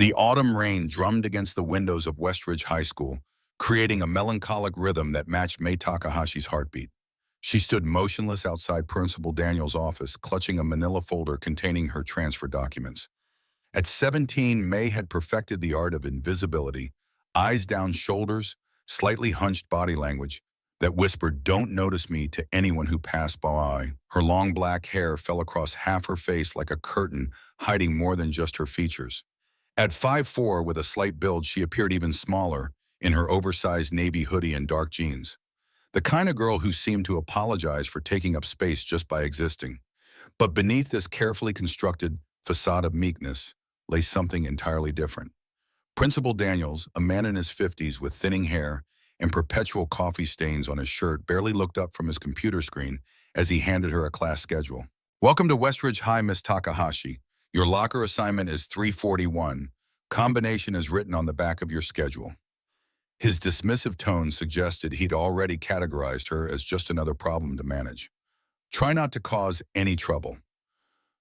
The autumn rain drummed against the windows of Westridge High School, creating a melancholic rhythm that matched Mai Takahashi's heartbeat. She stood motionless outside Principal Daniel's office, clutching a manila folder containing her transfer documents. At 17, May had perfected the art of invisibility, eyes down shoulders, slightly hunched body language that whispered, "Don't notice me," to anyone who passed by. Her long black hair fell across half her face like a curtain, hiding more than just her features. At 5'4", with a slight build, she appeared even smaller in her oversized navy hoodie and dark jeans. The kind of girl who seemed to apologize for taking up space just by existing. But beneath this carefully constructed facade of meekness lay something entirely different. Principal Daniels, a man in his 50s with thinning hair and perpetual coffee stains on his shirt, barely looked up from his computer screen as he handed her a class schedule. "Welcome to Westridge High, Miss Takahashi. Your locker assignment is 341. Combination is written on the back of your schedule." His dismissive tone suggested he'd already categorized her as just another problem to manage. "Try not to cause any trouble."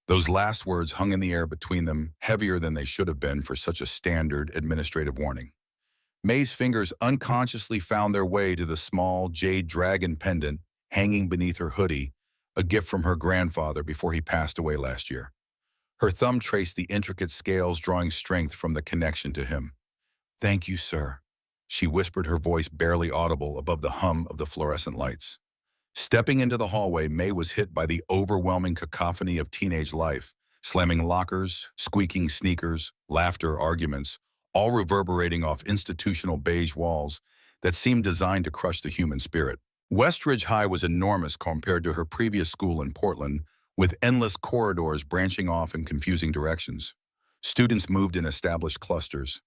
Those last words hung in the air between them, heavier than they should have been for such a standard administrative warning. May's fingers unconsciously found their way to the small jade dragon pendant hanging beneath her hoodie, a gift from her grandfather before he passed away last year. Her thumb traced the intricate scales, drawing strength from the connection to him. "Thank you, sir," she whispered, her voice barely audible above the hum of the fluorescent lights. Stepping into the hallway, May was hit by the overwhelming cacophony of teenage life, slamming lockers, squeaking sneakers, laughter, arguments, all reverberating off institutional beige walls that seemed designed to crush the human spirit. Westridge High was enormous compared to her previous school in Portland, with endless corridors branching off in confusing directions. Students moved in established clusters,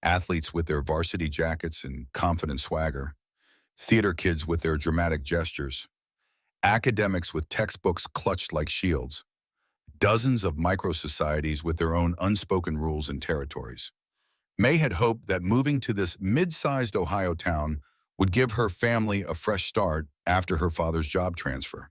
athletes with their varsity jackets and confident swagger, theater kids with their dramatic gestures, academics with textbooks clutched like shields, dozens of micro-societies with their own unspoken rules and territories. May had hoped that moving to this mid-sized Ohio town would give her family a fresh start after her father's job transfer.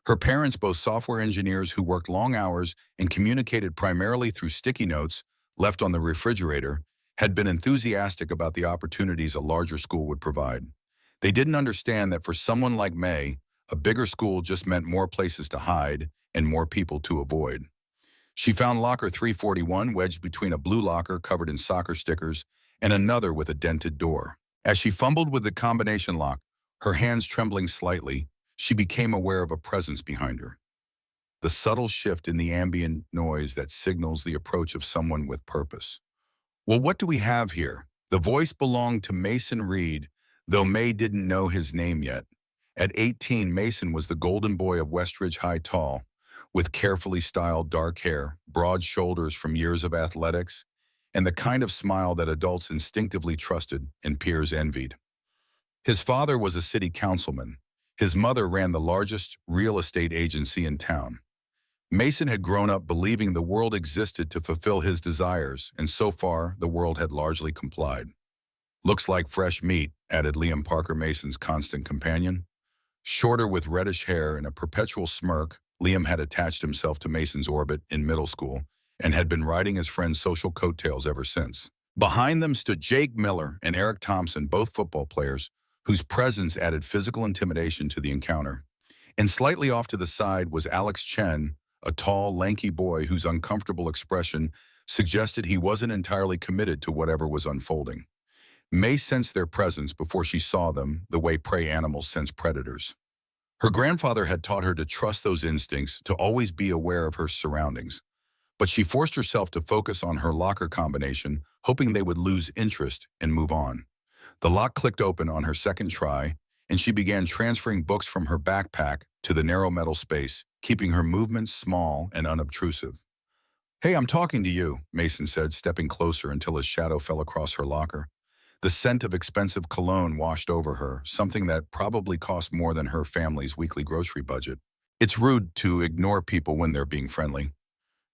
Her parents, both software engineers who worked long hours and communicated primarily through sticky notes left on the refrigerator, had been enthusiastic about the opportunities a larger school would provide. They didn't understand that for someone like May, a bigger school just meant more places to hide and more people to avoid. She found locker 341 wedged between a blue locker covered in soccer stickers and another with a dented door. As she fumbled with the combination lock, her hands trembling slightly, she became aware of a presence behind her. The subtle shift in the ambient noise that signals the approach of someone with purpose. "Well, what do we have here?" The voice belonged to Mason Reed, though May didn't know his name yet. At 18, Mason was the golden boy of Westridge High, tall, with carefully styled dark hair, broad shoulders from years of athletics, and the kind of smile that adults instinctively trusted and peers envied. His father was a city councilman. His mother ran the largest real estate agency in town. Mason had grown up believing the world existed to fulfill his desires, and so far, the world had largely complied. "Looks like fresh meat," added Liam Parker, Mason's constant companion. Shorter with reddish hair and a perpetual smirk, Liam had attached himself to Mason's orbit in middle school and had been riding his friend's social coattails ever since. Behind them stood Jake Miller and Eric Thompson, both football players, whose presence added physical intimidation to the encounter. And slightly off to the side was Alex Chen, a tall, lanky boy whose uncomfortable expression suggested he wasn't entirely committed to whatever was unfolding. May sensed their presence before she saw them, the way prey animals sense predators. Her grandfather had taught her to trust those instincts, to always be aware of her surroundings. But she forced herself to focus on her locker combination, hoping they would lose interest and move on. The lock clicked open on her second try, and she began transferring books from her backpack to the narrow metal space, keeping her movements small and unobtrusive. "Hey, I'm talking to you," Mason said, stepping closer until his shadow fell across her locker. The scent of expensive cologne washed over her, something that probably cost more than her family's weekly grocery budget. "It's rude to ignore people when they're being friendly."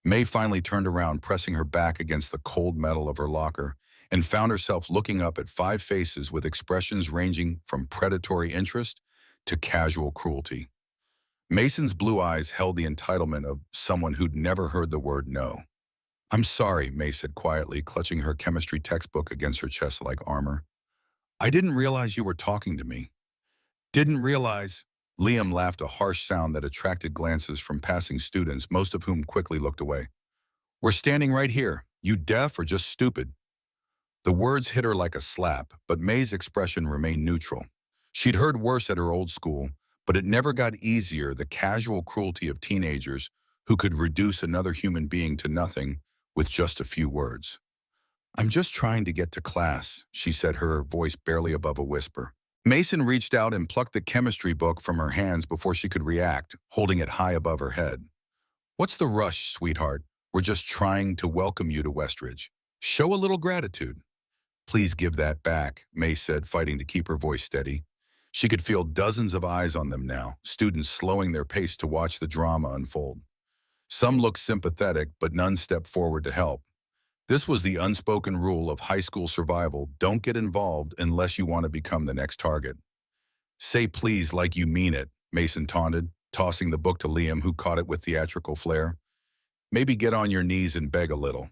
May finally turned around, pressing her back against the cold metal of her locker, and found herself looking up at five faces with expressions ranging from predatory interest to casual cruelty. Mason's blue eyes held the entitlement of someone who'd never heard the word no. I'm sorry, May said quietly, clutching her chemistry textbook against her chest like armor. I didn't realize you were talking to me. Didn't realize. Liam laughed, a harsh sound that attracted glances from passing students, most of whom quickly looked away. We're standing right here. You deaf or just stupid? The words hit her like a slap, but May's expression remained neutral. She'd heard worse at her old school, but it never got easier, the casual cruelty of teenagers who could reduce another human being to nothing with just a few words. I'm just trying to get to class, she said, her voice barely above a whisper. Mason reached out and plucked the chemistry book from her hands before she could react, holding it high above her head. What's the rush, sweetheart? We're just trying to welcome you to Westridge. Show a little gratitude. Please give that back, May said, fighting to keep her voice steady. She could feel dozens of eyes on them now, students slowing their pace to watch the drama unfold. Some looked sympathetic, but none stepped forward to help. This was the unspoken rule of high school survival: don't get involved unless you want to become the next target. Say please like you mean it, Mason taunted, tossing the book to Liam, who caught it with theatrical flair. Maybe get on your knees and beg a little.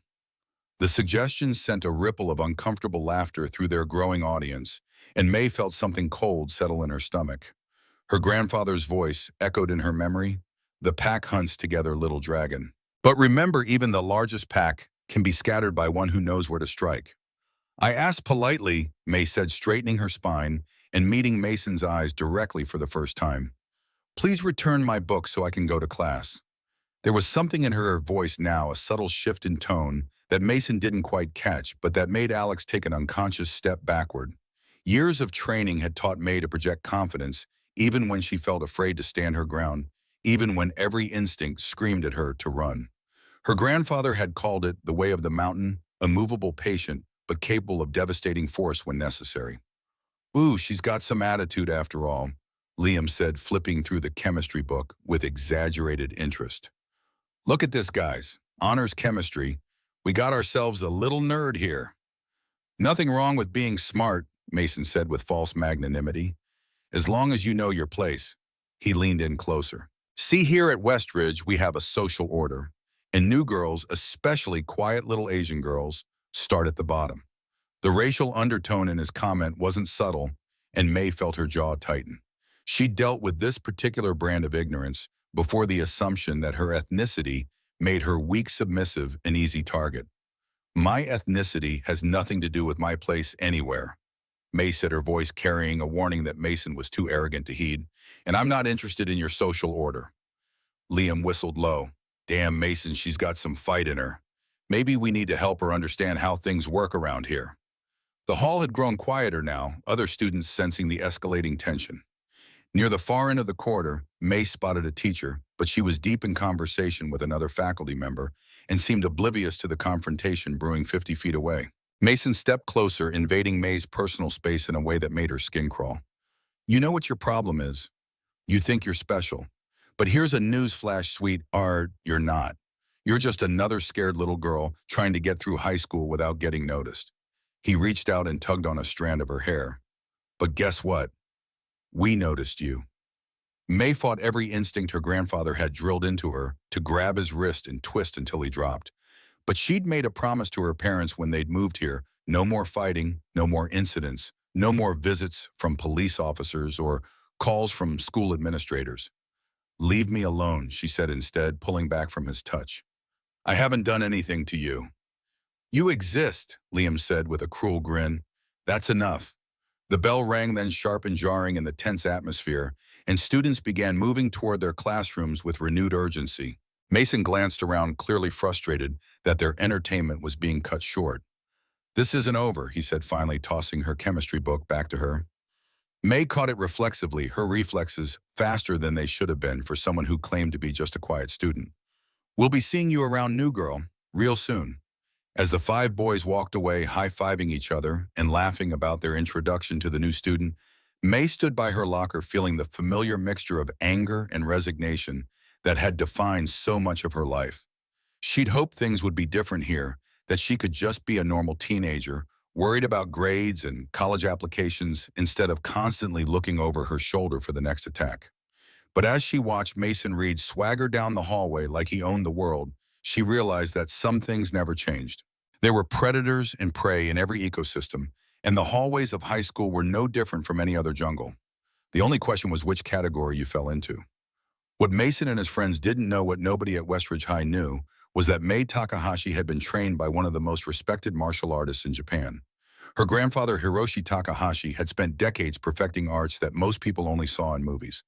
The suggestion sent a ripple of uncomfortable laughter through their growing audience, and May felt something cold settle in her stomach. Her grandfather's voice echoed in her memory. The pack hunts together, little dragon. But remember, even the largest pack can be scattered by one who knows where to strike. I asked politely, May said, straightening her spine and meeting Mason's eyes directly for the first time. Please return my book so I can go to class. There was something in her voice now, a subtle shift in tone, that Mason didn't quite catch, but that made Alex take an unconscious step backward. Years of training had taught May to project confidence, even when she felt afraid to stand her ground, even when every instinct screamed at her to run. Her grandfather had called it the way of the mountain, immovable, patient, but capable of devastating force when necessary. Ooh, she's got some attitude after all, Liam said, flipping through the chemistry book with exaggerated interest. Look at this, guys. Honors chemistry. We got ourselves a little nerd here. Nothing wrong with being smart, Mason said with false magnanimity. As long as you know your place. He leaned in closer. See, here at Westridge, we have a social order. And new girls, especially quiet little Asian girls, start at the bottom. The racial undertone in his comment wasn't subtle, and May felt her jaw tighten. She dealt with this particular brand of ignorance before the assumption that her ethnicity made her weak, submissive, and easy target. My ethnicity has nothing to do with my place anywhere, May said, her voice carrying a warning that Mason was too arrogant to heed. And I'm not interested in your social order. Liam whistled low. Damn, Mason, she's got some fight in her. Maybe we need to help her understand how things work around here. The hall had grown quieter now, other students sensing the escalating tension. Near the far end of the corridor, May spotted a teacher, but she was deep in conversation with another faculty member and seemed oblivious to the confrontation brewing 50 feet away. Mason stepped closer, invading May's personal space in a way that made her skin crawl. You know what your problem is? You think you're special. But here's a news flash, sweetheart, you're not. You're just another scared little girl trying to get through high school without getting noticed. He reached out and tugged on a strand of her hair. But guess what? We noticed you. May fought every instinct her grandfather had drilled into her to grab his wrist and twist until he dropped. But she'd made a promise to her parents when they'd moved here: no more fighting, no more incidents, no more visits from police officers or calls from school administrators. Leave me alone, she said instead, pulling back from his touch. I haven't done anything to you. You exist, Liam said with a cruel grin. That's enough. The bell rang, then sharp and jarring in the tense atmosphere, and students began moving toward their classrooms with renewed urgency. Mason glanced around, clearly frustrated that their entertainment was being cut short. This isn't over, he said, finally tossing her chemistry book back to her. May caught it reflexively, her reflexes faster than they should have been for someone who claimed to be just a quiet student. We'll be seeing you around, new girl, real soon. As the five boys walked away, high-fiving each other and laughing about their introduction to the new student, May stood by her locker feeling the familiar mixture of anger and resignation that had defined so much of her life. She'd hoped things would be different here, that she could just be a normal teenager, worried about grades and college applications instead of constantly looking over her shoulder for the next attack. But as she watched Mason Reed swagger down the hallway like he owned the world, she realized that some things never changed. There were predators and prey in every ecosystem, and the hallways of high school were no different from any other jungle. The only question was which category you fell into. What Mason and his friends didn't know, what nobody at Westridge High knew, was that Mai Takahashi had been trained by one of the most respected martial artists in Japan. Her grandfather, Hiroshi Takahashi, had spent decades perfecting arts that most people only saw in movies.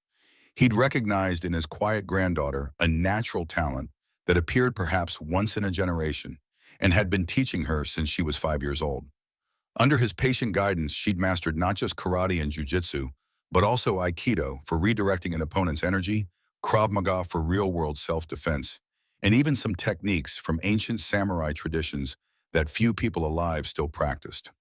He'd recognized in his quiet granddaughter a natural talent that appeared perhaps once in a generation, and had been teaching her since she was 5 years old. Under his patient guidance, she'd mastered not just karate and jujitsu, but also aikido for redirecting an opponent's energy, Krav Maga for real-world self-defense, and even some techniques from ancient samurai traditions that few people alive still practiced.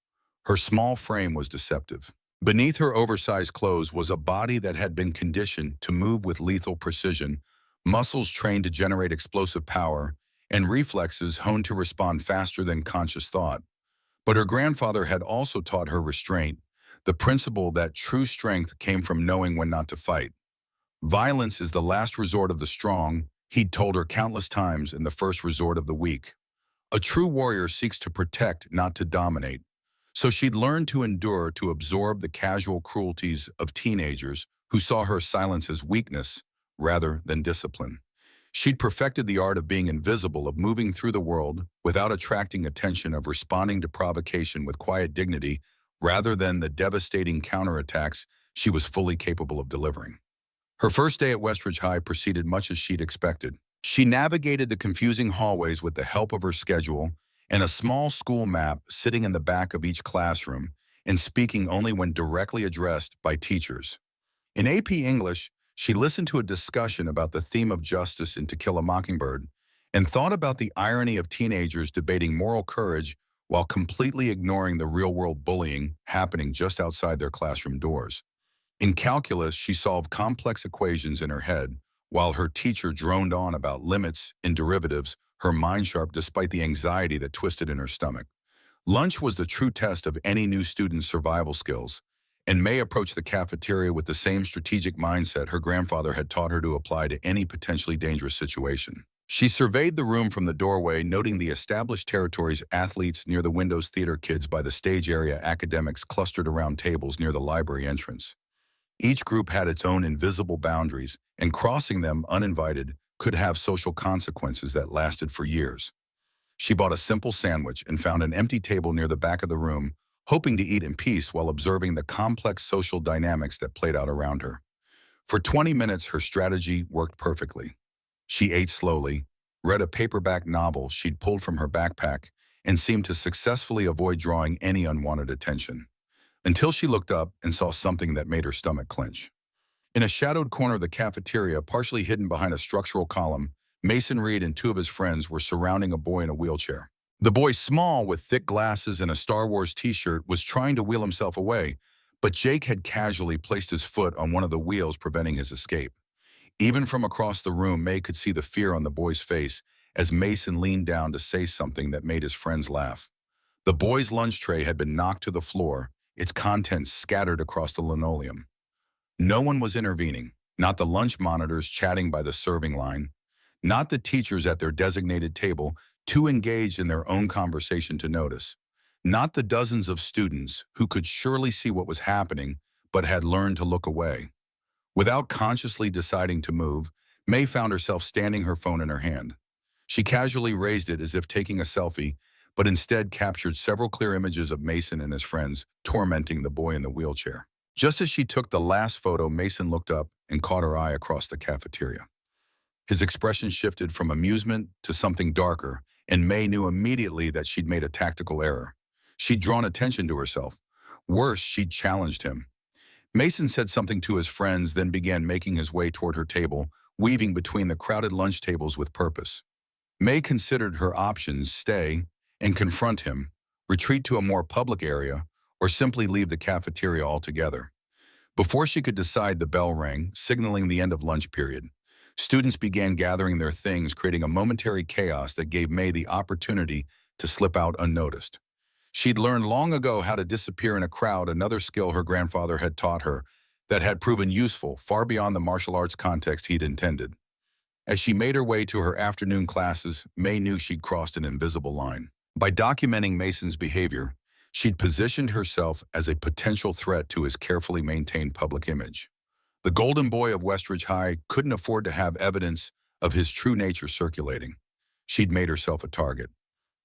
Her small frame was deceptive. Beneath her oversized clothes was a body that had been conditioned to move with lethal precision, muscles trained to generate explosive power, and reflexes honed to respond faster than conscious thought. But her grandfather had also taught her restraint, the principle that true strength came from knowing when not to fight. Violence is the last resort of the strong, he'd told her countless times, and the first resort of the weak. A true warrior seeks to protect, not to dominate. So she'd learned to endure, to absorb the casual cruelties of teenagers who saw her silence as weakness rather than discipline. She'd perfected the art of being invisible, of moving through the world without attracting attention, of responding to provocation with quiet dignity rather than the devastating counterattacks she was fully capable of delivering. Her first day at Westridge High proceeded much as she'd expected. She navigated the confusing hallways with the help of her schedule and a small school map sitting in the back of each classroom and speaking only when directly addressed by teachers. In AP English, she listened to a discussion about the theme of justice in To Kill a Mockingbird and thought about the irony of teenagers debating moral courage while completely ignoring the real-world bullying happening just outside their classroom doors. In calculus, she solved complex equations in her head, while her teacher droned on about limits and derivatives, her mind sharp despite the anxiety that twisted in her stomach. Lunch was the true test of any new student's survival skills, and May approached the cafeteria with the same strategic mindset her grandfather had taught her to apply to any potentially dangerous situation. She surveyed the room from the doorway, noting the established territories, athletes near the windows, theater kids by the stage area, academics clustered around tables near the library entrance. Each group had its own invisible boundaries, and crossing them uninvited could have social consequences that lasted for years. She bought a simple sandwich and found an empty table near the back of the room, hoping to eat in peace while observing the complex social dynamics that played out around her. For 20 minutes, her strategy worked perfectly. She ate slowly, read a paperback novel she'd pulled from her backpack, and seemed to successfully avoid drawing any unwanted attention, until she looked up and saw something that made her stomach clench. In a shadowed corner of the cafeteria, partially hidden behind a structural column, Mason Reed and two of his friends were surrounding a boy in a wheelchair. The boy, small with thick glasses and a Star Wars t-shirt, was trying to wheel himself away, but Jake had casually placed his foot on one of the wheels, preventing his escape. Even from across the room, May could see the fear on the boy's face as Mason leaned down to say something that made his friends laugh. The boy's lunch tray had been knocked to the floor, its contents scattered across the linoleum. No one was intervening, not the lunch monitors chatting by the serving line, not the teachers at their designated table, too engaged in their own conversation to notice, not the dozens of students who could surely see what was happening but had learned to look away. Without consciously deciding to move, May found herself standing, her phone in her hand. She casually raised it as if taking a selfie, but instead captured several clear images of Mason and his friends tormenting the boy in the wheelchair. Just as she took the last photo, Mason looked up and caught her eye across the cafeteria. His expression shifted from amusement to something darker, and May knew immediately that she'd made a tactical error. She'd drawn attention to herself. Worse, she'd challenged him. Mason said something to his friends, then began making his way toward her table, weaving between the crowded lunch tables with purpose. May considered her options: stay and confront him, retreat to a more public area, or simply leave the cafeteria altogether. Before she could decide, the bell rang, signaling the end of lunch period. Students began gathering their things, creating a momentary chaos that gave May the opportunity to slip out unnoticed. She'd learned long ago how to disappear in a crowd, another skill her grandfather had taught her that had proven useful far beyond the martial arts context he'd intended. As she made her way to her afternoon classes, May knew she'd crossed an invisible line. By documenting Mason's behavior, she'd positioned herself as a potential threat to his carefully maintained public image. The golden boy of Westridge High couldn't afford to have evidence of his true nature circulating. She'd made herself a target.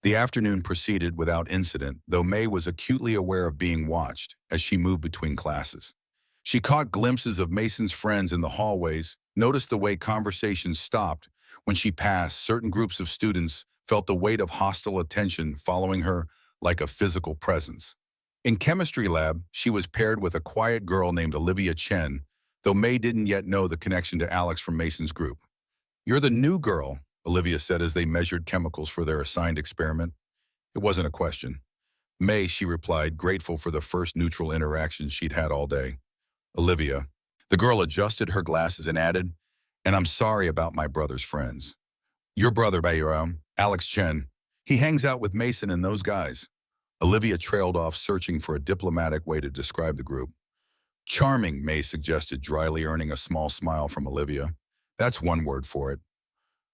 The afternoon proceeded without incident, though May was acutely aware of being watched as she moved between classes. She caught glimpses of Mason's friends in the hallways, noticed the way conversations stopped when she passed. Certain groups of students felt the weight of hostile attention following her like a physical presence. In chemistry lab, she was paired with a quiet girl named Olivia Chen, though May didn't yet know the connection to Alex from Mason's group. "You're the new girl," Olivia said as they measured chemicals for their assigned experiment. It wasn't a question. "May," she replied, grateful for the first neutral interaction she'd had all day. "Olivia." The girl adjusted her glasses and added, "And I'm sorry about my brother's friends." "Your brother, Bayram, Alex Chen. He hangs out with Mason and those guys." Olivia trailed off, searching for a diplomatic way to describe the group. "Charming," May suggested dryly, earning a small smile from Olivia. "That's one word for it."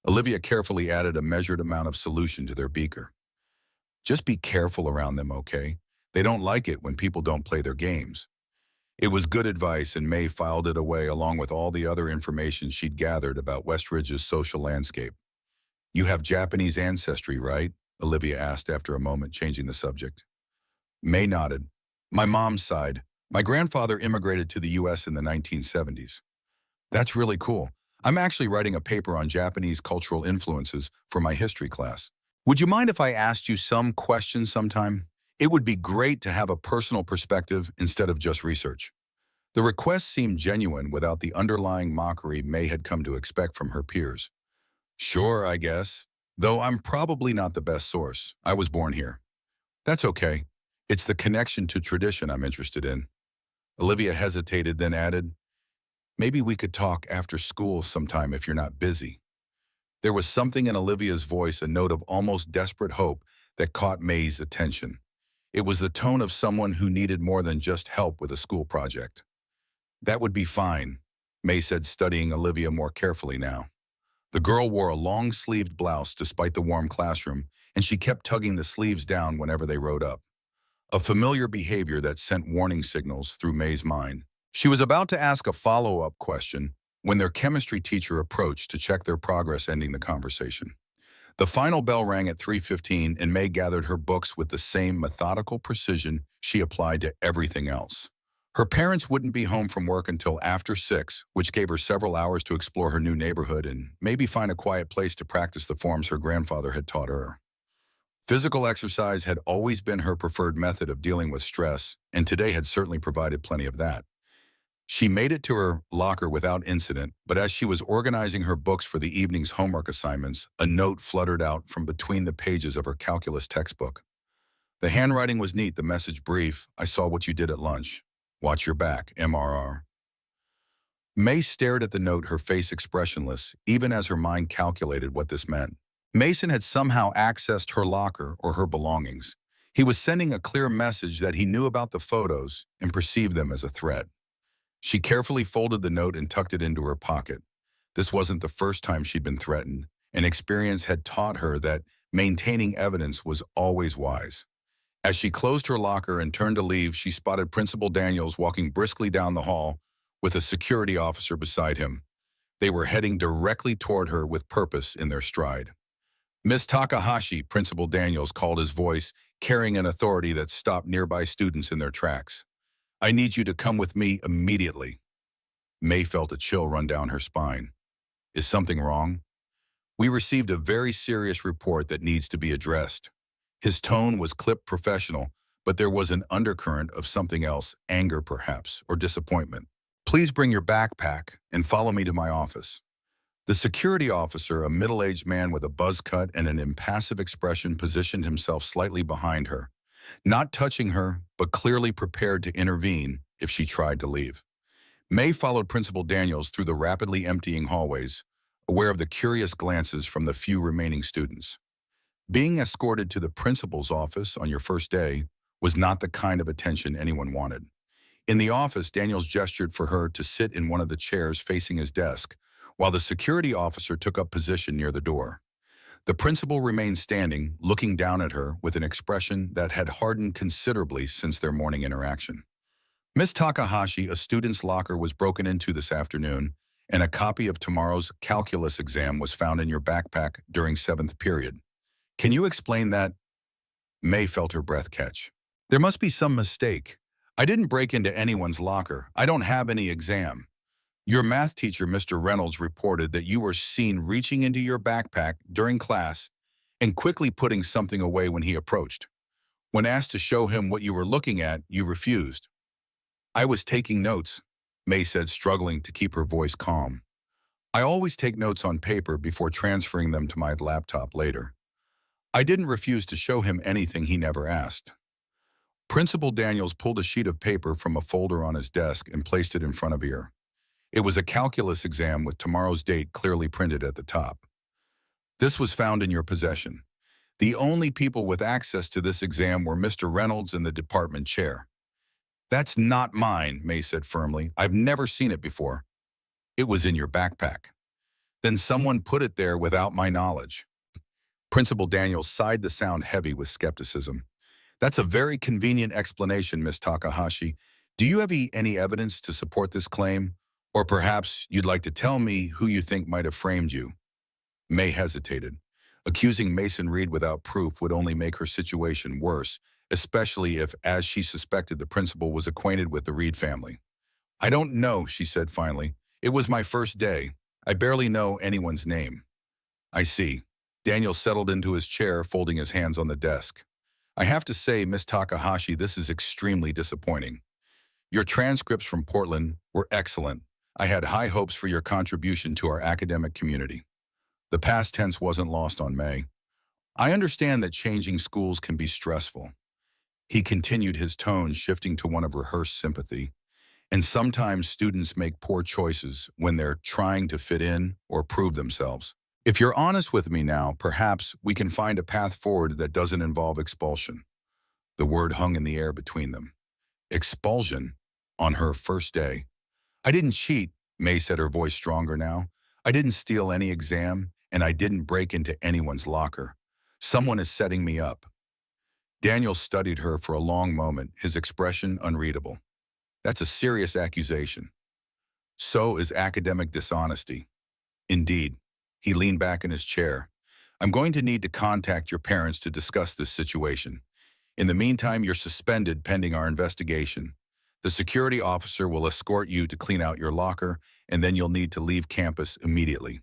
Olivia carefully added a measured amount of solution to their beaker. "Just be careful around them, okay? They don't like it when people don't play their games." It was good advice, and May filed it away along with all the other information she'd gathered about Westridge's social landscape. "You have Japanese ancestry, right?" Olivia asked after a moment, changing the subject. May nodded. "My mom's side. My grandfather immigrated to the U.S. in the 1970s. "That's really cool. I'm actually writing a paper on Japanese cultural influences for my history class. Would you mind if I asked you some questions sometime? It would be great to have a personal perspective instead of just research." The request seemed genuine without the underlying mockery May had come to expect from her peers. "Sure, I guess. Though I'm probably not the best source. I was born here." "That's okay. It's the connection to tradition I'm interested in." Olivia hesitated, then added, "Maybe we could talk after school sometime if you're not busy." There was something in Olivia's voice, a note of almost desperate hope, that caught May's attention. It was the tone of someone who needed more than just help with a school project. "That would be fine," May said, studying Olivia more carefully now. The girl wore a long-sleeved blouse despite the warm classroom, and she kept tugging the sleeves down whenever they rode up. A familiar behavior that sent warning signals through May's mind. She was about to ask a follow-up question when their chemistry teacher approached to check their progress, ending the conversation. The final bell rang at 3:15, and May gathered her books with the same methodical precision she applied to everything else. Her parents wouldn't be home from work until after 6, which gave her several hours to explore her new neighborhood and maybe find a quiet place to practice the forms her grandfather had taught her. Physical exercise had always been her preferred method of dealing with stress, and today had certainly provided plenty of that. She made it to her locker without incident, but as she was organizing her books for the evening's homework assignments, a note fluttered out from between the pages of her calculus textbook. The handwriting was neat, the message brief: "I saw what you did at lunch. Watch your back, MRR." May stared at the note, her face expressionless, even as her mind calculated what this meant. Mason had somehow accessed her locker or her belongings. He was sending a clear message that he knew about the photos and perceived them as a threat. She carefully folded the note and tucked it into her pocket. This wasn't the first time she'd been threatened, and experience had taught her that maintaining evidence was always wise. As she closed her locker and turned to leave, she spotted Principal Daniels walking briskly down the hall with a security officer beside him. They were heading directly toward her with purpose in their stride. "Miss Takahashi," Principal Daniels called, his voice carrying an authority that stopped nearby students in their tracks. "I need you to come with me immediately." May felt a chill run down her spine. "Is something wrong?" "We received a very serious report that needs to be addressed." His tone was clipped professional, but there was an undercurrent of something else, anger perhaps, or disappointment. "Please bring your backpack and follow me to my office." The security officer, a middle-aged man with a buzz cut and an impassive expression, positioned himself slightly behind her, not touching her, but clearly prepared to intervene if she tried to leave. May followed Principal Daniels through the rapidly emptying hallways, aware of the curious glances from the few remaining students. Being escorted to the principal's office on your first day was not the kind of attention anyone wanted. In the office, Daniels gestured for her to sit in one of the chairs facing his desk, while the security officer took up position near the door. The principal remained standing, looking down at her with an expression that had hardened considerably since their morning interaction. Miss Takahashi, a student's locker was broken into this afternoon, and a copy of tomorrow's calculus exam was found in your backpack during 7th period. Can you explain that? May felt her breath catch. There must be some mistake. I didn't break into anyone's locker. I don't have any exam. Your math teacher, Mr. Reynolds, reported that you were seen reaching into your backpack during class and quickly putting something away when he approached. When asked to show him what you were looking at, you refused. I was taking notes, May said, struggling to keep her voice calm. I always take notes on paper before transferring them to my laptop later. I didn't refuse to show him anything he never asked. Principal Daniels pulled a sheet of paper from a folder on his desk and placed it in front of her. It was a calculus exam with tomorrow's date clearly printed at the top. This was found in your possession. The only people with access to this exam were Mr. Reynolds and the department chair. That's not mine, May said firmly. I've never seen it before. It was in your backpack. Then someone put it there without my knowledge. Principal Daniels sighed, the sound heavy with skepticism. That's a very convenient explanation, Miss Takahashi. Do you have any evidence to support this claim? Or perhaps you'd like to tell me who you think might have framed you? May hesitated. Accusing Mason Reed without proof would only make her situation worse, especially if, as she suspected, the principal was acquainted with the Reed family. I don't know, she said finally. It was my first day. I barely know anyone's name. I see. Daniel settled into his chair, folding his hands on the desk. I have to say, Miss Takahashi, this is extremely disappointing. Your transcripts from Portland were excellent. I had high hopes for your contribution to our academic community. The past tense wasn't lost on May. I understand that changing schools can be stressful. He continued, his tone shifting to one of rehearsed sympathy. And sometimes students make poor choices when they're trying to fit in or prove themselves. If you're honest with me now, perhaps we can find a path forward that doesn't involve expulsion. The word hung in the air between them. Expulsion on her first day. I didn't cheat, May said, her voice stronger now. I didn't steal any exam, and I didn't break into anyone's locker. Someone is setting me up. Daniel studied her for a long moment, his expression unreadable. That's a serious accusation. So is academic dishonesty. Indeed. He leaned back in his chair. I'm going to need to contact your parents to discuss this situation. In the meantime, you're suspended pending our investigation. The security officer will escort you to clean out your locker, and then you'll need to leave campus immediately.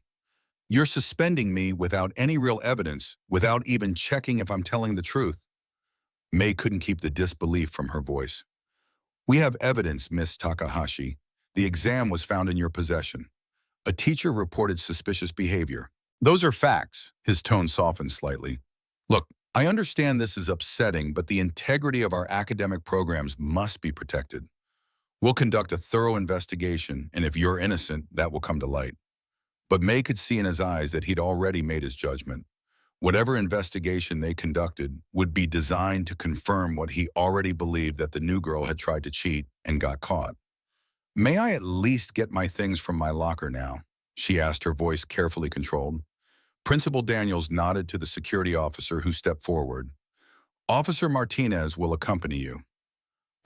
You're suspending me without any real evidence, without even checking if I'm telling the truth. May couldn't keep the disbelief from her voice. We have evidence, Miss Takahashi. The exam was found in your possession. A teacher reported suspicious behavior. Those are facts. His tone softened slightly. Look, I understand this is upsetting, but the integrity of our academic programs must be protected. We'll conduct a thorough investigation, and if you're innocent, that will come to light. But May could see in his eyes that he'd already made his judgment. Whatever investigation they conducted would be designed to confirm what he already believed, that the new girl had tried to cheat and got caught. May I at least get my things from my locker now? She asked, her voice carefully controlled. Principal Daniels nodded to the security officer, who stepped forward. Officer Martinez will accompany you.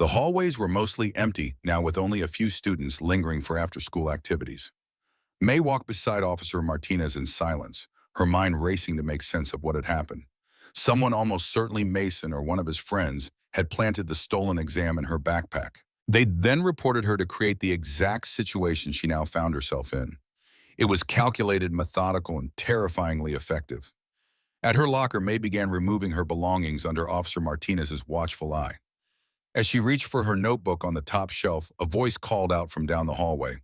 The hallways were mostly empty now, with only a few students lingering for after-school activities. May walked beside Officer Martinez in silence, her mind racing to make sense of what had happened. Someone, almost certainly Mason or one of his friends, had planted the stolen exam in her backpack. They then reported her to create the exact situation she now found herself in. It was calculated, methodical, and terrifyingly effective. At her locker, May began removing her belongings under Officer Martinez's watchful eye. As she reached for her notebook on the top shelf, a voice called out from down the hallway.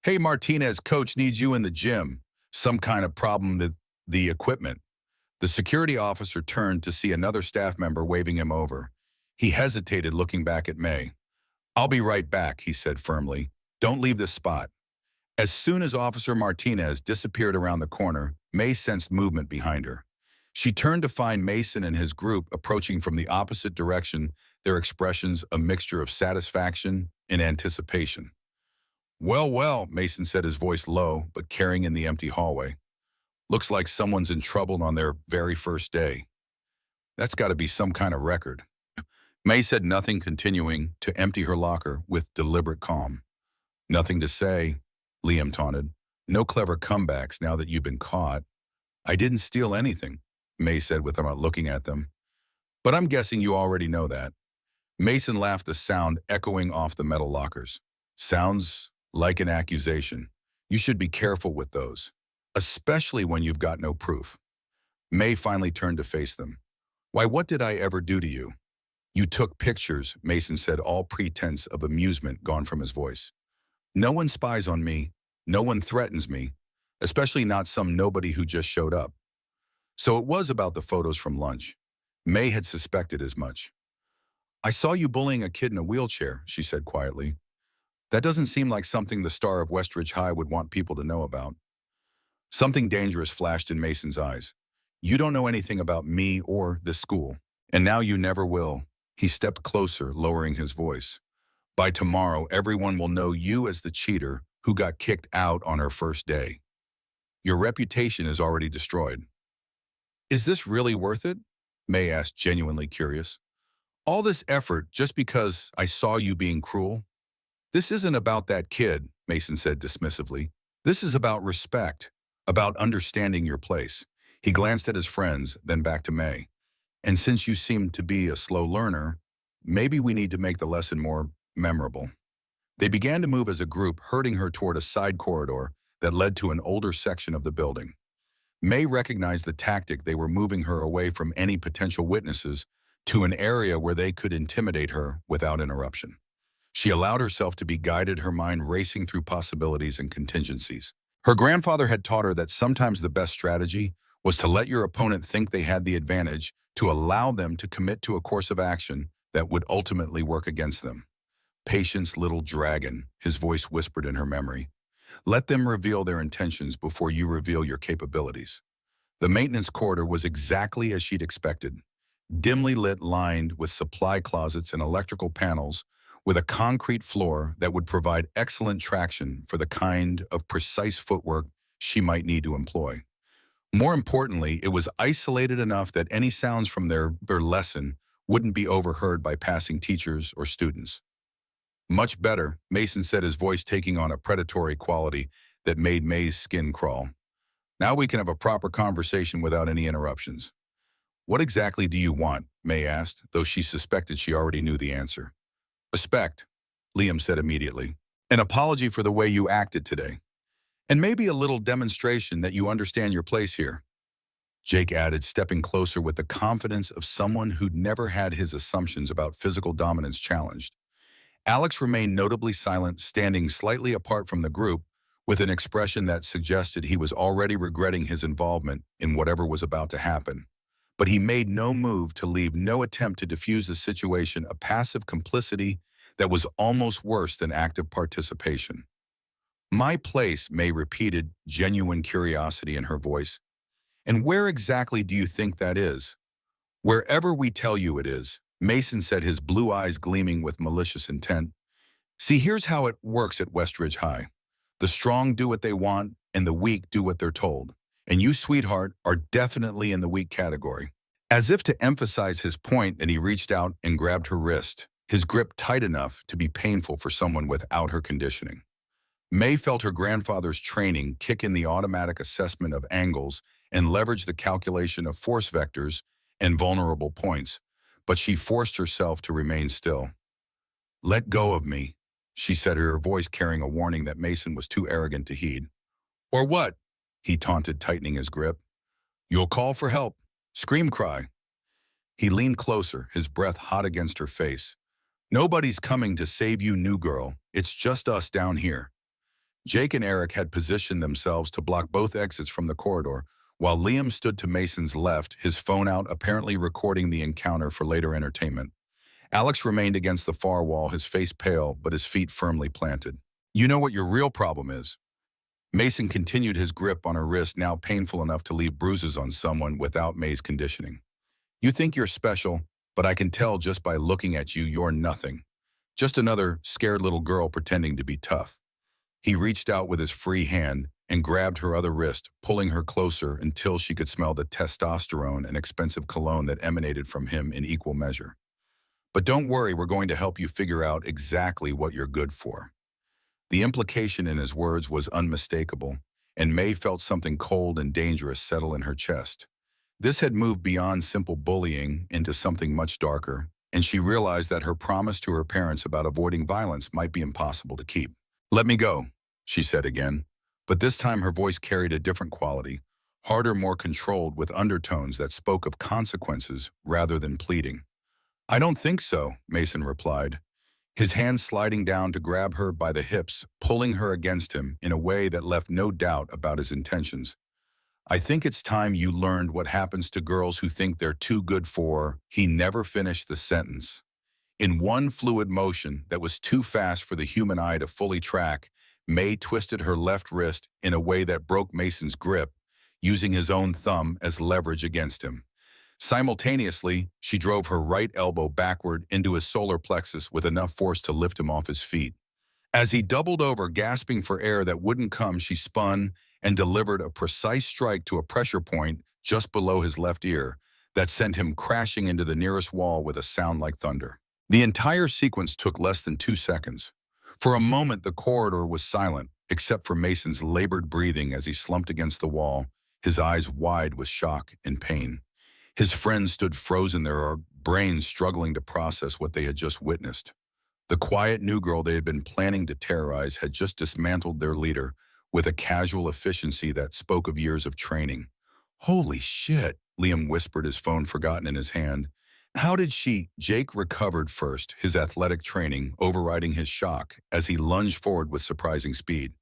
Hey Martinez, coach needs you in the gym. Some kind of problem with the equipment. The security officer turned to see another staff member waving him over. He hesitated, looking back at May. I'll be right back, he said firmly. Don't leave this spot. As soon as Officer Martinez disappeared around the corner, May sensed movement behind her. She turned to find Mason and his group approaching from the opposite direction, their expressions a mixture of satisfaction and anticipation. Well, well, Mason said, his voice low, but carrying in the empty hallway. Looks like someone's in trouble on their very first day. That's got to be some kind of record. May said nothing, continuing to empty her locker with deliberate calm. Nothing to say, Liam taunted. No clever comebacks now that you've been caught. I didn't steal anything, May said without looking at them. But I'm guessing you already know that. Mason laughed, the sound echoing off the metal lockers. Sounds like an accusation. You should be careful with those, especially when you've got no proof. May finally turned to face them. Why, what did I ever do to you? You took pictures, Mason said, all pretense of amusement gone from his voice. No one spies on me. No one threatens me, especially not some nobody who just showed up. So it was about the photos from lunch. May had suspected as much. I saw you bullying a kid in a wheelchair, she said quietly. That doesn't seem like something the star of Westridge High would want people to know about. Something dangerous flashed in Mason's eyes. You don't know anything about me or this school, and now you never will. He stepped closer, lowering his voice. By tomorrow, everyone will know you as the cheater who got kicked out on her first day. Your reputation is already destroyed. Is this really worth it? May asked, genuinely curious. All this effort just because I saw you being cruel? This isn't about that kid, Mason said dismissively. This is about respect, about understanding your place. He glanced at his friends, then back to May. And since you seem to be a slow learner, maybe we need to make the lesson more memorable. They began to move as a group, herding her toward a side corridor that led to an older section of the building. May recognized the tactic. They were moving her away from any potential witnesses to an area where they could intimidate her without interruption. She allowed herself to be guided, her mind racing through possibilities and contingencies. Her grandfather had taught her that sometimes the best strategy was to let your opponent think they had the advantage, to allow them to commit to a course of action that would ultimately work against them. Patience, little dragon, his voice whispered in her memory. Let them reveal their intentions before you reveal your capabilities. The maintenance corridor was exactly as she'd expected. Dimly lit, lined with supply closets and electrical panels, with a concrete floor that would provide excellent traction for the kind of precise footwork she might need to employ. More importantly, it was isolated enough that any sounds from their lesson wouldn't be overheard by passing teachers or students. Much better, Mason said, his voice taking on a predatory quality that made May's skin crawl. Now we can have a proper conversation without any interruptions. What exactly do you want? May asked, though she suspected she already knew the answer. Respect, Liam said immediately. An apology for the way you acted today. And maybe a little demonstration that you understand your place here. Jake added, stepping closer with the confidence of someone who'd never had his assumptions about physical dominance challenged. Alex remained notably silent, standing slightly apart from the group, with an expression that suggested he was already regretting his involvement in whatever was about to happen. But he made no move to leave, no attempt to defuse the situation, a passive complicity that was almost worse than active participation. My place, May repeated, genuine curiosity in her voice. And where exactly do you think that is? Wherever we tell you it is, Mason said, his blue eyes gleaming with malicious intent. See, here's how it works at Westridge High. The strong do what they want, and the weak do what they're told. And you, sweetheart, are definitely in the weak category. As if to emphasize his point, that he reached out and grabbed her wrist, his grip tight enough to be painful for someone without her conditioning. May felt her grandfather's training kick in, the automatic assessment of angles and leverage the calculation of force vectors and vulnerable points, but she forced herself to remain still. Let go of me, she said, her voice carrying a warning that Mason was too arrogant to heed. Or what? He taunted, tightening his grip. You'll call for help. Scream cry. He leaned closer, his breath hot against her face. Nobody's coming to save you, new girl. It's just us down here. Jake and Eric had positioned themselves to block both exits from the corridor, while Liam stood to Mason's left, his phone out, apparently recording the encounter for later entertainment. Alex remained against the far wall, his face pale, but his feet firmly planted. You know what your real problem is? Mason continued, his grip on her wrist now painful enough to leave bruises on someone without May's conditioning. You think you're special, but I can tell just by looking at you, you're nothing. Just another scared little girl pretending to be tough. He reached out with his free hand and grabbed her other wrist, pulling her closer until she could smell the testosterone and expensive cologne that emanated from him in equal measure. But don't worry, we're going to help you figure out exactly what you're good for. The implication in his words was unmistakable, and May felt something cold and dangerous settle in her chest. This had moved beyond simple bullying into something much darker, and she realized that her promise to her parents about avoiding violence might be impossible to keep. "Let me go," she said again, but this time her voice carried a different quality, harder, more controlled, with undertones that spoke of consequences rather than pleading. "I don't think so," Mason replied, his hand sliding down to grab her by the hips, pulling her against him in a way that left no doubt about his intentions. "I think it's time you learned what happens to girls who think they're too good for—" He never finished the sentence. In one fluid motion that was too fast for the human eye to fully track, May twisted her left wrist in a way that broke Mason's grip, using his own thumb as leverage against him. Simultaneously, she drove her right elbow backward into his solar plexus with enough force to lift him off his feet. As he doubled over, gasping for air that wouldn't come, she spun and delivered a precise strike to a pressure point just below his left ear that sent him crashing into the nearest wall with a sound like thunder. The entire sequence took less than 2 seconds. For a moment, the corridor was silent, except for Mason's labored breathing as he slumped against the wall, his eyes wide with shock and pain. His friends stood frozen, their brains struggling to process what they had just witnessed. The quiet new girl they had been planning to terrorize had just dismantled their leader with a casual efficiency that spoke of years of training. "Holy shit," Liam whispered, his phone forgotten in his hand. "How did she—" Jake recovered first, his athletic training overriding his shock as he lunged forward with surprising speed.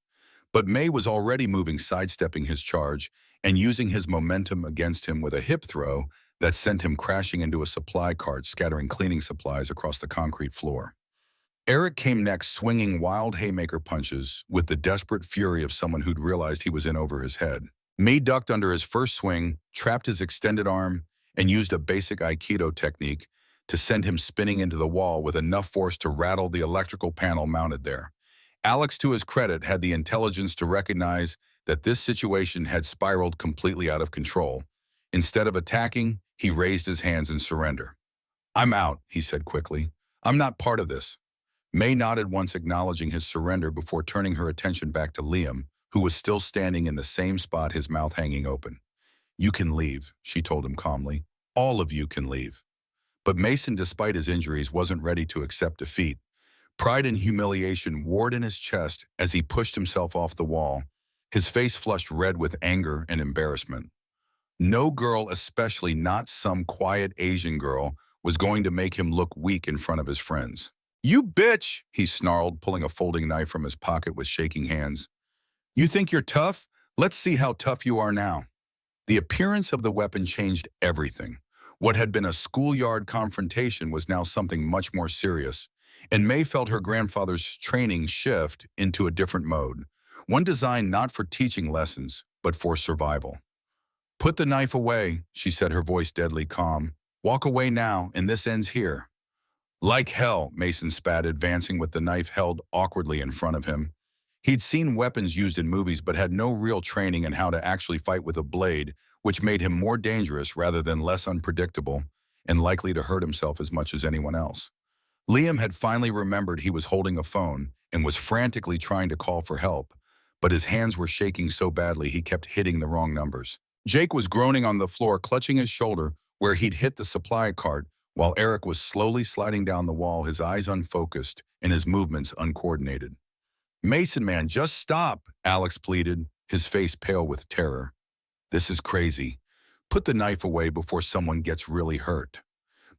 But May was already moving, sidestepping his charge and using his momentum against him with a hip throw that sent him crashing into a supply cart, scattering cleaning supplies across the concrete floor. Eric came next, swinging wild haymaker punches with the desperate fury of someone who'd realized he was in over his head. May ducked under his first swing, trapped his extended arm, and used a basic Aikido technique to send him spinning into the wall with enough force to rattle the electrical panel mounted there. Alex, to his credit, had the intelligence to recognize that this situation had spiraled completely out of control. Instead of attacking, he raised his hands in surrender. "I'm out," he said quickly. "I'm not part of this." May nodded once, acknowledging his surrender before turning her attention back to Liam, who was still standing in the same spot, his mouth hanging open. "You can leave," she told him calmly. "All of you can leave." But Mason, despite his injuries, wasn't ready to accept defeat. Pride and humiliation warred in his chest as he pushed himself off the wall, his face flushed red with anger and embarrassment. No girl, especially not some quiet Asian girl, was going to make him look weak in front of his friends. "You bitch," he snarled, pulling a folding knife from his pocket with shaking hands. "You think you're tough? Let's see how tough you are now." The appearance of the weapon changed everything. What had been a schoolyard confrontation was now something much more serious, and May felt her grandfather's training shift into a different mode, one designed not for teaching lessons, but for survival. "Put the knife away," she said, her voice deadly calm. "Walk away now, and this ends here." "Like hell," Mason spat, advancing with the knife held awkwardly in front of him. He'd seen weapons used in movies but had no real training in how to actually fight with a blade, which made him more dangerous rather than less unpredictable and likely to hurt himself as much as anyone else. Liam had finally remembered he was holding a phone and was frantically trying to call for help, but his hands were shaking so badly he kept hitting the wrong numbers. Jake was groaning on the floor, clutching his shoulder where he'd hit the supply cart, while Eric was slowly sliding down the wall, his eyes unfocused and his movements uncoordinated. "Mason, man, just stop," Alex pleaded, his face pale with terror. "This is crazy. Put the knife away before someone gets really hurt."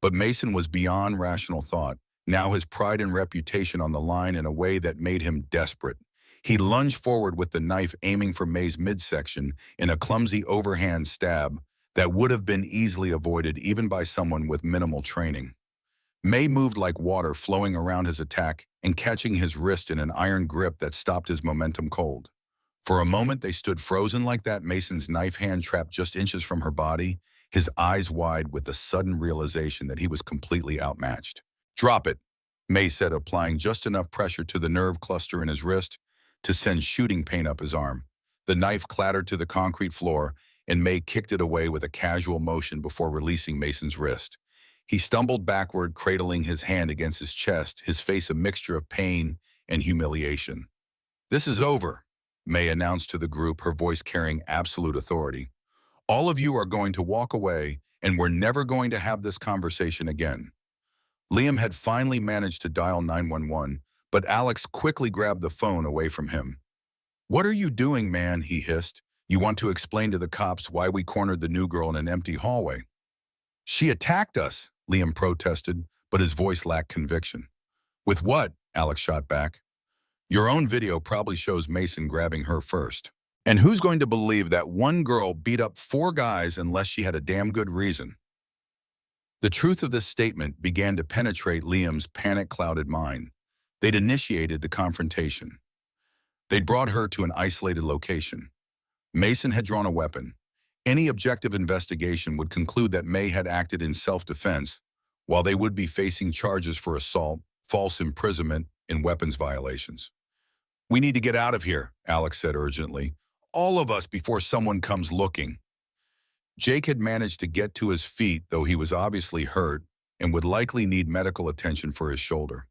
But Mason was beyond rational thought, now his pride and reputation on the line in a way that made him desperate. He lunged forward with the knife, aiming for May's midsection in a clumsy overhand stab that would have been easily avoided even by someone with minimal training. May moved like water, flowing around his attack and catching his wrist in an iron grip that stopped his momentum cold. For a moment, they stood frozen like that, Mason's knife hand trapped just inches from her body, his eyes wide with the sudden realization that he was completely outmatched. "Drop it," May said, applying just enough pressure to the nerve cluster in his wrist to send shooting pain up his arm. The knife clattered to the concrete floor, and May kicked it away with a casual motion before releasing Mason's wrist. He stumbled backward, cradling his hand against his chest, his face a mixture of pain and humiliation. "This is over," May announced to the group, her voice carrying absolute authority. "All of you are going to walk away, and we're never going to have this conversation again." Liam had finally managed to dial 911, but Alex quickly grabbed the phone away from him. "What are you doing, man?" he hissed. "You want to explain to the cops why we cornered the new girl in an empty hallway?" "She attacked us," Liam protested, but his voice lacked conviction. "With what?" Alex shot back. "Your own video probably shows Mason grabbing her first. And who's going to believe that one girl beat up 4 guys unless she had a damn good reason?" The truth of this statement began to penetrate Liam's panic-clouded mind. They'd initiated the confrontation. They'd brought her to an isolated location. Mason had drawn a weapon. Any objective investigation would conclude that May had acted in self-defense, while they would be facing charges for assault, false imprisonment, and weapons violations. "We need to get out of here," Alex said urgently. "All of us before someone comes looking." Jake had managed to get to his feet, though he was obviously hurt and would likely need medical attention for his shoulder.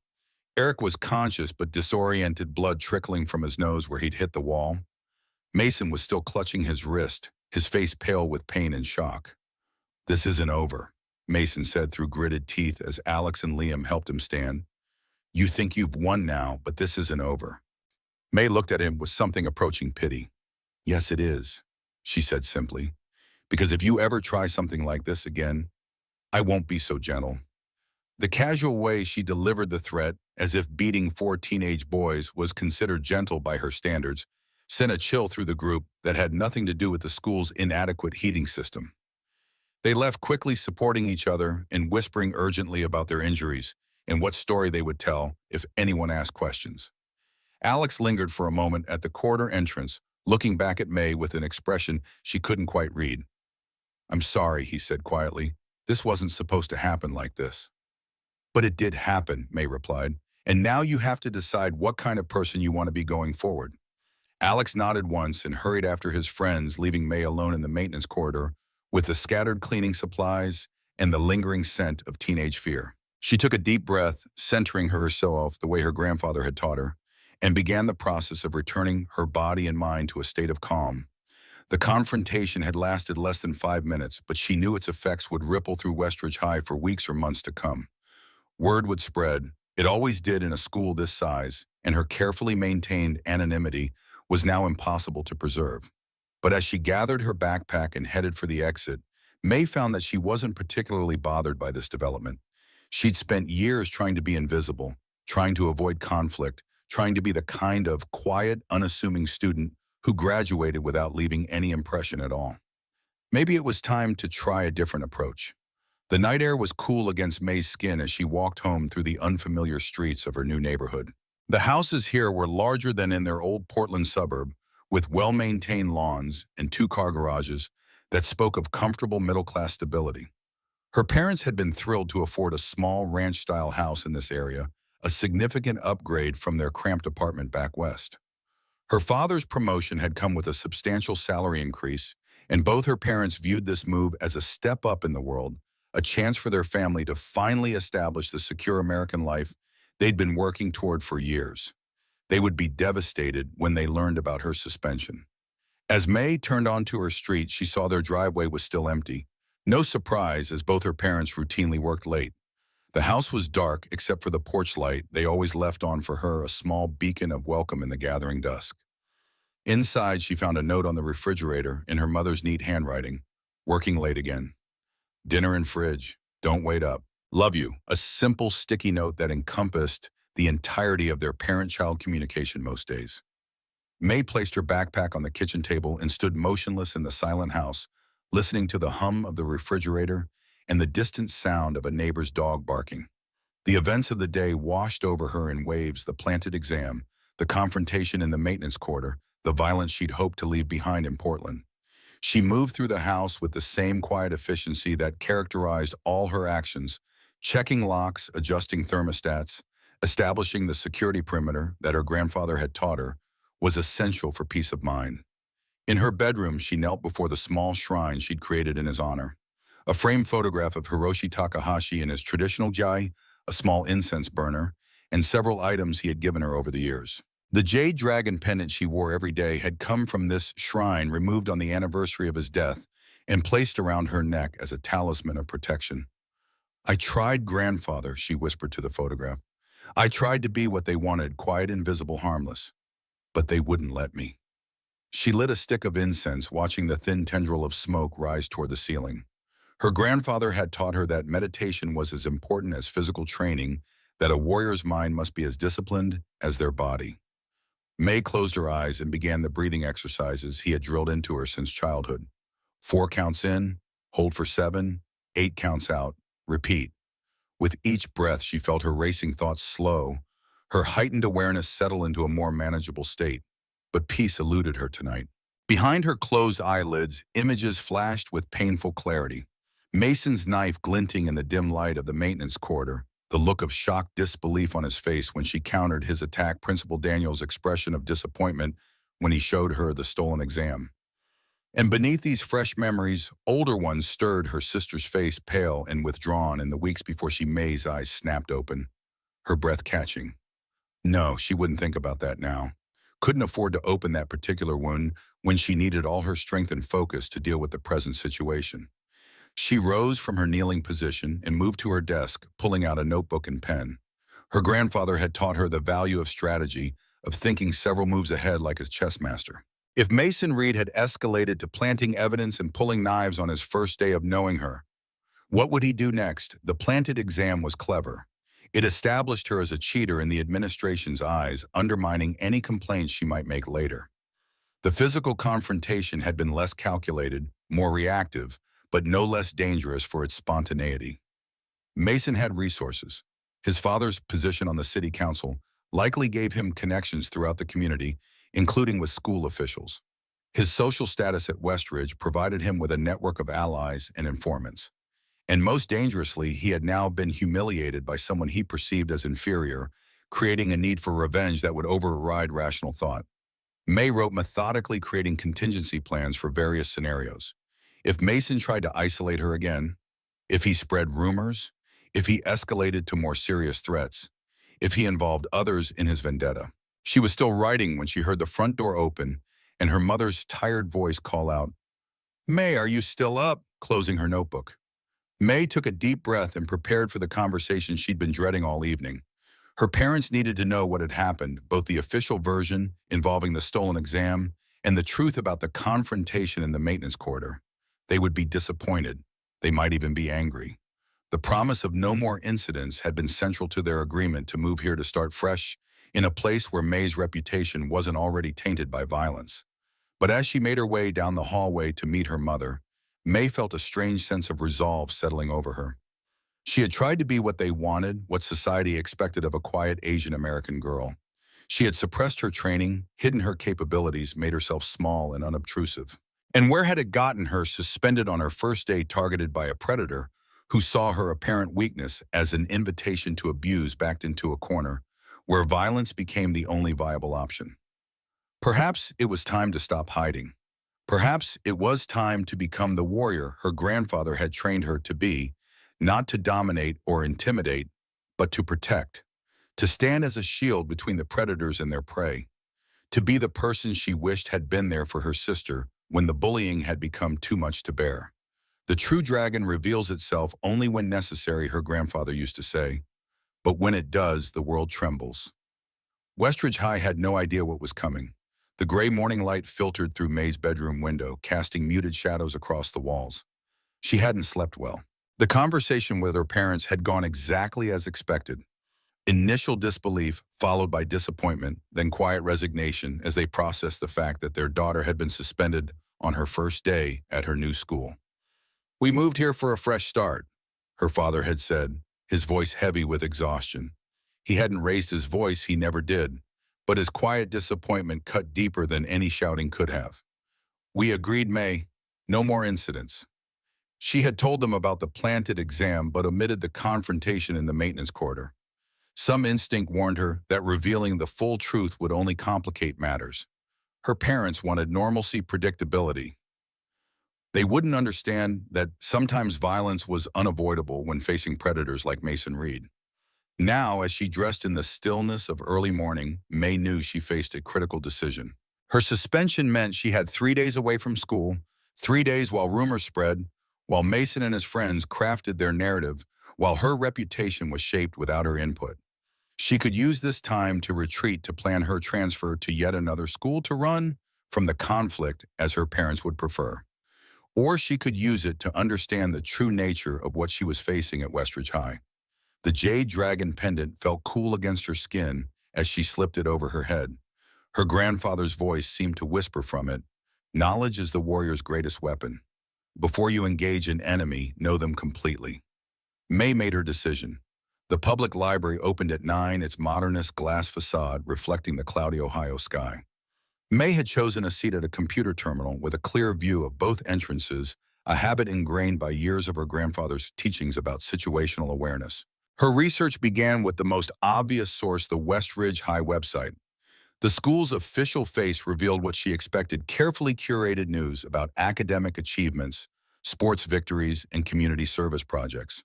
Eric was conscious but disoriented, blood trickling from his nose where he'd hit the wall. Mason was still clutching his wrist, his face pale with pain and shock. "This isn't over," Mason said through gritted teeth as Alex and Liam helped him stand. "You think you've won now, but this isn't over." May looked at him with something approaching pity. "Yes, it is," she said simply. "Because if you ever try something like this again, I won't be so gentle." The casual way she delivered the threat, as if beating 4 teenage boys was considered gentle by her standards, sent a chill through the group that had nothing to do with the school's inadequate heating system. They left quickly, supporting each other and whispering urgently about their injuries and what story they would tell if anyone asked questions. Alex lingered for a moment at the corridor entrance, looking back at May with an expression she couldn't quite read. "I'm sorry," he said quietly. "This wasn't supposed to happen like this." "But it did happen," May replied. "And now you have to decide what kind of person you want to be going forward." Alex nodded once and hurried after his friends, leaving May alone in the maintenance corridor with the scattered cleaning supplies and the lingering scent of teenage fear. She took a deep breath, centering herself the way her grandfather had taught her, and began the process of returning her body and mind to a state of calm. The confrontation had lasted less than 5 minutes, but she knew its effects would ripple through Westridge High for weeks or months to come. Word would spread. It always did in a school this size, and her carefully maintained anonymity was now impossible to preserve. But as she gathered her backpack and headed for the exit, May found that she wasn't particularly bothered by this development. She'd spent years trying to be invisible, trying to avoid conflict, trying to be the kind of quiet, unassuming student who graduated without leaving any impression at all. Maybe it was time to try a different approach. The night air was cool against May's skin as she walked home through the unfamiliar streets of her new neighborhood. The houses here were larger than in their old Portland suburb, with well-maintained lawns and 2-car garages that spoke of comfortable middle-class stability. Her parents had been thrilled to afford a small ranch-style house in this area, a significant upgrade from their cramped apartment back west. Her father's promotion had come with a substantial salary increase, and both her parents viewed this move as a step up in the world, a chance for their family to finally establish the secure American life they'd been working toward for years. They would be devastated when they learned about her suspension. As May turned onto her street, she saw their driveway was still empty. No surprise, as both her parents routinely worked late. The house was dark except for the porch light they always left on for her, a small beacon of welcome in the gathering dusk. Inside, she found a note on the refrigerator in her mother's neat handwriting. "Working late again. Dinner in fridge. Don't wait up. Love you." A simple sticky note that encompassed the entirety of their parent-child communication most days. May placed her backpack on the kitchen table and stood motionless in the silent house, listening to the hum of the refrigerator and the distant sound of a neighbor's dog barking. The events of the day washed over her in waves: the planted exam, the confrontation in the maintenance quarter, the violence she'd hoped to leave behind in Portland. She moved through the house with the same quiet efficiency that characterized all her actions, checking locks, adjusting thermostats, establishing the security perimeter that her grandfather had taught her, was essential for peace of mind. In her bedroom, she knelt before the small shrine she'd created in his honor. A framed photograph of Hiroshi Takahashi in his traditional jai, a small incense burner, and several items he had given her over the years. The jade dragon pendant she wore every day had come from this shrine removed on the anniversary of his death and placed around her neck as a talisman of protection. "I tried, grandfather," she whispered to the photograph. "I tried to be what they wanted, quiet, invisible, harmless. But they wouldn't let me." She lit a stick of incense, watching the thin tendril of smoke rise toward the ceiling. Her grandfather had taught her that meditation was as important as physical training, that a warrior's mind must be as disciplined as their body. May closed her eyes and began the breathing exercises he had drilled into her since childhood. 4 counts in, hold for 7, 8 counts out, repeat. With each breath, she felt her racing thoughts slow, her heightened awareness settle into a more manageable state. But peace eluded her tonight. Behind her closed eyelids, images flashed with painful clarity. Mason's knife glinting in the dim light of the maintenance corridor, the look of shocked disbelief on his face when she countered his attack, Principal Daniel's expression of disappointment when he showed her the stolen exam. And beneath these fresh memories, older ones stirred, her sister's face pale and withdrawn in the weeks before May's eyes snapped open, her breath catching. No, she wouldn't think about that now. Couldn't afford to open that particular wound when she needed all her strength and focus to deal with the present situation. She rose from her kneeling position and moved to her desk, pulling out a notebook and pen. Her grandfather had taught her the value of strategy, of thinking several moves ahead like a chess master. If Mason Reed had escalated to planting evidence and pulling knives on his first day of knowing her, what would he do next? The planted exam was clever. It established her as a cheater in the administration's eyes, undermining any complaints she might make later. The physical confrontation had been less calculated, more reactive, but no less dangerous for its spontaneity. Mason had resources. His father's position on the city council likely gave him connections throughout the community, including with school officials. His social status at Westridge provided him with a network of allies and informants. And most dangerously, he had now been humiliated by someone he perceived as inferior, creating a need for revenge that would override rational thought. May wrote methodically, creating contingency plans for various scenarios. If Mason tried to isolate her again, if he spread rumors, if he escalated to more serious threats, if he involved others in his vendetta. She was still writing when she heard the front door open and her mother's tired voice call out, "May, are you still up?" closing her notebook. May took a deep breath and prepared for the conversation she'd been dreading all evening. Her parents needed to know what had happened, both the official version involving the stolen exam and the truth about the confrontation in the maintenance corridor. They would be disappointed. They might even be angry. The promise of no more incidents had been central to their agreement to move here to start fresh in a place where May's reputation wasn't already tainted by violence. But as she made her way down the hallway to meet her mother, May felt a strange sense of resolve settling over her. She had tried to be what they wanted, what society expected of a quiet Asian American girl. She had suppressed her training, hidden her capabilities, made herself small and unobtrusive. And where had it gotten her suspended on her first day, targeted by a predator who saw her apparent weakness as an invitation to abuse, backed into a corner where violence became the only viable option? Perhaps it was time to stop hiding. Perhaps it was time to become the warrior her grandfather had trained her to be, not to dominate or intimidate, but to protect, to stand as a shield between the predators and their prey, to be the person she wished had been there for her sister when the bullying had become too much to bear. The true dragon reveals itself only when necessary, her grandfather used to say, but when it does, the world trembles. Westridge High had no idea what was coming. The gray morning light filtered through May's bedroom window, casting muted shadows across the walls. She hadn't slept well. The conversation with her parents had gone exactly as expected. Initial disbelief, followed by disappointment, then quiet resignation as they processed the fact that their daughter had been suspended on her first day at her new school. "We moved here for a fresh start," her father had said, his voice heavy with exhaustion. He hadn't raised his voice, he never did, but his quiet disappointment cut deeper than any shouting could have. "We agreed, May. No more incidents." She had told them about the planted exam but omitted the confrontation in the maintenance corridor. Some instinct warned her that revealing the full truth would only complicate matters. Her parents wanted normalcy, predictability. They wouldn't understand that sometimes violence was unavoidable when facing predators like Mason Reed. Now, as she dressed in the stillness of early morning, May knew she faced a critical decision. Her suspension meant she had 3 days away from school, 3 days while rumors spread, while Mason and his friends crafted their narrative, while her reputation was shaped without her input. She could use this time to retreat to plan her transfer to yet another school to run from the conflict as her parents would prefer. Or she could use it to understand the true nature of what she was facing at Westridge High. The jade dragon pendant felt cool against her skin as she slipped it over her head. Her grandfather's voice seemed to whisper from it, "Knowledge is the warrior's greatest weapon. Before you engage an enemy, know them completely." May made her decision. The public library opened at 9, its modernist glass facade reflecting the cloudy Ohio sky. May had chosen a seat at a computer terminal with a clear view of both entrances, a habit ingrained by years of her grandfather's teachings about situational awareness. Her research began with the most obvious source, the Westridge High website. The school's official face revealed what she expected: carefully curated news about academic achievements, sports victories, and community service projects.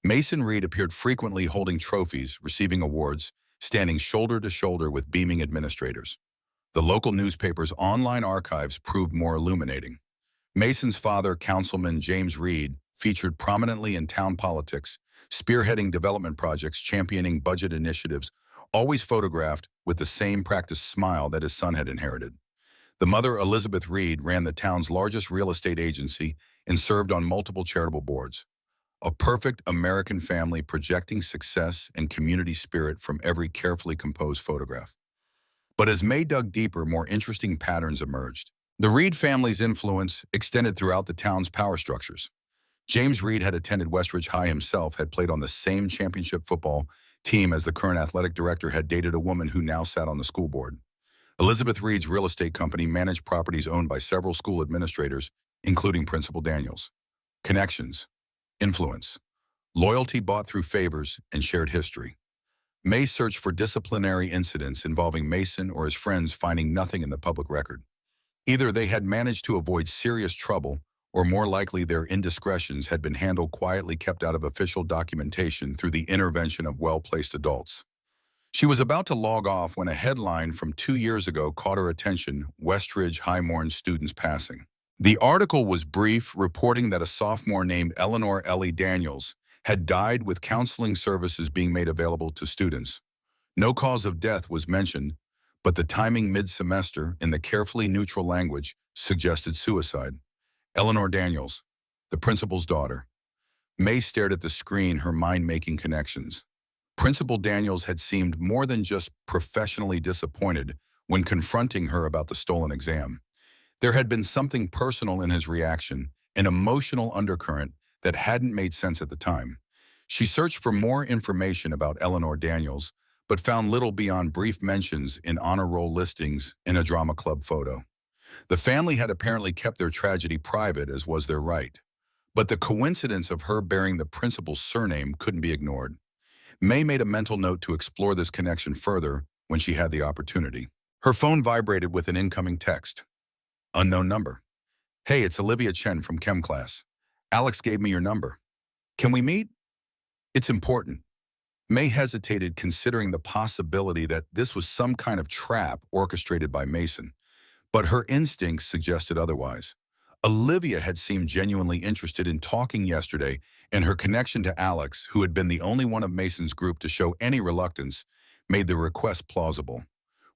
Mason Reed appeared frequently holding trophies, receiving awards, standing shoulder to shoulder with beaming administrators. The local newspaper's online archives proved more illuminating. Mason's father, Councilman James Reed, featured prominently in town politics, spearheading development projects, championing budget initiatives, always photographed with the same practiced smile that his son had inherited. The mother, Elizabeth Reed, ran the town's largest real estate agency and served on multiple charitable boards. A perfect American family projecting success and community spirit from every carefully composed photograph. But as May dug deeper, more interesting patterns emerged. The Reed family's influence extended throughout the town's power structures. James Reed had attended Westridge High himself, had played on the same championship football team as the current athletic director, had dated a woman who now sat on the school board. Elizabeth Reed's real estate company managed properties owned by several school administrators, including Principal Daniels. Connections, influence, loyalty bought through favors, and shared history. May searched for disciplinary incidents involving Mason or his friends, finding nothing in the public record. Either they had managed to avoid serious trouble, or more likely their indiscretions had been handled quietly, kept out of official documentation through the intervention of well-placed adults. She was about to log off when a headline from 2 years ago caught her attention: Westridge High mourns students passing. The article was brief, reporting that a sophomore named Eleanor Ellie Daniels had died, with counseling services being made available to students. No cause of death was mentioned, but the timing mid-semester, in the carefully neutral language, suggested suicide. Eleanor Daniels, the principal's daughter. May stared at the screen, her mind making connections. Principal Daniels had seemed more than just professionally disappointed when confronting her about the stolen exam. There had been something personal in his reaction, an emotional undercurrent that hadn't made sense at the time. She searched for more information about Eleanor Daniels, but found little beyond brief mentions in honor roll listings and a drama club photo. The family had apparently kept their tragedy private, as was their right. But the coincidence of her bearing the principal's surname couldn't be ignored. May made a mental note to explore this connection further when she had the opportunity. Her phone vibrated with an incoming text. Unknown number. "Hey, it's Olivia Chen from Chem class. Alex gave me your number. Can we meet? It's important." May hesitated, considering the possibility that this was some kind of trap orchestrated by Mason, but her instincts suggested otherwise. Olivia had seemed genuinely interested in talking yesterday, and her connection to Alex, who had been the only one of Mason's group to show any reluctance, made the request plausible.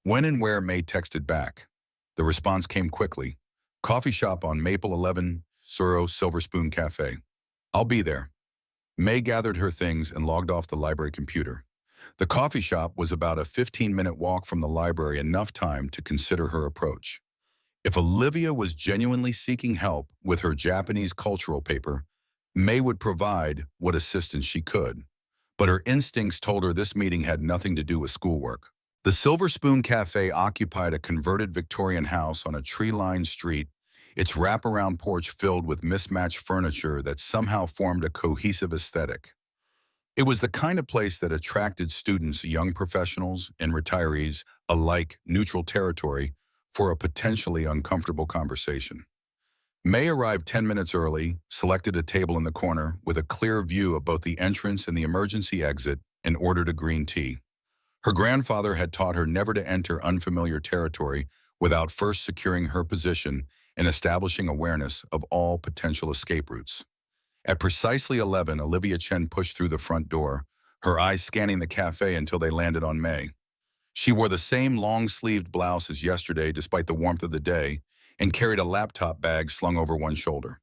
When and where, May texted back. The response came quickly. "Coffee shop on Maple 11, Suro Silver Spoon Cafe. I'll be there." May gathered her things and logged off the library computer. The coffee shop was about a 15-minute walk from the library, enough time to consider her approach. If Olivia was genuinely seeking help with her Japanese cultural paper, May would provide what assistance she could. But her instincts told her this meeting had nothing to do with schoolwork. The Silver Spoon Cafe occupied a converted Victorian house on a tree-lined street, its wraparound porch filled with mismatched furniture that somehow formed a cohesive aesthetic. It was the kind of place that attracted students, young professionals, and retirees alike, neutral territory for a potentially uncomfortable conversation. May arrived 10 minutes early, selected a table in the corner with a clear view of both the entrance and the emergency exit, and ordered a green tea. Her grandfather had taught her never to enter unfamiliar territory without first securing her position and establishing awareness of all potential escape routes. At precisely 11, Olivia Chen pushed through the front door, her eyes scanning the cafe until they landed on May. She wore the same long-sleeved blouse as yesterday despite the warmth of the day and carried a laptop bag slung over one shoulder.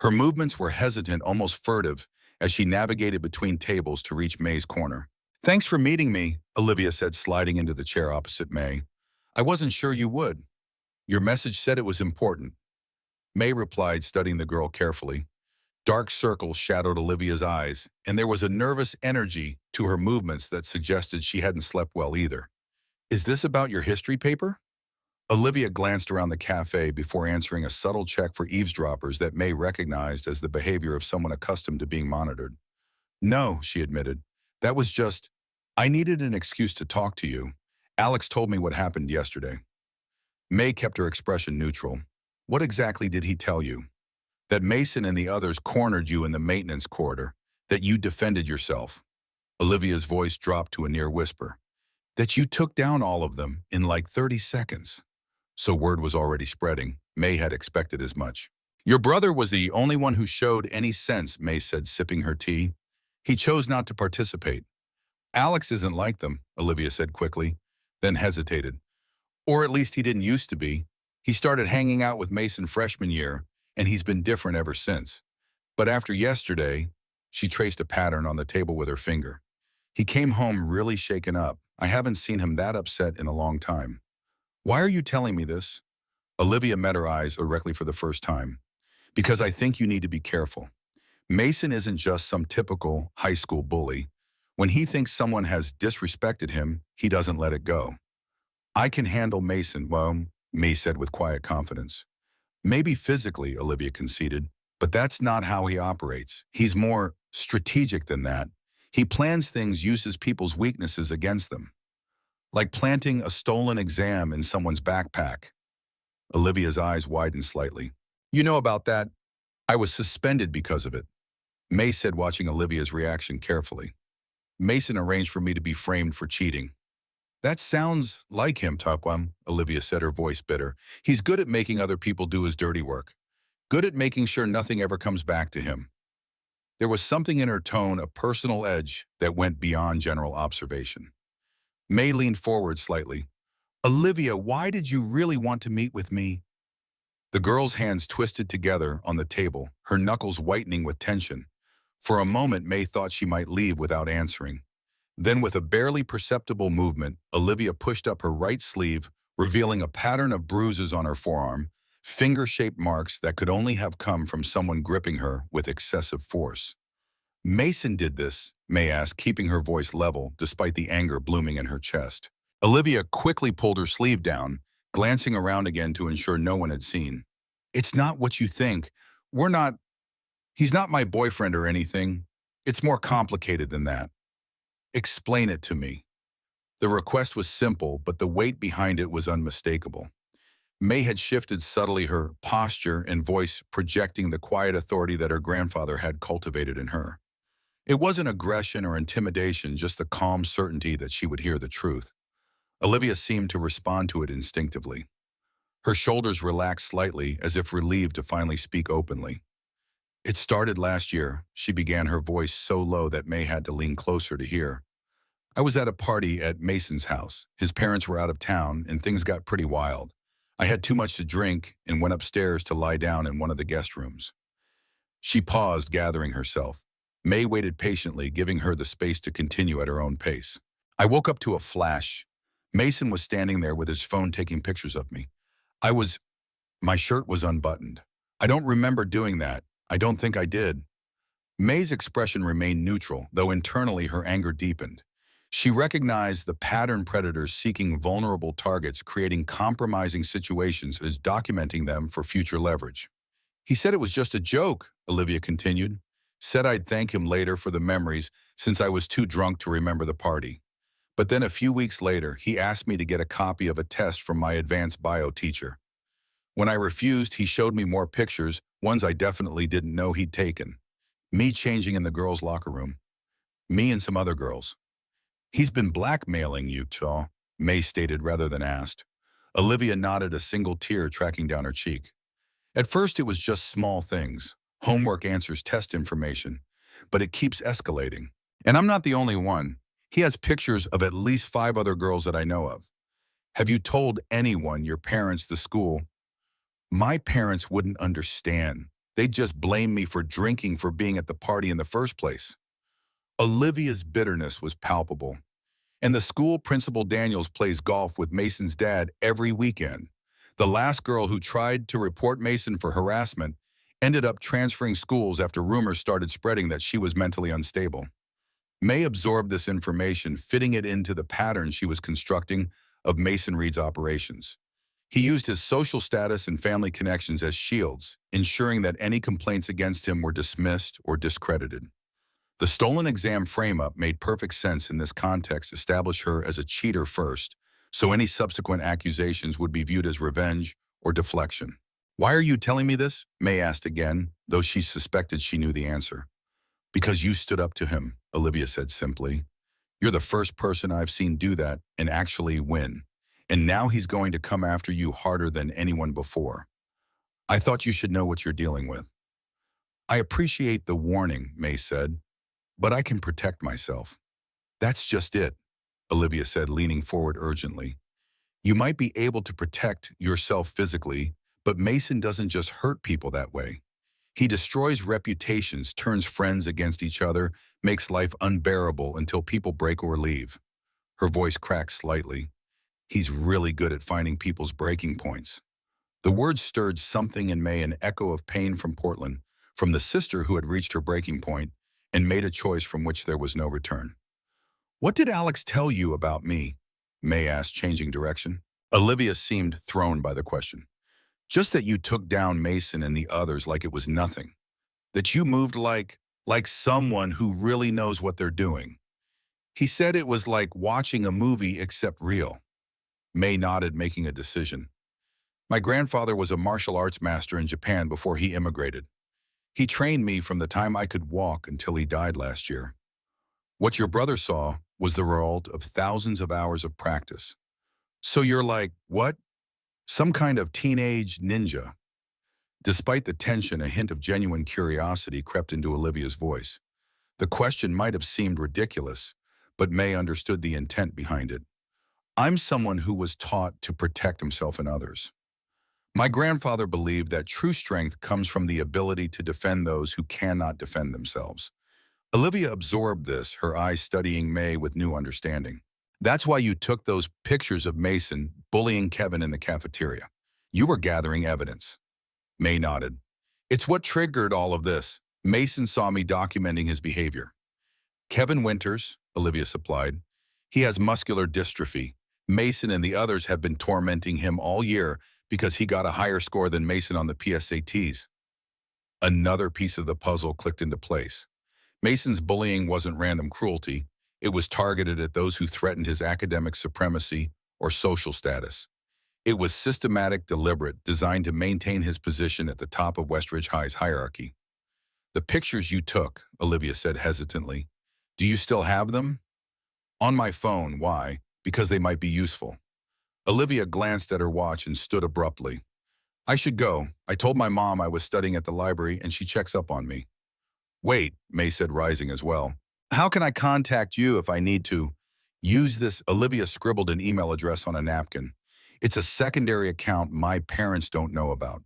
Her movements were hesitant, almost furtive, as she navigated between tables to reach May's corner. "Thanks for meeting me," Olivia said, sliding into the chair opposite May. "I wasn't sure you would. Your message said it was important." May replied, studying the girl carefully. Dark circles shadowed Olivia's eyes, and there was a nervous energy to her movements that suggested she hadn't slept well either. "Is this about your history paper?" Olivia glanced around the cafe before answering a subtle check for eavesdroppers that May recognized as the behavior of someone accustomed to being monitored. "No," she admitted. "That was just, I needed an excuse to talk to you. Alex told me what happened yesterday." May kept her expression neutral. "What exactly did he tell you?" "That Mason and the others cornered you in the maintenance corridor, that you defended yourself." Olivia's voice dropped to a near whisper. "That you took down all of them in like 30 seconds. So word was already spreading. May had expected as much. "Your brother was the only one who showed any sense," May said, sipping her tea. "He chose not to participate." "Alex isn't like them," Olivia said quickly, then hesitated. "Or at least he didn't used to be. He started hanging out with Mason freshman year, and he's been different ever since. But after yesterday," she traced a pattern on the table with her finger. "He came home really shaken up. I haven't seen him that upset in a long time." "Why are you telling me this?" Olivia met her eyes directly for the first time. "Because I think you need to be careful. Mason isn't just some typical high school bully. When he thinks someone has disrespected him, he doesn't let it go." "I can handle Mason," well, May said with quiet confidence. "Maybe physically," Olivia conceded, "but that's not how he operates. He's more strategic than that. He plans things, uses people's weaknesses against them. Like planting a stolen exam in someone's backpack." Olivia's eyes widened slightly. "You know about that? I was suspended because of it," May said, watching Olivia's reaction carefully. "Mason arranged for me to be framed for cheating." "That sounds like him, Taquam," Olivia said, her voice bitter. "He's good at making other people do his dirty work. Good at making sure nothing ever comes back to him." There was something in her tone, a personal edge, that went beyond general observation. May leaned forward slightly. "Olivia, why did you really want to meet with me?" The girl's hands twisted together on the table, her knuckles whitening with tension. For a moment, May thought she might leave without answering. Then, with a barely perceptible movement, Olivia pushed up her right sleeve, revealing a pattern of bruises on her forearm, finger-shaped marks that could only have come from someone gripping her with excessive force. "Mason did this?" May asked, keeping her voice level despite the anger blooming in her chest. Olivia quickly pulled her sleeve down, glancing around again to ensure no one had seen. "It's not what you think. We're not... He's not my boyfriend or anything. It's more complicated than that." "Explain it to me." The request was simple, but the weight behind it was unmistakable. May had shifted subtly, her posture and voice projecting the quiet authority that her grandfather had cultivated in her. It wasn't aggression or intimidation, just the calm certainty that she would hear the truth. Olivia seemed to respond to it instinctively. Her shoulders relaxed slightly, as if relieved to finally speak openly. "It started last year," she began, her voice so low that May had to lean closer to hear. "I was at a party at Mason's house. His parents were out of town, and things got pretty wild. I had too much to drink and went upstairs to lie down in one of the guest rooms." She paused, gathering herself. May waited patiently, giving her the space to continue at her own pace. "I woke up to a flash. Mason was standing there with his phone taking pictures of me. I was... My shirt was unbuttoned. I don't remember doing that. I don't think I did." May's expression remained neutral, though internally her anger deepened. She recognized the pattern predators seeking vulnerable targets, creating compromising situations as documenting them for future leverage. "He said it was just a joke," Olivia continued. "Said I'd thank him later for the memories since I was too drunk to remember the party. But then a few weeks later, he asked me to get a copy of a test from my advanced bio teacher. When I refused, he showed me more pictures, ones I definitely didn't know he'd taken. Me changing in the girls' locker room. Me and some other girls. He's been blackmailing you, Chaw, May stated rather than asked. Olivia nodded, a single tear tracking down her cheek. At first, it was just small things. Homework answers, test information. But it keeps escalating. And I'm not the only one. He has pictures of at least 5 other girls that I know of. Have you told anyone, your parents, the school? My parents wouldn't understand. They'd just blame me for drinking for being at the party in the first place. Olivia's bitterness was palpable. And the school principal Daniels plays golf with Mason's dad every weekend. The last girl who tried to report Mason for harassment ended up transferring schools after rumors started spreading that she was mentally unstable. May absorbed this information, fitting it into the pattern she was constructing of Mason Reed's operations. He used his social status and family connections as shields, ensuring that any complaints against him were dismissed or discredited. The stolen exam frame-up made perfect sense in this context, establish her as a cheater first, so any subsequent accusations would be viewed as revenge or deflection. Why are you telling me this? May asked again, though she suspected she knew the answer. Because you stood up to him, Olivia said simply. You're the first person I've seen do that and actually win. And now he's going to come after you harder than anyone before. I thought you should know what you're dealing with. I appreciate the warning, May said, but I can protect myself. That's just it, Olivia said, leaning forward urgently. You might be able to protect yourself physically, but Mason doesn't just hurt people that way. He destroys reputations, turns friends against each other, makes life unbearable until people break or leave. Her voice cracked slightly. He's really good at finding people's breaking points. The words stirred something in May, an echo of pain from Portland, from the sister who had reached her breaking point and made a choice from which there was no return. What did Alex tell you about me? May asked, changing direction. Olivia seemed thrown by the question. Just that you took down Mason and the others like it was nothing. That you moved like someone who really knows what they're doing. He said it was like watching a movie except real. May nodded, making a decision. My grandfather was a martial arts master in Japan before he immigrated. He trained me from the time I could walk until he died last year. What your brother saw was the result of thousands of hours of practice. So you're like, what? Some kind of teenage ninja. Despite the tension, a hint of genuine curiosity crept into Olivia's voice. The question might have seemed ridiculous, but May understood the intent behind it. I'm someone who was taught to protect himself and others. My grandfather believed that true strength comes from the ability to defend those who cannot defend themselves. Olivia absorbed this, her eyes studying May with new understanding. That's why you took those pictures of Mason bullying Kevin in the cafeteria. You were gathering evidence. May nodded. It's what triggered all of this. Mason saw me documenting his behavior. Kevin Winters, Olivia supplied. He has muscular dystrophy. Mason and the others have been tormenting him all year because he got a higher score than Mason on the PSATs. Another piece of the puzzle clicked into place. Mason's bullying wasn't random cruelty. It was targeted at those who threatened his academic supremacy or social status. It was systematic, deliberate, designed to maintain his position at the top of Westridge High's hierarchy. The pictures you took, Olivia said hesitantly. Do you still have them? On my phone. Why? Because they might be useful. Olivia glanced at her watch and stood abruptly. I should go. I told my mom I was studying at the library and she checks up on me. Wait, May said, rising as well. How can I contact you if I need to? Use this. Olivia scribbled an email address on a napkin. It's a secondary account my parents don't know about.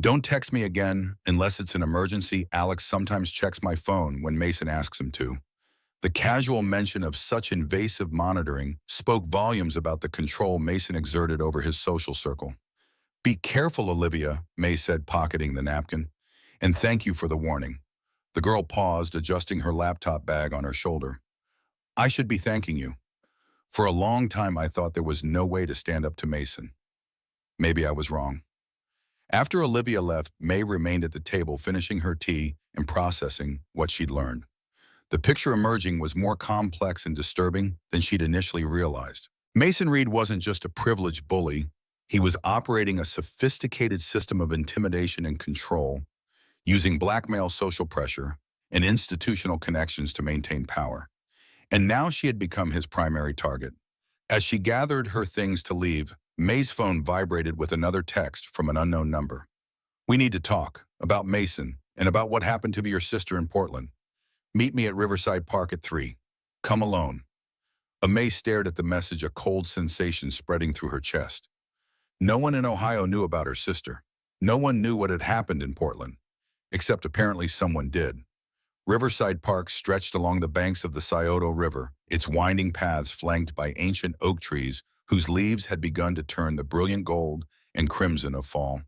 Don't text me again unless it's an emergency. Alex sometimes checks my phone when Mason asks him to. The casual mention of such invasive monitoring spoke volumes about the control Mason exerted over his social circle. Be careful, Olivia, May said, pocketing the napkin. And thank you for the warning. The girl paused, adjusting her laptop bag on her shoulder. I should be thanking you. For a long time, I thought there was no way to stand up to Mason. Maybe I was wrong. After Olivia left, May remained at the table, finishing her tea and processing what she'd learned. The picture emerging was more complex and disturbing than she'd initially realized. Mason Reed wasn't just a privileged bully. He was operating a sophisticated system of intimidation and control, using blackmail, social pressure, and institutional connections to maintain power. And now she had become his primary target. As she gathered her things to leave, May's phone vibrated with another text from an unknown number. "We need to talk about Mason and about what happened to your sister in Portland. Meet me at Riverside Park at 3. Come alone." May stared at the message, a cold sensation spreading through her chest. No one in Ohio knew about her sister. No one knew what had happened in Portland, except apparently someone did. Riverside Park stretched along the banks of the Scioto River, its winding paths flanked by ancient oak trees whose leaves had begun to turn the brilliant gold and crimson of fall.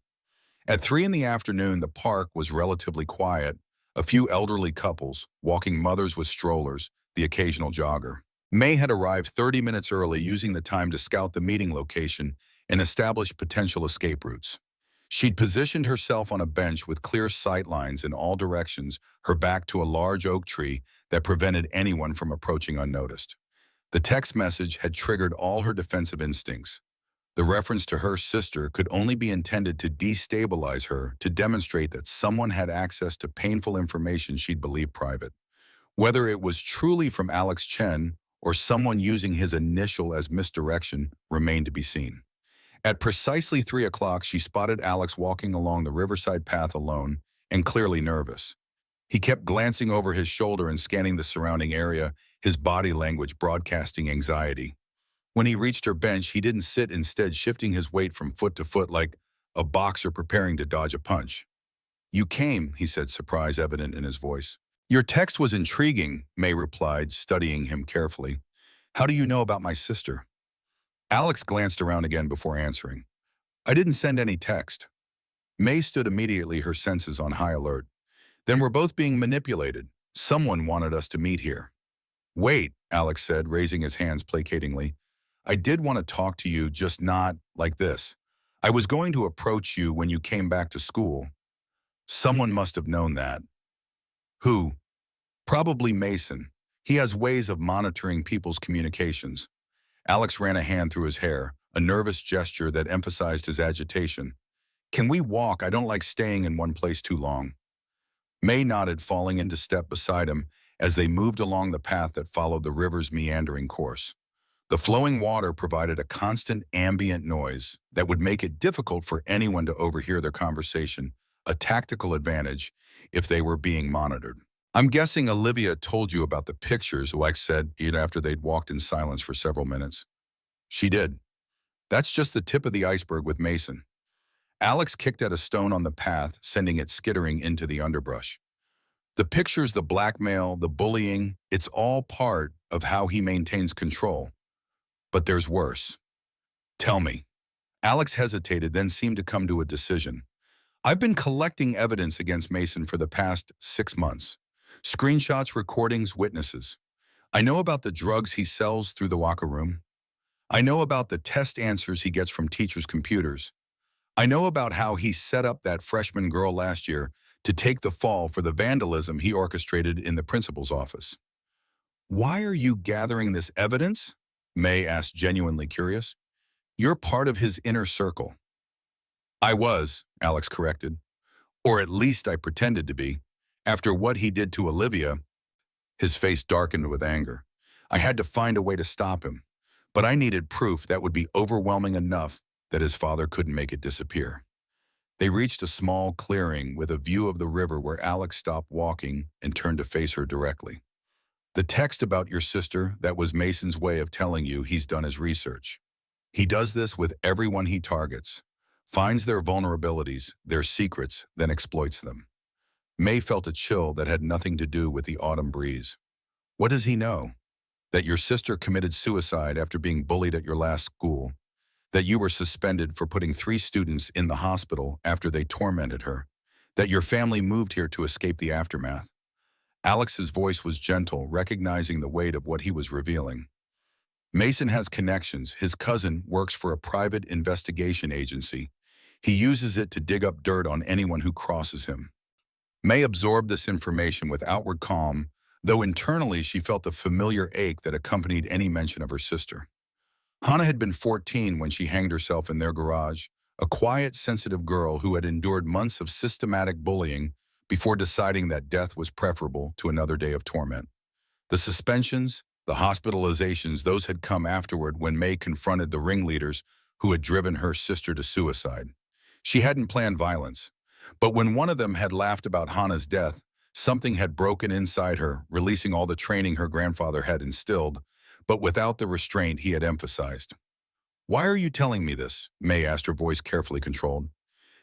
At 3 in the afternoon, the park was relatively quiet, a few elderly couples, walking mothers with strollers, the occasional jogger. May had arrived 30 minutes early, using the time to scout the meeting location and establish potential escape routes. She'd positioned herself on a bench with clear sight lines in all directions, her back to a large oak tree that prevented anyone from approaching unnoticed. The text message had triggered all her defensive instincts. The reference to her sister could only be intended to destabilize her, to demonstrate that someone had access to painful information she'd believed private. Whether it was truly from Alex Chen or someone using his initial as misdirection remained to be seen. At precisely 3 o'clock, she spotted Alex walking along the riverside path alone and clearly nervous. He kept glancing over his shoulder and scanning the surrounding area, his body language broadcasting anxiety. When he reached her bench, he didn't sit, instead shifting his weight from foot to foot like a boxer preparing to dodge a punch. "You came," he said, surprise evident in his voice. "Your text was intriguing," May replied, studying him carefully. "How do you know about my sister?" Alex glanced around again before answering. "I didn't send any text." May stood immediately, her senses on high alert. "Then we're both being manipulated. Someone wanted us to meet here." "Wait," Alex said, raising his hands placatingly. "I did want to talk to you, just not like this. I was going to approach you when you came back to school. Someone must have known that." "Who?" "Probably Mason. He has ways of monitoring people's communications." Alex ran a hand through his hair, a nervous gesture that emphasized his agitation. "Can we walk? I don't like staying in one place too long." May nodded, falling into step beside him as they moved along the path that followed the river's meandering course. The flowing water provided a constant ambient noise that would make it difficult for anyone to overhear their conversation, a tactical advantage if they were being monitored. "I'm guessing Olivia told you about the pictures," Lex said, even after they'd walked in silence for several minutes. "She did. That's just the tip of the iceberg with Mason." Alex kicked at a stone on the path, sending it skittering into the underbrush. "The pictures, the blackmail, the bullying, it's all part of how he maintains control. But there's worse." "Tell me." Alex hesitated, then seemed to come to a decision. "I've been collecting evidence against Mason for the past 6 months. Screenshots, recordings, witnesses. I know about the drugs he sells through the locker room. I know about the test answers he gets from teachers' computers. I know about how he set up that freshman girl last year to take the fall for the vandalism he orchestrated in the principal's office." "Why are you gathering this evidence?" May asked, genuinely curious. "You're part of his inner circle." "I was," Alex corrected. "Or at least I pretended to be. After what he did to Olivia," his face darkened with anger, "I had to find a way to stop him. But I needed proof that would be overwhelming enough that his father couldn't make it disappear." They reached a small clearing with a view of the river where Alex stopped walking and turned to face her directly. "The text about your sister, that was Mason's way of telling you he's done his research. He does this with everyone he targets, finds their vulnerabilities, their secrets, then exploits them." May felt a chill that had nothing to do with the autumn breeze. "What does he know? That your sister committed suicide after being bullied at your last school, that you were suspended for putting 3 students in the hospital after they tormented her, that your family moved here to escape the aftermath." Alex's voice was gentle, recognizing the weight of what he was revealing. "Mason has connections. His cousin works for a private investigation agency. He uses it to dig up dirt on anyone who crosses him." May absorbed this information with outward calm, though internally she felt the familiar ache that accompanied any mention of her sister. Hannah had been 14 when she hanged herself in their garage, a quiet, sensitive girl who had endured months of systematic bullying before deciding that death was preferable to another day of torment. The suspensions, the hospitalizations, those had come afterward when May confronted the ringleaders who had driven her sister to suicide. She hadn't planned violence, but when one of them had laughed about Hannah's death, something had broken inside her, releasing all the training her grandfather had instilled, but without the restraint he had emphasized. "Why are you telling me this?" May asked, her voice carefully controlled.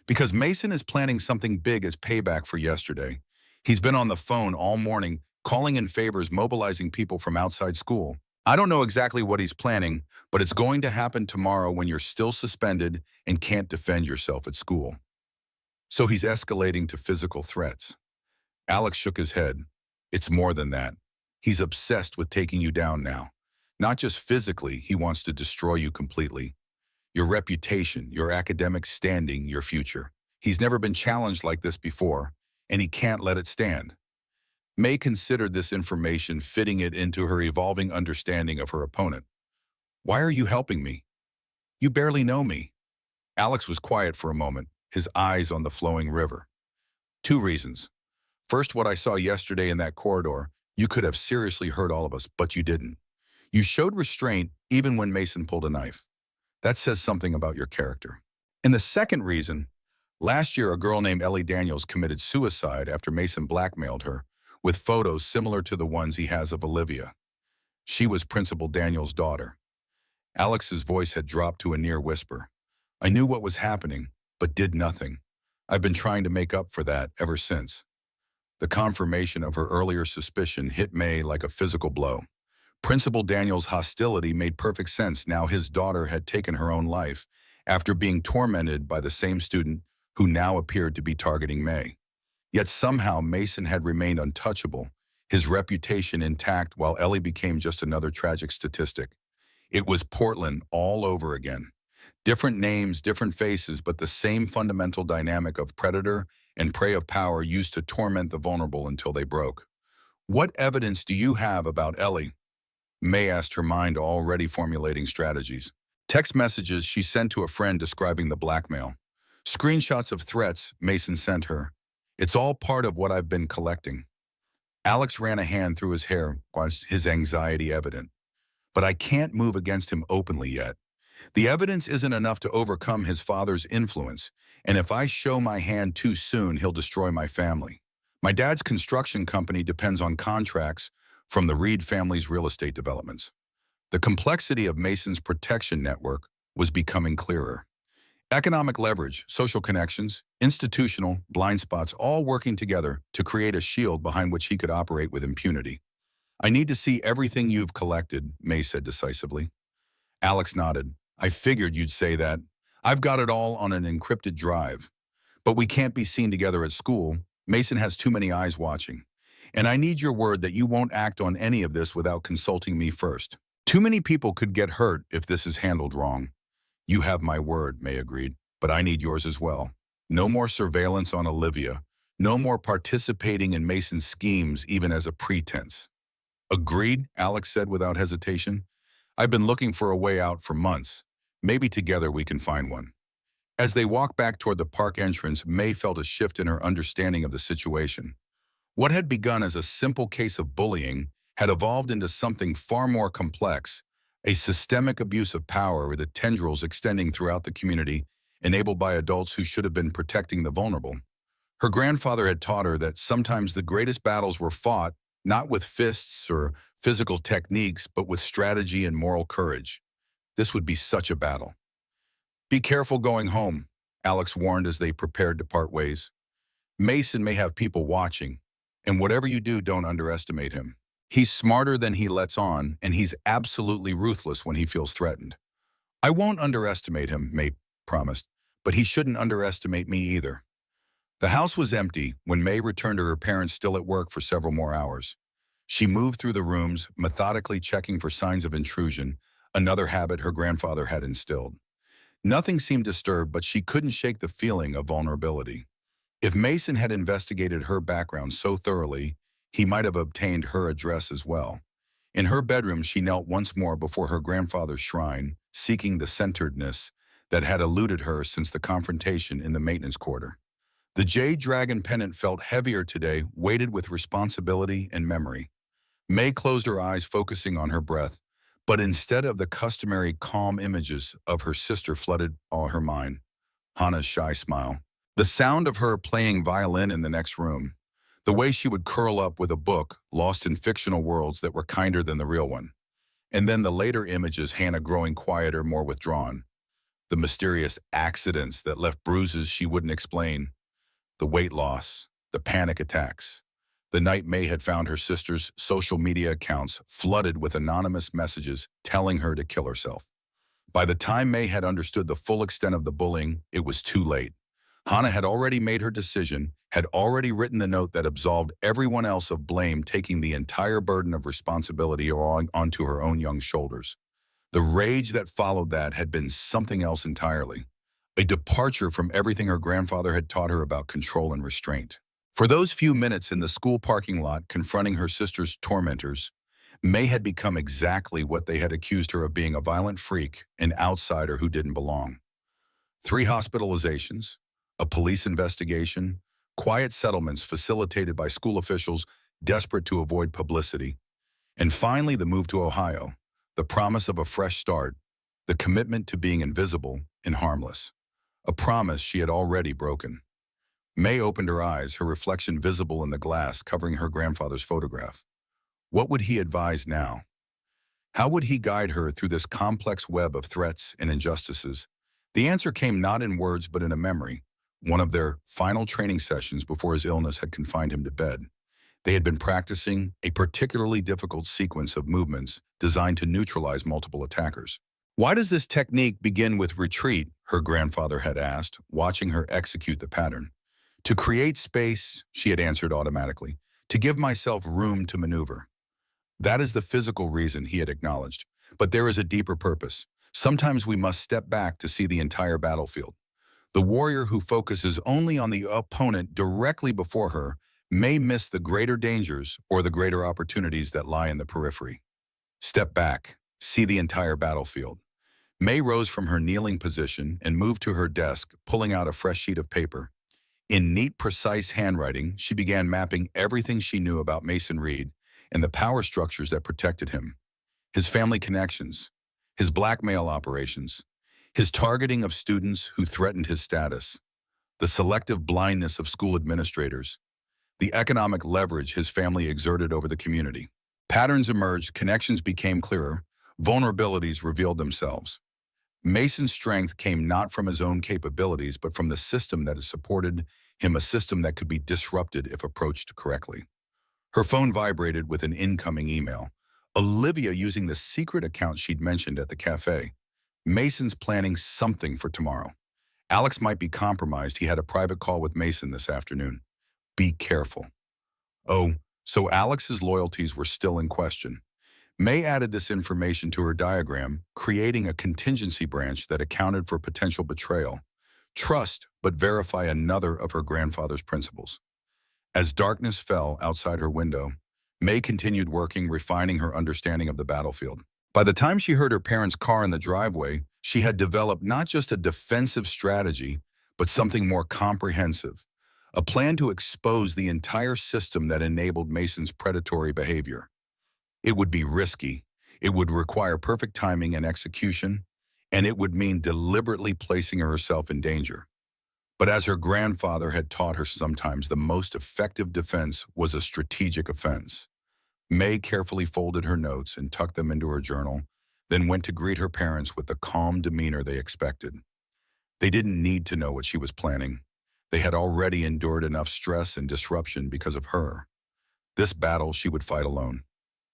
"Because Mason is planning something big as payback for yesterday. He's been on the phone all morning, calling in favors, mobilizing people from outside school. I don't know exactly what he's planning, but it's going to happen tomorrow when you're still suspended and can't defend yourself at school. So he's escalating to physical threats." Alex shook his head. "It's more than that. He's obsessed with taking you down now. Not just physically, he wants to destroy you completely. Your reputation, your academic standing, your future. He's never been challenged like this before, and he can't let it stand." May considered this information, fitting it into her evolving understanding of her opponent. "Why are you helping me? You barely know me." Alex was quiet for a moment, his eyes on the flowing river. "Two reasons. First, what I saw yesterday in that corridor. You could have seriously hurt all of us, but you didn't. You showed restraint even when Mason pulled a knife. That says something about your character. And the second reason, last year a girl named Ellie Daniels committed suicide after Mason blackmailed her with photos similar to the ones he has of Olivia. She was Principal Daniels' daughter." Alex's voice had dropped to a near whisper. "I knew what was happening, but did nothing. I've been trying to make up for that ever since." The confirmation of her earlier suspicion hit May like a physical blow. Principal Daniels' hostility made perfect sense now his daughter had taken her own life after being tormented by the same student who now appeared to be targeting May. Yet somehow Mason had remained untouchable, his reputation intact while Ellie became just another tragic statistic. It was Portland all over again. Different names, different faces, but the same fundamental dynamic of predator and prey of power used to torment the vulnerable until they broke. "What evidence do you have about Ellie?" May asked, her mind already formulating strategies. Text messages she sent to a friend describing the blackmail. Screenshots of threats Mason sent her. "It's all part of what I've been collecting." Alex ran a hand through his hair, his anxiety evident. "But I can't move against him openly yet. The evidence isn't enough to overcome his father's influence, and if I show my hand too soon, he'll destroy my family. My dad's construction company depends on contracts from the Reed family's real estate developments." The complexity of Mason's protection network was becoming clearer. Economic leverage, social connections, institutional blind spots, all working together to create a shield behind which he could operate with impunity. "I need to see everything you've collected," May said decisively. Alex nodded. "I figured you'd say that. I've got it all on an encrypted drive. But we can't be seen together at school. Mason has too many eyes watching. And I need your word that you won't act on any of this without consulting me first. Too many people could get hurt if this is handled wrong." "You have my word," May agreed, "but I need yours as well. No more surveillance on Olivia. No more participating in Mason's schemes even as a pretense." "Agreed," Alex said without hesitation. "I've been looking for a way out for months. Maybe together we can find one." As they walked back toward the park entrance, May felt a shift in her understanding of the situation. What had begun as a simple case of bullying had evolved into something far more complex, a systemic abuse of power with the tendrils extending throughout the community, enabled by adults who should have been protecting the vulnerable. Her grandfather had taught her that sometimes the greatest battles were fought not with fists or physical techniques, but with strategy and moral courage. This would be such a battle. "Be careful going home," Alex warned as they prepared to part ways. "Mason may have people watching, and whatever you do, don't underestimate him. He's smarter than he lets on, and he's absolutely ruthless when he feels threatened." "I won't underestimate him," May promised, "but he shouldn't underestimate me either." The house was empty when May returned to her parents still at work for several more hours. She moved through the rooms, methodically checking for signs of intrusion, another habit her grandfather had instilled. Nothing seemed disturbed, but she couldn't shake the feeling of vulnerability. If Mason had investigated her background so thoroughly, he might have obtained her address as well. In her bedroom, she knelt once more before her grandfather's shrine, seeking the centeredness that had eluded her since the confrontation in the maintenance quarter. The jade dragon pennant felt heavier today, weighted with responsibility and memory. May closed her eyes, focusing on her breath, but instead of the customary calm images of her sister flooded all her mind. Hannah's shy smile, the sound of her playing violin in the next room, the way she would curl up with a book lost in fictional worlds that were kinder than the real one. And then the later images, Hannah growing quieter, more withdrawn, the mysterious accidents that left bruises she wouldn't explain, the weight loss, the panic attacks. The night May had found her sister's social media accounts flooded with anonymous messages telling her to kill herself. By the time May had understood the full extent of the bullying, it was too late. Hannah had already made her decision, had already written the note that absolved everyone else of blame, taking the entire burden of responsibility onto her own young shoulders. The rage that followed that had been something else entirely, a departure from everything her grandfather had taught her about control and restraint. For those few minutes in the school parking lot confronting her sister's tormentors, May had become exactly what they had accused her of being: a violent freak, an outsider who didn't belong. 3 hospitalizations, a police investigation, quiet settlements facilitated by school officials desperate to avoid publicity, and finally the move to Ohio, the promise of a fresh start, the commitment to being invisible and harmless, a promise she had already broken. May opened her eyes, her reflection visible in the glass covering her grandfather's photograph. What would he advise now? How would he guide her through this complex web of threats and injustices? The answer came not in words but in a memory, one of their final training sessions before his illness had confined him to bed. They had been practicing a particularly difficult sequence of movements designed to neutralize multiple attackers. "Why does this technique begin with retreat?" her grandfather had asked, watching her execute the pattern. "To create space," she had answered automatically, "to give myself room to maneuver." That is the physical reason, he had acknowledged. But there is a deeper purpose. Sometimes we must step back to see the entire battlefield. The warrior who focuses only on the opponent directly before her may miss the greater dangers or the greater opportunities that lie in the periphery. Step back, see the entire battlefield. May rose from her kneeling position and moved to her desk, pulling out a fresh sheet of paper. In neat, precise handwriting, she began mapping everything she knew about Mason Reed and the power structures that protected him. His family connections, his blackmail operations, his targeting of students who threatened his status, the selective blindness of school administrators, the economic leverage his family exerted over the community. Patterns emerged, connections became clearer, vulnerabilities revealed themselves. Mason's strength came not from his own capabilities, but from the system that had supported him, a system that could be disrupted if approached correctly. Her phone vibrated with an incoming email. Olivia using the secret account she'd mentioned at the cafe. Mason's planning something for tomorrow. Alex might be compromised. He had a private call with Mason this afternoon. Be careful. Oh, so Alex's loyalties were still in question. May added this information to her diagram, creating a contingency branch that accounted for potential betrayal. Trust, but verify another of her grandfather's principles. As darkness fell outside her window, May continued working, refining her understanding of the battlefield. By the time she heard her parents' car in the driveway, she had developed not just a defensive strategy, but something more comprehensive, a plan to expose the entire system that enabled Mason's predatory behavior. It would be risky, it would require perfect timing and execution, and it would mean deliberately placing herself in danger. But as her grandfather had taught her, sometimes the most effective defense was a strategic offense. May carefully folded her notes and tucked them into her journal, then went to greet her parents with the calm demeanor they expected. They didn't need to know what she was planning. They had already endured enough stress and disruption because of her. This battle she would fight alone.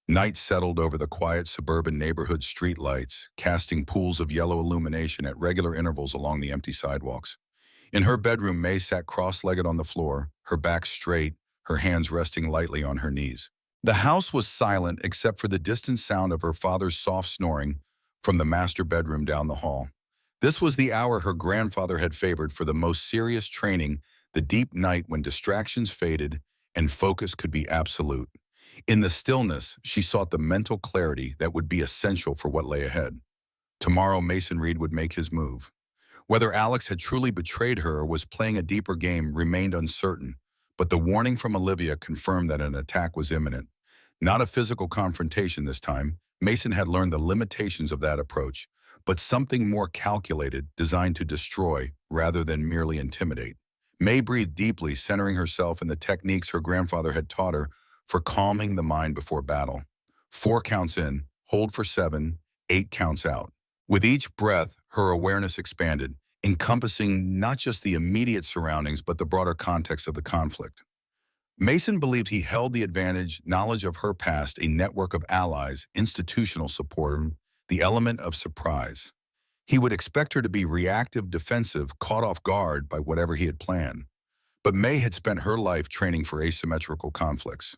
Night settled over the quiet suburban neighborhood streetlights, casting pools of yellow illumination at regular intervals along the empty sidewalks. In her bedroom, May sat cross-legged on the floor, her back straight, her hands resting lightly on her knees. The house was silent except for the distant sound of her father's soft snoring from the master bedroom down the hall. This was the hour her grandfather had favored for the most serious training, the deep night when distractions faded and focus could be absolute. In the stillness, she sought the mental clarity that would be essential for what lay ahead. Tomorrow, Mason Reed would make his move. Whether Alex had truly betrayed her or was playing a deeper game remained uncertain, but the warning from Olivia confirmed that an attack was imminent. Not a physical confrontation this time. Mason had learned the limitations of that approach, but something more calculated, designed to destroy rather than merely intimidate. May breathed deeply, centering herself in the techniques her grandfather had taught her for calming the mind before battle. 4 counts in, hold for 7, 8 counts out. With each breath, her awareness expanded, encompassing not just the immediate surroundings but the broader context of the conflict. Mason believed he held the advantage, knowledge of her past, a network of allies, institutional support, and the element of surprise. He would expect her to be reactive, defensive, caught off guard by whatever he had planned. But May had spent her life training for asymmetrical conflicts.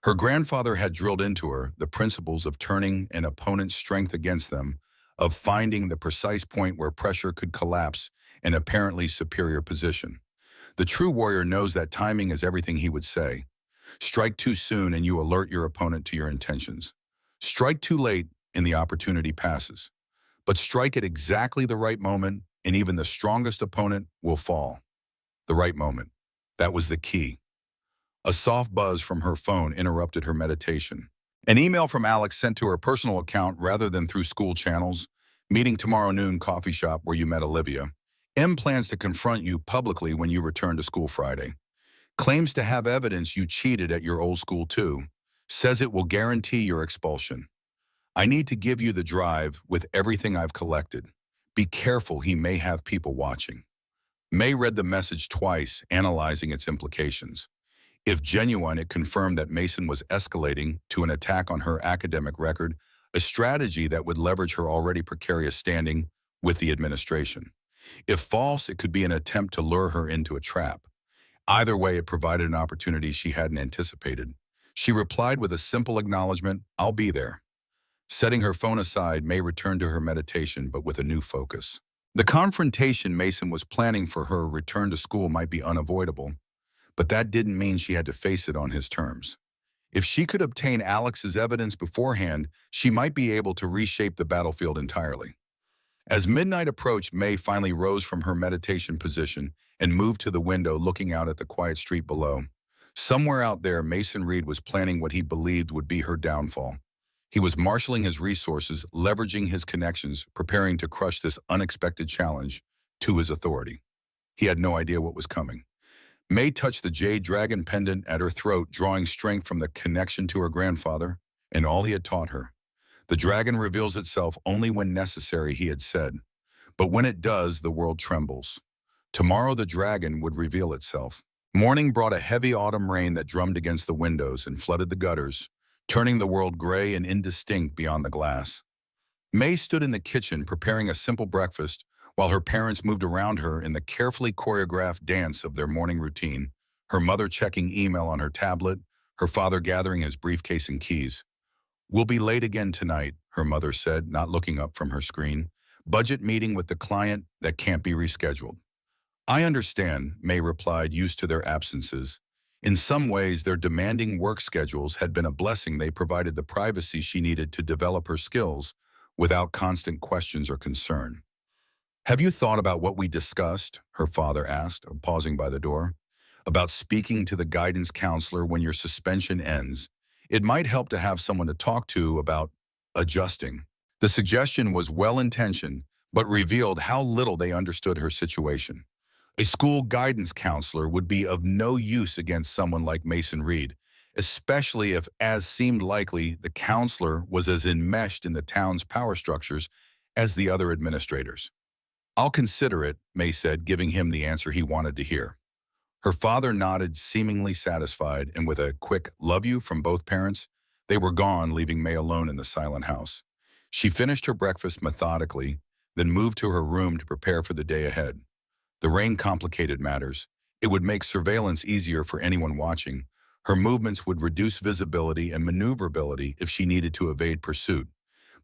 Her grandfather had drilled into her the principles of turning an opponent's strength against them, of finding the precise point where pressure could collapse an apparently superior position. The true warrior knows that timing is everything, he would say. Strike too soon and you alert your opponent to your intentions. Strike too late and the opportunity passes. But strike at exactly the right moment and even the strongest opponent will fall. The right moment. That was the key. A soft buzz from her phone interrupted her meditation. An email from Alex sent to her personal account rather than through school channels. Meeting tomorrow noon, coffee shop where you met Olivia. M plans to confront you publicly when you return to school Friday. Claims to have evidence you cheated at your old school too. Says it will guarantee your expulsion. I need to give you the drive with everything I've collected. Be careful, he may have people watching. May read the message twice, analyzing its implications. If genuine, it confirmed that Mason was escalating to an attack on her academic record, a strategy that would leverage her already precarious standing with the administration. If false, it could be an attempt to lure her into a trap. Either way, it provided an opportunity she hadn't anticipated. She replied with a simple acknowledgement, I'll be there. Setting her phone aside, May returned to her meditation, but with a new focus. The confrontation Mason was planning for her return to school might be unavoidable, but that didn't mean she had to face it on his terms. If she could obtain Alex's evidence beforehand, she might be able to reshape the battlefield entirely. As midnight approached, May finally rose from her meditation position and moved to the window, looking out at the quiet street below. Somewhere out there, Mason Reed was planning what he believed would be her downfall. He was marshaling his resources, leveraging his connections, preparing to crush this unexpected challenge to his authority. He had no idea what was coming. May touched the jade dragon pendant at her throat, drawing strength from the connection to her grandfather and all he had taught her. The dragon reveals itself only when necessary, he had said. But when it does, the world trembles. Tomorrow the dragon would reveal itself. Morning brought a heavy autumn rain that drummed against the windows and flooded the gutters, turning the world gray and indistinct beyond the glass. May stood in the kitchen preparing a simple breakfast while her parents moved around her in the carefully choreographed dance of their morning routine, her mother checking email on her tablet, her father gathering his briefcase and keys. We'll be late again tonight, her mother said, not looking up from her screen. Budget meeting with the client that can't be rescheduled. I understand, May replied, used to their absences. In some ways, their demanding work schedules had been a blessing. They provided the privacy she needed to develop her skills without constant questions or concern. Have you thought about what we discussed? Her father asked, pausing by the door. About speaking to the guidance counselor when your suspension ends. It might help to have someone to talk to about adjusting. The suggestion was well-intentioned, but revealed how little they understood her situation. A school guidance counselor would be of no use against someone like Mason Reed, especially if, as seemed likely, the counselor was as enmeshed in the town's power structures as the other administrators. I'll consider it, May said, giving him the answer he wanted to hear. Her father nodded, seemingly satisfied, and with a quick "love you" from both parents, they were gone, leaving May alone in the silent house. She finished her breakfast methodically, then moved to her room to prepare for the day ahead. The rain complicated matters. It would make surveillance easier for anyone watching. Her movements would reduce visibility and maneuverability if she needed to evade pursuit.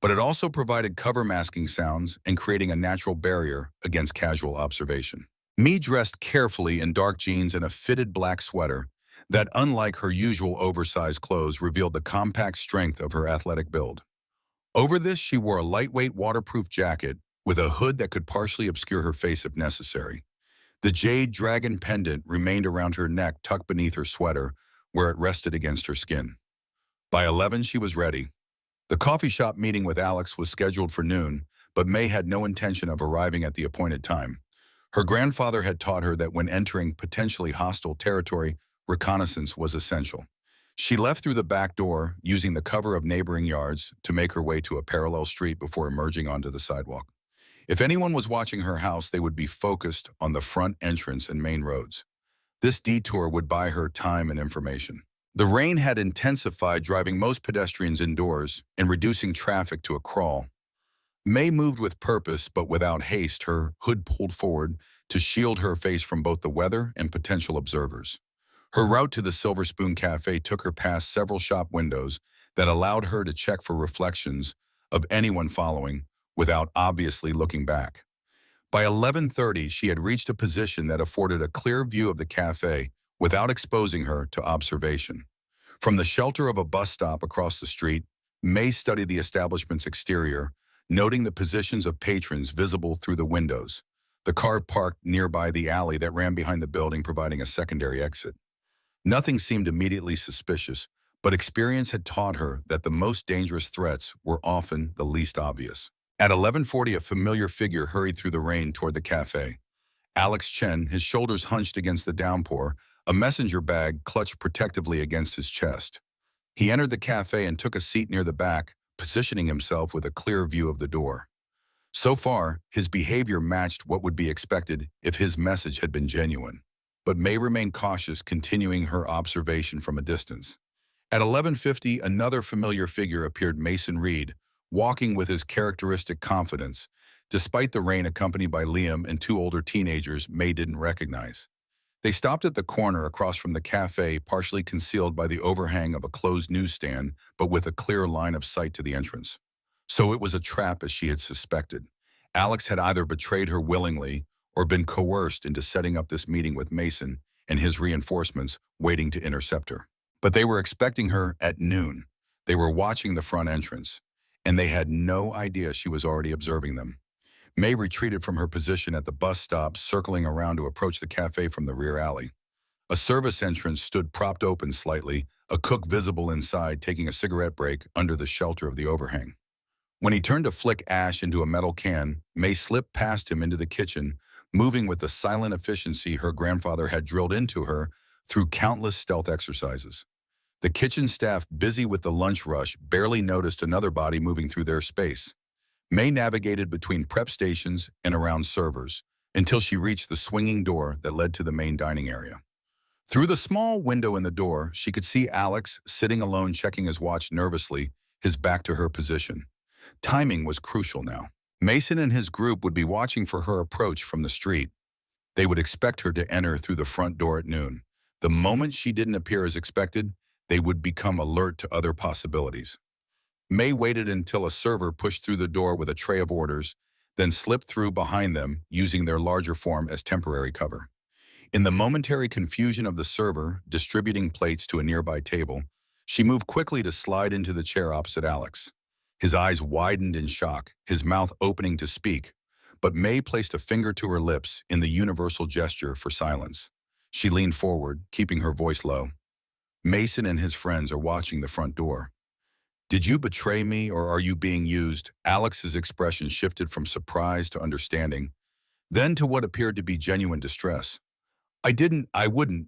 But it also provided cover masking sounds and creating a natural barrier against casual observation. Me dressed carefully in dark jeans and a fitted black sweater, that, unlike her usual oversized clothes, revealed the compact strength of her athletic build. Over this, she wore a lightweight waterproof jacket with a hood that could partially obscure her face if necessary. The jade dragon pendant remained around her neck, tucked beneath her sweater, where it rested against her skin. By 11, she was ready. The coffee shop meeting with Alex was scheduled for noon, but May had no intention of arriving at the appointed time. Her grandfather had taught her that when entering potentially hostile territory, reconnaissance was essential. She left through the back door, using the cover of neighboring yards to make her way to a parallel street before emerging onto the sidewalk. If anyone was watching her house, they would be focused on the front entrance and main roads. This detour would buy her time and information. The rain had intensified, driving most pedestrians indoors and reducing traffic to a crawl. May moved with purpose, but without haste, her hood pulled forward to shield her face from both the weather and potential observers. Her route to the Silver Spoon Cafe took her past several shop windows that allowed her to check for reflections of anyone following without obviously looking back. By 11:30, she had reached a position that afforded a clear view of the cafe without exposing her to observation. From the shelter of a bus stop across the street, May studied the establishment's exterior, noting the positions of patrons visible through the windows. The car parked nearby the alley that ran behind the building, providing a secondary exit. Nothing seemed immediately suspicious, but experience had taught her that the most dangerous threats were often the least obvious. At 11:40, a familiar figure hurried through the rain toward the cafe. Alex Chen, his shoulders hunched against the downpour, a messenger bag clutched protectively against his chest. He entered the cafe and took a seat near the back, positioning himself with a clear view of the door. So far, his behavior matched what would be expected if his message had been genuine. But May remained cautious, continuing her observation from a distance. At 11:50, another familiar figure appeared, Mason Reed, walking with his characteristic confidence, despite the rain, accompanied by Liam and two older teenagers May didn't recognize. They stopped at the corner across from the cafe, partially concealed by the overhang of a closed newsstand, but with a clear line of sight to the entrance. So it was a trap, as she had suspected. Alex had either betrayed her willingly or been coerced into setting up this meeting with Mason and his reinforcements waiting to intercept her. But they were expecting her at noon. They were watching the front entrance, and they had no idea she was already observing them. May retreated from her position at the bus stop, circling around to approach the cafe from the rear alley. A service entrance stood propped open slightly, a cook visible inside taking a cigarette break under the shelter of the overhang. When he turned to flick ash into a metal can, May slipped past him into the kitchen, moving with the silent efficiency her grandfather had drilled into her through countless stealth exercises. The kitchen staff, busy with the lunch rush, barely noticed another body moving through their space. May navigated between prep stations and around servers until she reached the swinging door that led to the main dining area. Through the small window in the door, she could see Alex sitting alone, checking his watch nervously, his back to her position. Timing was crucial now. Mason and his group would be watching for her approach from the street. They would expect her to enter through the front door at noon. The moment she didn't appear as expected, they would become alert to other possibilities. May waited until a server pushed through the door with a tray of orders, then slipped through behind them, using their larger form as temporary cover. In the momentary confusion of the server distributing plates to a nearby table, she moved quickly to slide into the chair opposite Alex. His eyes widened in shock, his mouth opening to speak, but May placed a finger to her lips in the universal gesture for silence. She leaned forward, keeping her voice low. Mason and his friends are watching the front door. Did you betray me, or are you being used? Alex's expression shifted from surprise to understanding, then to what appeared to be genuine distress. I wouldn't.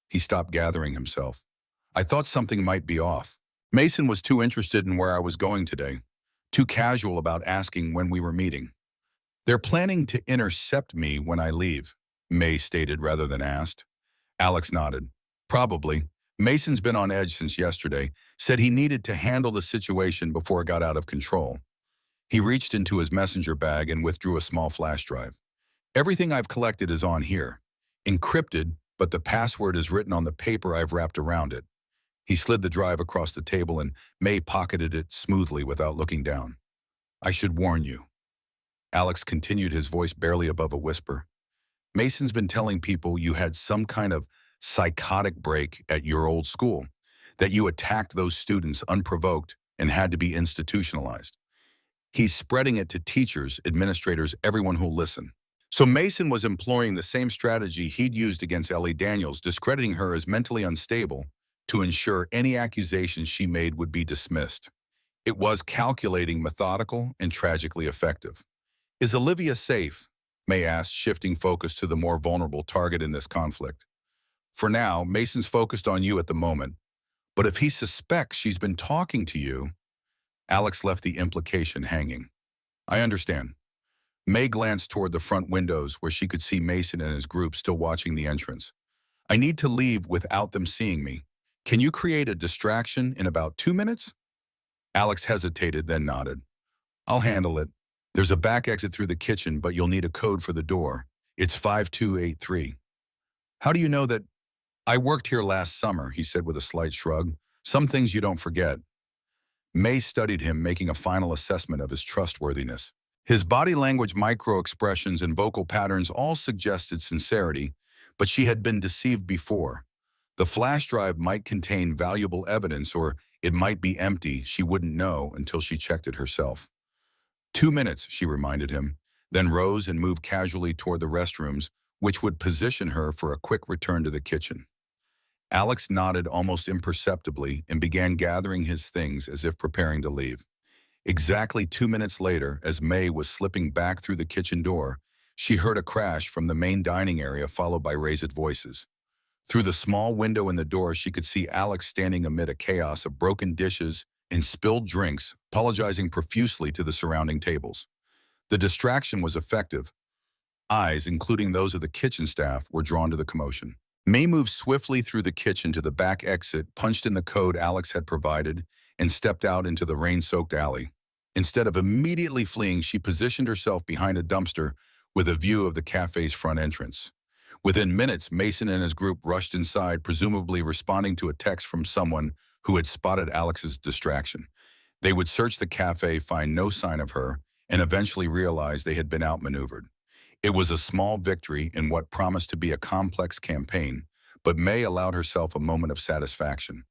He stopped, gathering himself. I thought something might be off. Mason was too interested in where I was going today, too casual about asking when we were meeting. They're planning to intercept me when I leave, May stated rather than asked. Alex nodded. Probably. Mason's been on edge since yesterday, said he needed to handle the situation before it got out of control. He reached into his messenger bag and withdrew a small flash drive. Everything I've collected is on here. Encrypted, but the password is written on the paper I've wrapped around it. He slid the drive across the table and May pocketed it smoothly without looking down. I should warn you. Alex continued, his voice barely above a whisper. Mason's been telling people you had some kind of psychotic break at your old school, that you attacked those students unprovoked and had to be institutionalized. He's spreading it to teachers, administrators, everyone who'll listen. So Mason was employing the same strategy he'd used against Ellie Daniels, discrediting her as mentally unstable to ensure any accusations she made would be dismissed. It was calculating, methodical, and tragically effective. Is Olivia safe? May asked, shifting focus to the more vulnerable target in this conflict. For now, Mason's focused on you at the moment, but if he suspects she's been talking to you, Alex left the implication hanging. I understand. May glanced toward the front windows where she could see Mason and his group still watching the entrance. I need to leave without them seeing me. Can you create a distraction in about 2 minutes? Alex hesitated, then nodded. I'll handle it. There's a back exit through the kitchen, but you'll need a code for the door. It's 5283. How do you know that? I worked here last summer, he said with a slight shrug. Some things you don't forget. May studied him, making a final assessment of his trustworthiness. His body language, micro-expressions, and vocal patterns all suggested sincerity, but she had been deceived before. The flash drive might contain valuable evidence, or it might be empty. She wouldn't know until she checked it herself. 2 minutes, she reminded him, then rose and moved casually toward the restrooms, which would position her for a quick return to the kitchen. Alex nodded almost imperceptibly and began gathering his things as if preparing to leave. Exactly 2 minutes later, as May was slipping back through the kitchen door, she heard a crash from the main dining area followed by raised voices. Through the small window in the door, she could see Alex standing amid a chaos of broken dishes and spilled drinks, apologizing profusely to the surrounding tables. The distraction was effective. Eyes, including those of the kitchen staff, were drawn to the commotion. May moved swiftly through the kitchen to the back exit, punched in the code Alex had provided, and stepped out into the rain-soaked alley. Instead of immediately fleeing, she positioned herself behind a dumpster with a view of the cafe's front entrance. Within minutes, Mason and his group rushed inside, presumably responding to a text from someone who had spotted Alex's distraction. They would search the cafe, find no sign of her, and eventually realize they had been outmaneuvered. It was a small victory in what promised to be a complex campaign, but May allowed herself a moment of satisfaction.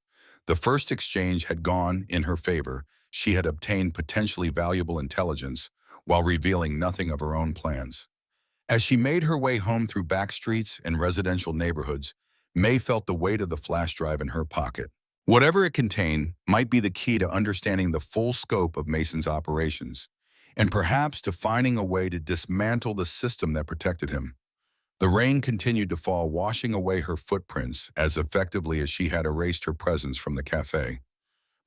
The first exchange had gone in her favor. She had obtained potentially valuable intelligence while revealing nothing of her own plans. As she made her way home through back streets and residential neighborhoods, May felt the weight of the flash drive in her pocket. Whatever it contained might be the key to understanding the full scope of Mason's operations, and perhaps to finding a way to dismantle the system that protected him. The rain continued to fall, washing away her footprints as effectively as she had erased her presence from the cafe.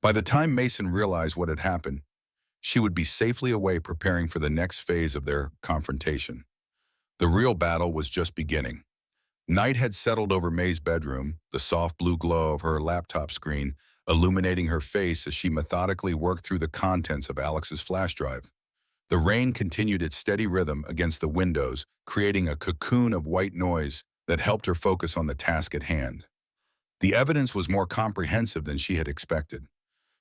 By the time Mason realized what had happened, she would be safely away preparing for the next phase of their confrontation. The real battle was just beginning. Night had settled over May's bedroom, the soft blue glow of her laptop screen illuminating her face as she methodically worked through the contents of Alex's flash drive. The rain continued its steady rhythm against the windows, creating a cocoon of white noise that helped her focus on the task at hand. The evidence was more comprehensive than she had expected.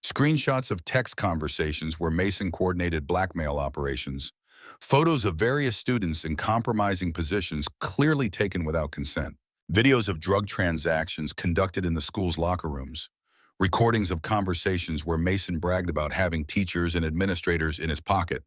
Screenshots of text conversations where Mason coordinated blackmail operations, photos of various students in compromising positions clearly taken without consent, videos of drug transactions conducted in the school's locker rooms, recordings of conversations where Mason bragged about having teachers and administrators in his pocket.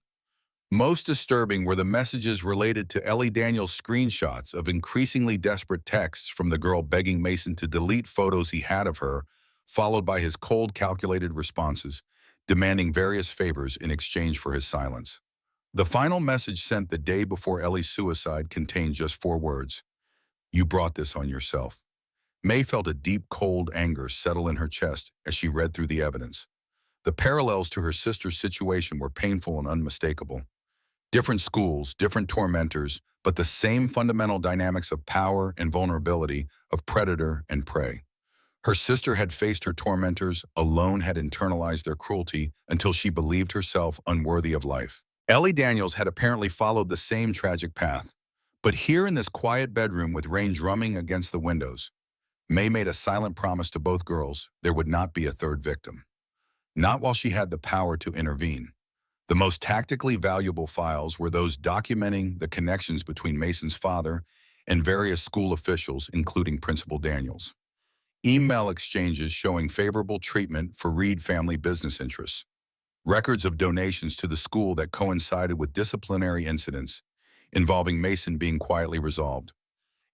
Most disturbing were the messages related to Ellie Daniels' screenshots of increasingly desperate texts from the girl begging Mason to delete photos he had of her, followed by his cold, calculated responses, demanding various favors in exchange for his silence. The final message sent the day before Ellie's suicide contained just 4 words: "You brought this on yourself." May felt a deep, cold anger settle in her chest as she read through the evidence. The parallels to her sister's situation were painful and unmistakable. Different schools, different tormentors, but the same fundamental dynamics of power and vulnerability, of predator and prey. Her sister had faced her tormentors, alone had internalized their cruelty until she believed herself unworthy of life. Ellie Daniels had apparently followed the same tragic path. But here in this quiet bedroom with rain drumming against the windows, May made a silent promise to both girls there would not be a third victim. Not while she had the power to intervene. The most tactically valuable files were those documenting the connections between Mason's father and various school officials, including Principal Daniels. Email exchanges showing favorable treatment for Reed family business interests. Records of donations to the school that coincided with disciplinary incidents involving Mason being quietly resolved.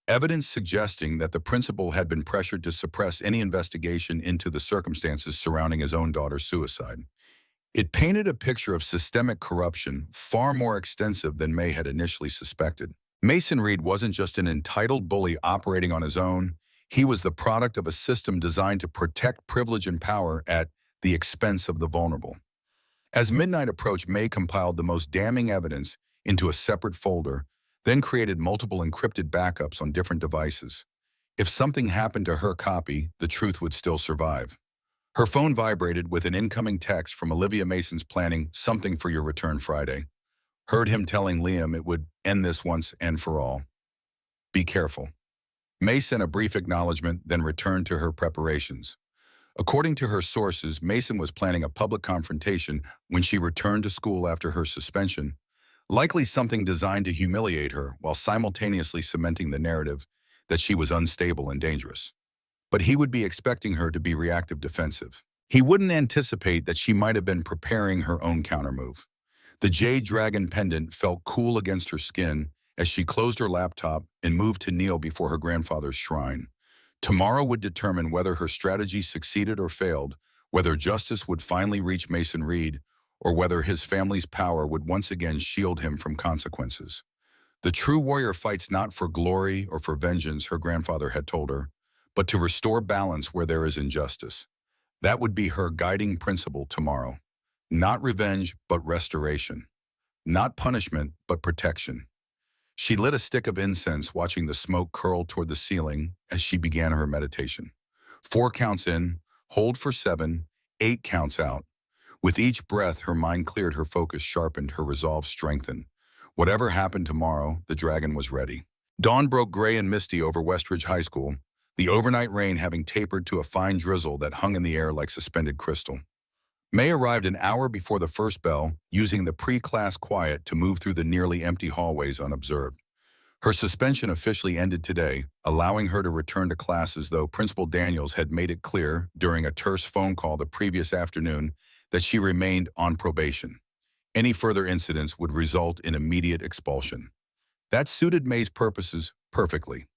Evidence suggesting that the principal had been pressured to suppress any investigation into the circumstances surrounding his own daughter's suicide. It painted a picture of systemic corruption far more extensive than May had initially suspected. Mason Reed wasn't just an entitled bully operating on his own. He was the product of a system designed to protect privilege and power at the expense of the vulnerable. As midnight approached, May compiled the most damning evidence into a separate folder, then created multiple encrypted backups on different devices. If something happened to her copy, the truth would still survive. Her phone vibrated with an incoming text from Olivia Mason's planning something for your return Friday. Heard him telling Liam it would end this once and for all. Be careful. May sent a brief acknowledgement, then returned to her preparations. According to her sources, Mason was planning a public confrontation when she returned to school after her suspension, likely something designed to humiliate her while simultaneously cementing the narrative that she was unstable and dangerous. But he would be expecting her to be reactive defensive. He wouldn't anticipate that she might have been preparing her own countermove. The jade dragon pendant felt cool against her skin as she closed her laptop and moved to kneel before her grandfather's shrine. Tomorrow would determine whether her strategy succeeded or failed, whether justice would finally reach Mason Reed, or whether his family's power would once again shield him from consequences. The true warrior fights not for glory or for vengeance, her grandfather had told her, but to restore balance where there is injustice. That would be her guiding principle tomorrow. Not revenge, but restoration. Not punishment, but protection. She lit a stick of incense, watching the smoke curl toward the ceiling as she began her meditation. 4 counts in, hold for 7, 8 counts out. With each breath, her mind cleared, her focus sharpened, her resolve strengthened. Whatever happened tomorrow, the dragon was ready. Dawn broke gray and misty over Westridge High School, the overnight rain having tapered to a fine drizzle that hung in the air like suspended crystal. May arrived an hour before the first bell, using the pre-class quiet to move through the nearly empty hallways unobserved. Her suspension officially ended today, allowing her to return to classes, though Principal Daniels had made it clear during a terse phone call the previous afternoon that she remained on probation. Any further incidents would result in immediate expulsion. That suited May's purposes perfectly.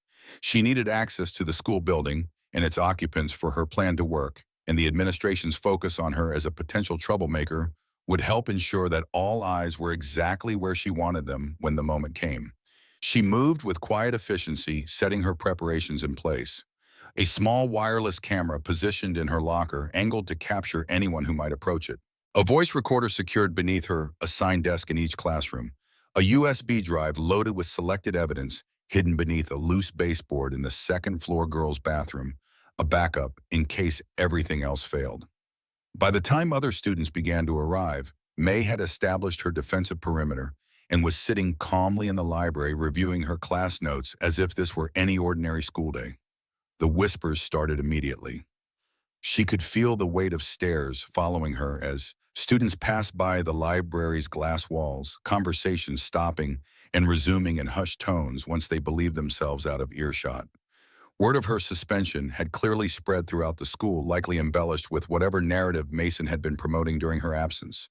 She needed access to the school building and its occupants for her plan to work, and the administration's focus on her as a potential troublemaker would help ensure that all eyes were exactly where she wanted them when the moment came. She moved with quiet efficiency, setting her preparations in place. A small wireless camera positioned in her locker, angled to capture anyone who might approach it. A voice recorder secured beneath her assigned desk in each classroom. A USB drive loaded with selected evidence hidden beneath a loose baseboard in the second-floor girls' bathroom, a backup in case everything else failed. By the time other students began to arrive, May had established her defensive perimeter and was sitting calmly in the library reviewing her class notes as if this were any ordinary school day. The whispers started immediately. She could feel the weight of stares following her as students passed by the library's glass walls, conversations stopping and resuming in hushed tones once they believed themselves out of earshot. Word of her suspension had clearly spread throughout the school, likely embellished with whatever narrative Mason had been promoting during her absence.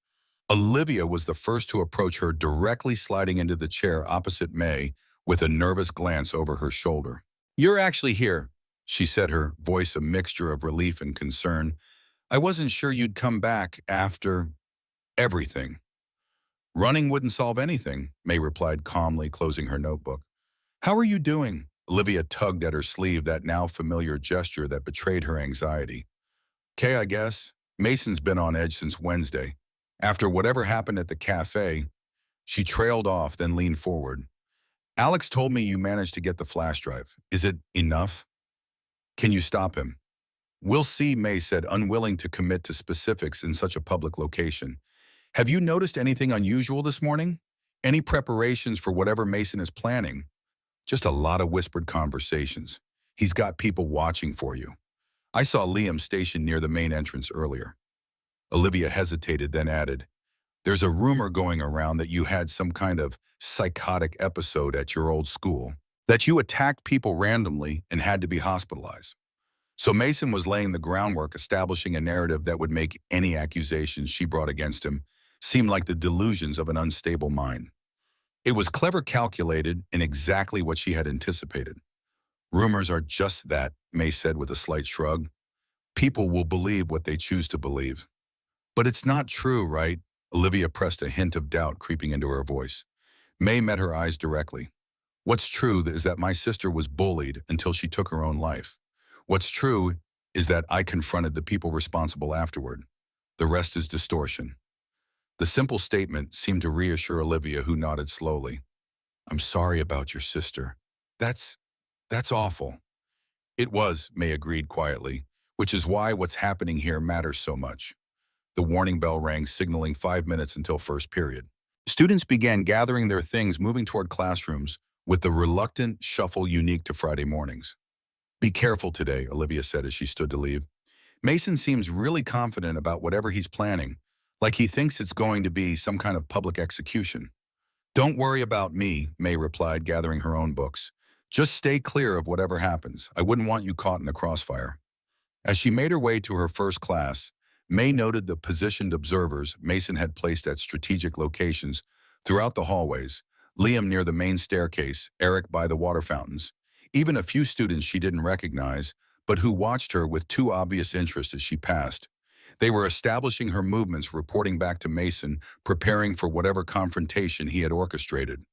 Olivia was the first to approach her, directly sliding into the chair opposite May with a nervous glance over her shoulder. "You're actually here," she said, her voice a mixture of relief and concern. "I wasn't sure you'd come back after everything." "Running wouldn't solve anything," May replied calmly, closing her notebook. "How are you doing?" Olivia tugged at her sleeve, that now familiar gesture that betrayed her anxiety. "'Kay, I guess. Mason's been on edge since Wednesday. After whatever happened at the cafe." She trailed off, then leaned forward. "Alex told me you managed to get the flash drive. Is it enough? Can you stop him?" "We'll see," May said, unwilling to commit to specifics in such a public location. "Have you noticed anything unusual this morning? Any preparations for whatever Mason is planning?" "Just a lot of whispered conversations. He's got people watching for you. I saw Liam stationed near the main entrance earlier." Olivia hesitated, then added, "There's a rumor going around that you had some kind of psychotic episode at your old school." that you attacked people randomly and had to be hospitalized. So Mason was laying the groundwork, establishing a narrative that would make any accusations she brought against him seem like the delusions of an unstable mind. It was clever, calculated, and exactly what she had anticipated. Rumors are just that, May said with a slight shrug. People will believe what they choose to believe. But it's not true, right? Olivia pressed a hint of doubt creeping into her voice. May met her eyes directly. What's true is that my sister was bullied until she took her own life. What's true is that I confronted the people responsible afterward. The rest is distortion. The simple statement seemed to reassure Olivia, who nodded slowly. I'm sorry about your sister. That's awful. It was, May agreed quietly, which is why what's happening here matters so much. The warning bell rang, signaling 5 minutes until first period. Students began gathering their things, moving toward classrooms with the reluctant shuffle unique to Friday mornings. Be careful today, Olivia said as she stood to leave. Mason seems really confident about whatever he's planning, like he thinks it's going to be some kind of public execution. Don't worry about me, May replied, gathering her own books. Just stay clear of whatever happens. I wouldn't want you caught in the crossfire. As she made her way to her first class, May noted the positioned observers Mason had placed at strategic locations throughout the hallways, Liam near the main staircase, Eric by the water fountains, even a few students she didn't recognize, but who watched her with too obvious interest as she passed. They were establishing her movements, reporting back to Mason, preparing for whatever confrontation he had orchestrated.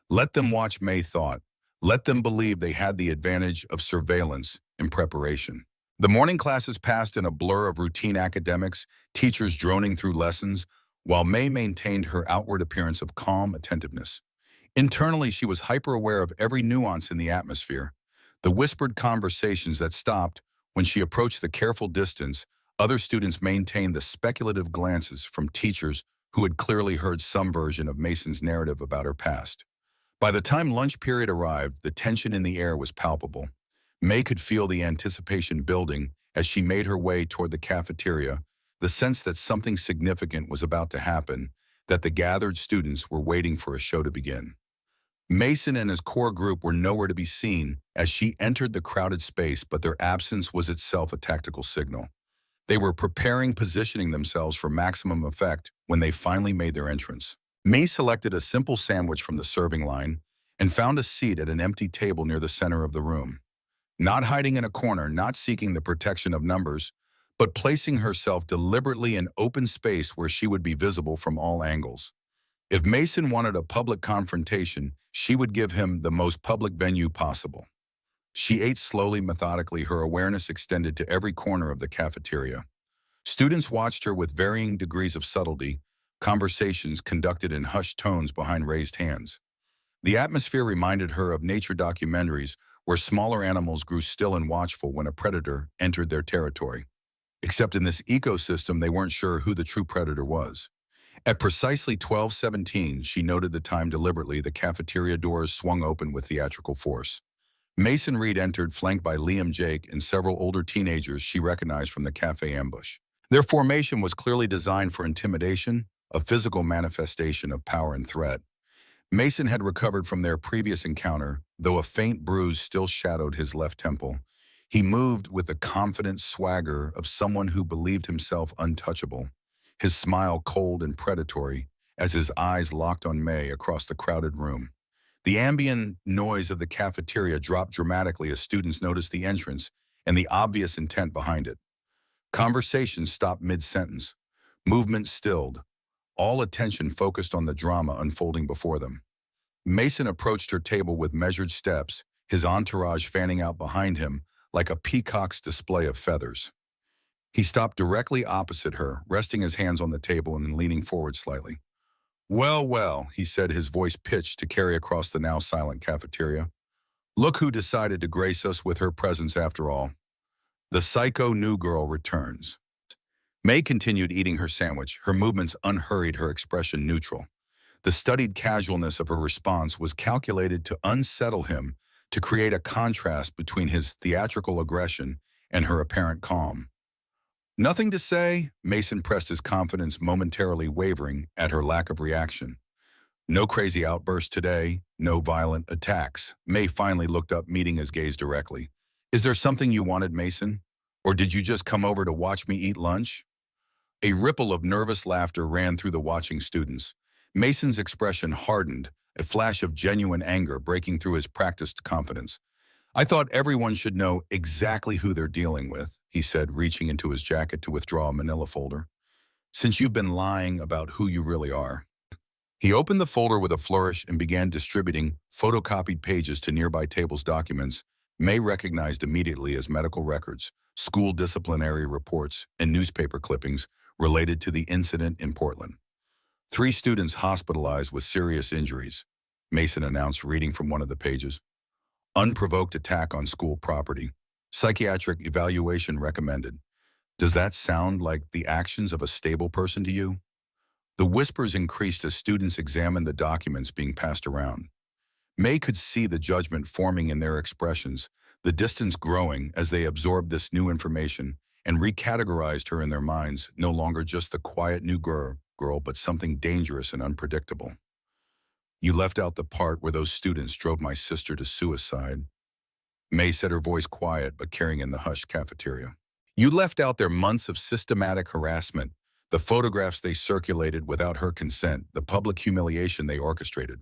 Let them watch, May thought. Let them believe they had the advantage of surveillance in preparation. The morning classes passed in a blur of routine academics, teachers droning through lessons, while May maintained her outward appearance of calm attentiveness. Internally, she was hyper-aware of every nuance in the atmosphere. The whispered conversations that stopped when she approached the careful distance, other students maintained the speculative glances from teachers who had clearly heard some version of Mason's narrative about her past. By the time lunch period arrived, the tension in the air was palpable. May could feel the anticipation building as she made her way toward the cafeteria, the sense that something significant was about to happen, that the gathered students were waiting for a show to begin. Mason and his core group were nowhere to be seen as she entered the crowded space, but their absence was itself a tactical signal. They were preparing, positioning themselves for maximum effect when they finally made their entrance. May selected a simple sandwich from the serving line and found a seat at an empty table near the center of the room. Not hiding in a corner, not seeking the protection of numbers, but placing herself deliberately in open space where she would be visible from all angles. If Mason wanted a public confrontation, she would give him the most public venue possible. She ate slowly, methodically, her awareness extended to every corner of the cafeteria. Students watched her with varying degrees of subtlety, conversations conducted in hushed tones behind raised hands. The atmosphere reminded her of nature documentaries where smaller animals grew still and watchful when a predator entered their territory. Except in this ecosystem, they weren't sure who the true predator was. At precisely 12:17, she noted the time deliberately. The cafeteria doors swung open with theatrical force. Mason Reed entered, flanked by Liam, Jake, and several older teenagers she recognized from the cafe ambush. Their formation was clearly designed for intimidation, a physical manifestation of power and threat. Mason had recovered from their previous encounter, though a faint bruise still shadowed his left temple. He moved with the confident swagger of someone who believed himself untouchable, his smile cold and predatory as his eyes locked on May across the crowded room. The ambient noise of the cafeteria dropped dramatically as students noticed the entrance and the obvious intent behind it. Conversation stopped mid-sentence. Movement stilled. All attention focused on the drama unfolding before them. Mason approached her table with measured steps, his entourage fanning out behind him like a peacock's display of feathers. He stopped directly opposite her, resting his hands on the table and leaning forward slightly. Well, well, he said, his voice pitched to carry across the now silent cafeteria. Look who decided to grace us with her presence after all. The psycho new girl returns. May continued eating her sandwich, her movements unhurried, her expression neutral. The studied casualness of her response was calculated to unsettle him, to create a contrast between his theatrical aggression and her apparent calm. Nothing to say, Mason pressed his confidence momentarily wavering at her lack of reaction. No crazy outburst today, No violent attacks. May finally looked up, meeting his gaze directly. Is there something you wanted, Mason? Or did you just come over to watch me eat lunch? A ripple of nervous laughter ran through the watching students. Mason's expression hardened, a flash of genuine anger breaking through his practiced confidence. I thought everyone should know exactly who they're dealing with, he said, reaching into his jacket to withdraw a manila folder. Since you've been lying about who you really are. He opened the folder with a flourish and began distributing photocopied pages to nearby tables. Documents May recognized immediately as medical records, school disciplinary reports, and newspaper clippings related to the incident in Portland. 3 students hospitalized with serious injuries, Mason announced, reading from one of the pages. Unprovoked attack on school property. Psychiatric evaluation recommended. Does that sound like the actions of a stable person to you? The whispers increased as students examined the documents being passed around. May could see the judgment forming in their expressions, the distance growing as they absorbed this new information and recategorized her in their minds, no longer just the quiet new girl, but something dangerous and unpredictable. You left out the part where those students drove my sister to suicide. May said, her voice quiet but carrying in the hushed cafeteria. You left out their months of systematic harassment, the photographs they circulated without her consent, the public humiliation they orchestrated.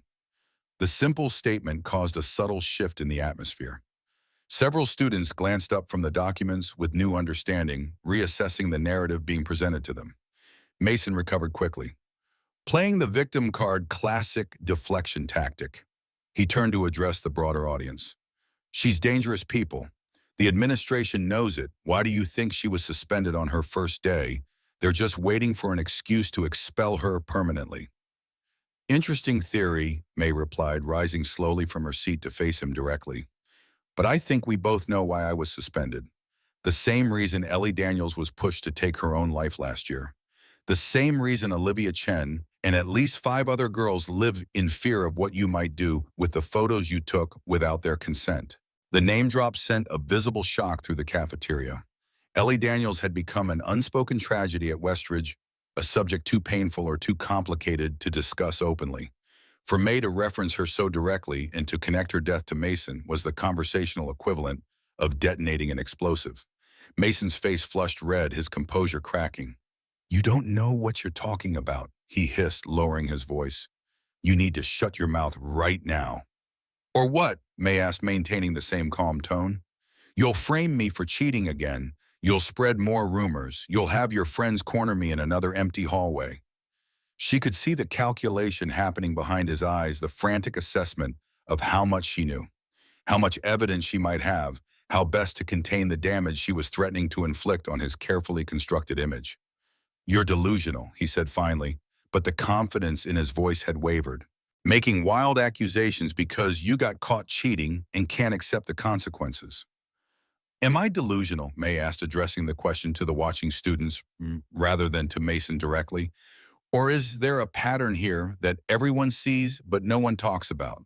The simple statement caused a subtle shift in the atmosphere. Several students glanced up from the documents with new understanding, reassessing the narrative being presented to them. Mason recovered quickly. Playing the victim card, classic deflection tactic. He turned to address the broader audience. She's dangerous people. The administration knows it. Why do you think she was suspended on her first day? They're just waiting for an excuse to expel her permanently. Interesting theory, May replied, rising slowly from her seat to face him directly. But I think we both know why I was suspended. The same reason Ellie Daniels was pushed to take her own life last year. The same reason Olivia Chen and at least 5 other girls live in fear of what you might do with the photos you took without their consent. The name drop sent a visible shock through the cafeteria. Ellie Daniels had become an unspoken tragedy at Westridge, a subject too painful or too complicated to discuss openly. For May to reference her so directly and to connect her death to Mason was the conversational equivalent of detonating an explosive. Mason's face flushed red, his composure cracking. You don't know what you're talking about, he hissed, lowering his voice. You need to shut your mouth right now. Or what? May asked, maintaining the same calm tone. You'll frame me for cheating again. You'll spread more rumors. You'll have your friends corner me in another empty hallway. She could see the calculation happening behind his eyes, the frantic assessment of how much she knew, how much evidence she might have, how best to contain the damage she was threatening to inflict on his carefully constructed image. You're delusional, he said finally, but the confidence in his voice had wavered. Making wild accusations because you got caught cheating and can't accept the consequences. Am I delusional? May asked, addressing the question to the watching students rather than to Mason directly. Or is there a pattern here that everyone sees but no one talks about?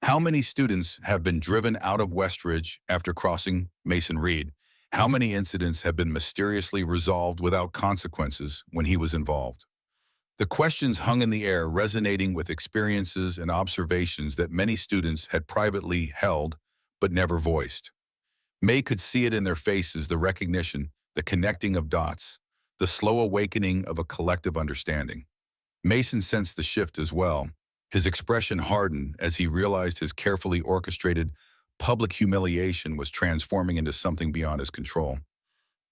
How many students have been driven out of Westridge after crossing Mason Reed? How many incidents have been mysteriously resolved without consequences when he was involved? The questions hung in the air, resonating with experiences and observations that many students had privately held but never voiced. May could see it in their faces, the recognition, the connecting of dots, the slow awakening of a collective understanding. Mason sensed the shift as well. His expression hardened as he realized his carefully orchestrated public humiliation was transforming into something beyond his control.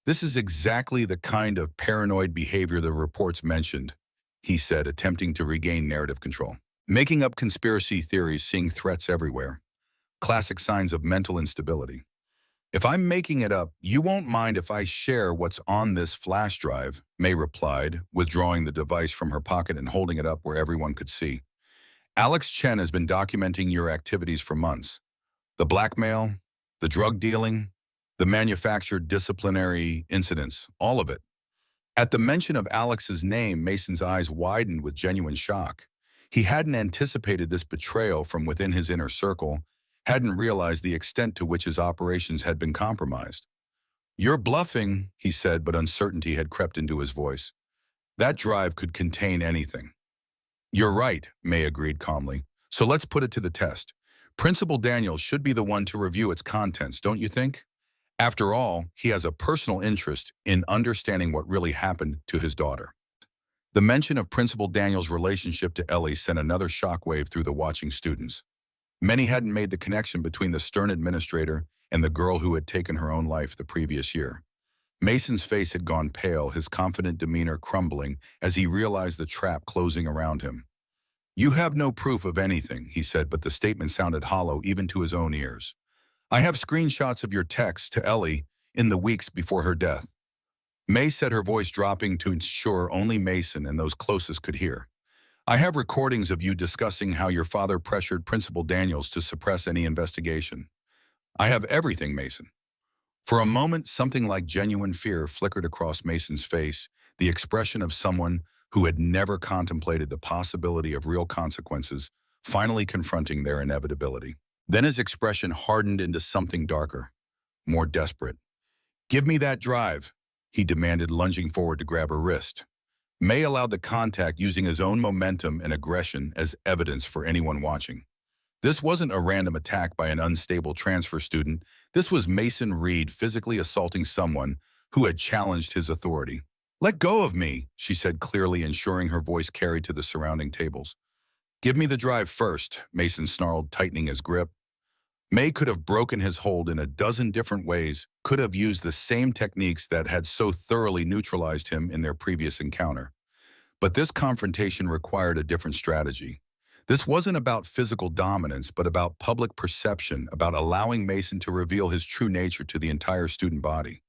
This is exactly the kind of paranoid behavior the reports mentioned, he said, attempting to regain narrative control. Making up conspiracy theories, seeing threats everywhere. Classic signs of mental instability. If I'm making it up, you won't mind if I share what's on this flash drive, May replied, withdrawing the device from her pocket and holding it up where everyone could see. Alex Chen has been documenting your activities for months. The blackmail, the drug dealing, the manufactured disciplinary incidents, all of it. At the mention of Alex's name, Mason's eyes widened with genuine shock. He hadn't anticipated this betrayal from within his inner circle, hadn't realized the extent to which his operations had been compromised. You're bluffing, he said, but uncertainty had crept into his voice. That drive could contain anything. You're right, May agreed calmly. So let's put it to the test. Principal Daniels should be the one to review its contents, don't you think? After all, he has a personal interest in understanding what really happened to his daughter. The mention of Principal Daniels' relationship to Ellie sent another shockwave through the watching students. Many hadn't made the connection between the stern administrator and the girl who had taken her own life the previous year. Mason's face had gone pale, his confident demeanor crumbling as he realized the trap closing around him. "You have no proof of anything," he said, but the statement sounded hollow even to his own ears. "I have screenshots of your texts to Ellie in the weeks before her death." May said, her voice dropping to ensure only Mason and those closest could hear. "I have recordings of you discussing how your father pressured Principal Daniels to suppress any investigation. I have everything, Mason." For a moment, something like genuine fear flickered across Mason's face, the expression of someone who had never contemplated the possibility of real consequences, finally confronting their inevitability. Then his expression hardened into something darker, more desperate. "Give me that drive," he demanded, lunging forward to grab her wrist. May allowed the contact, using his own momentum and aggression as evidence for anyone watching. This wasn't a random attack by an unstable transfer student. This was Mason Reed physically assaulting someone who had challenged his authority. "Let go of me," she said clearly, ensuring her voice carried to the surrounding tables. "Give me the drive first," Mason snarled, tightening his grip. May could have broken his hold in a dozen different ways, could have used the same techniques that had so thoroughly neutralized him in their previous encounter. But this confrontation required a different strategy. This wasn't about physical dominance, but about public perception, about allowing Mason to reveal his true nature to the entire student body.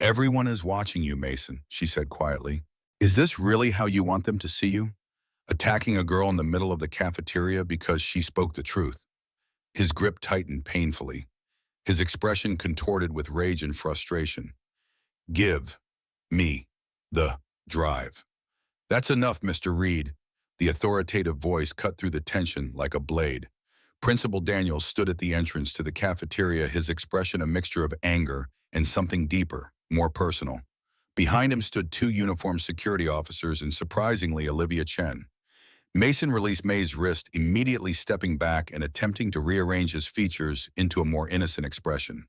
"Everyone is watching you, Mason," she said quietly. "Is this really how you want them to see you? Attacking a girl in the middle of the cafeteria because she spoke the truth?" His grip tightened painfully, his expression contorted with rage and frustration. "Give me the drive." "That's enough, Mr. Reed." The authoritative voice cut through the tension like a blade. Principal Daniels stood at the entrance to the cafeteria, his expression a mixture of anger and something deeper, more personal. Behind him stood two uniformed security officers and, surprisingly, Olivia Chen. Mason released May's wrist, immediately stepping back and attempting to rearrange his features into a more innocent expression.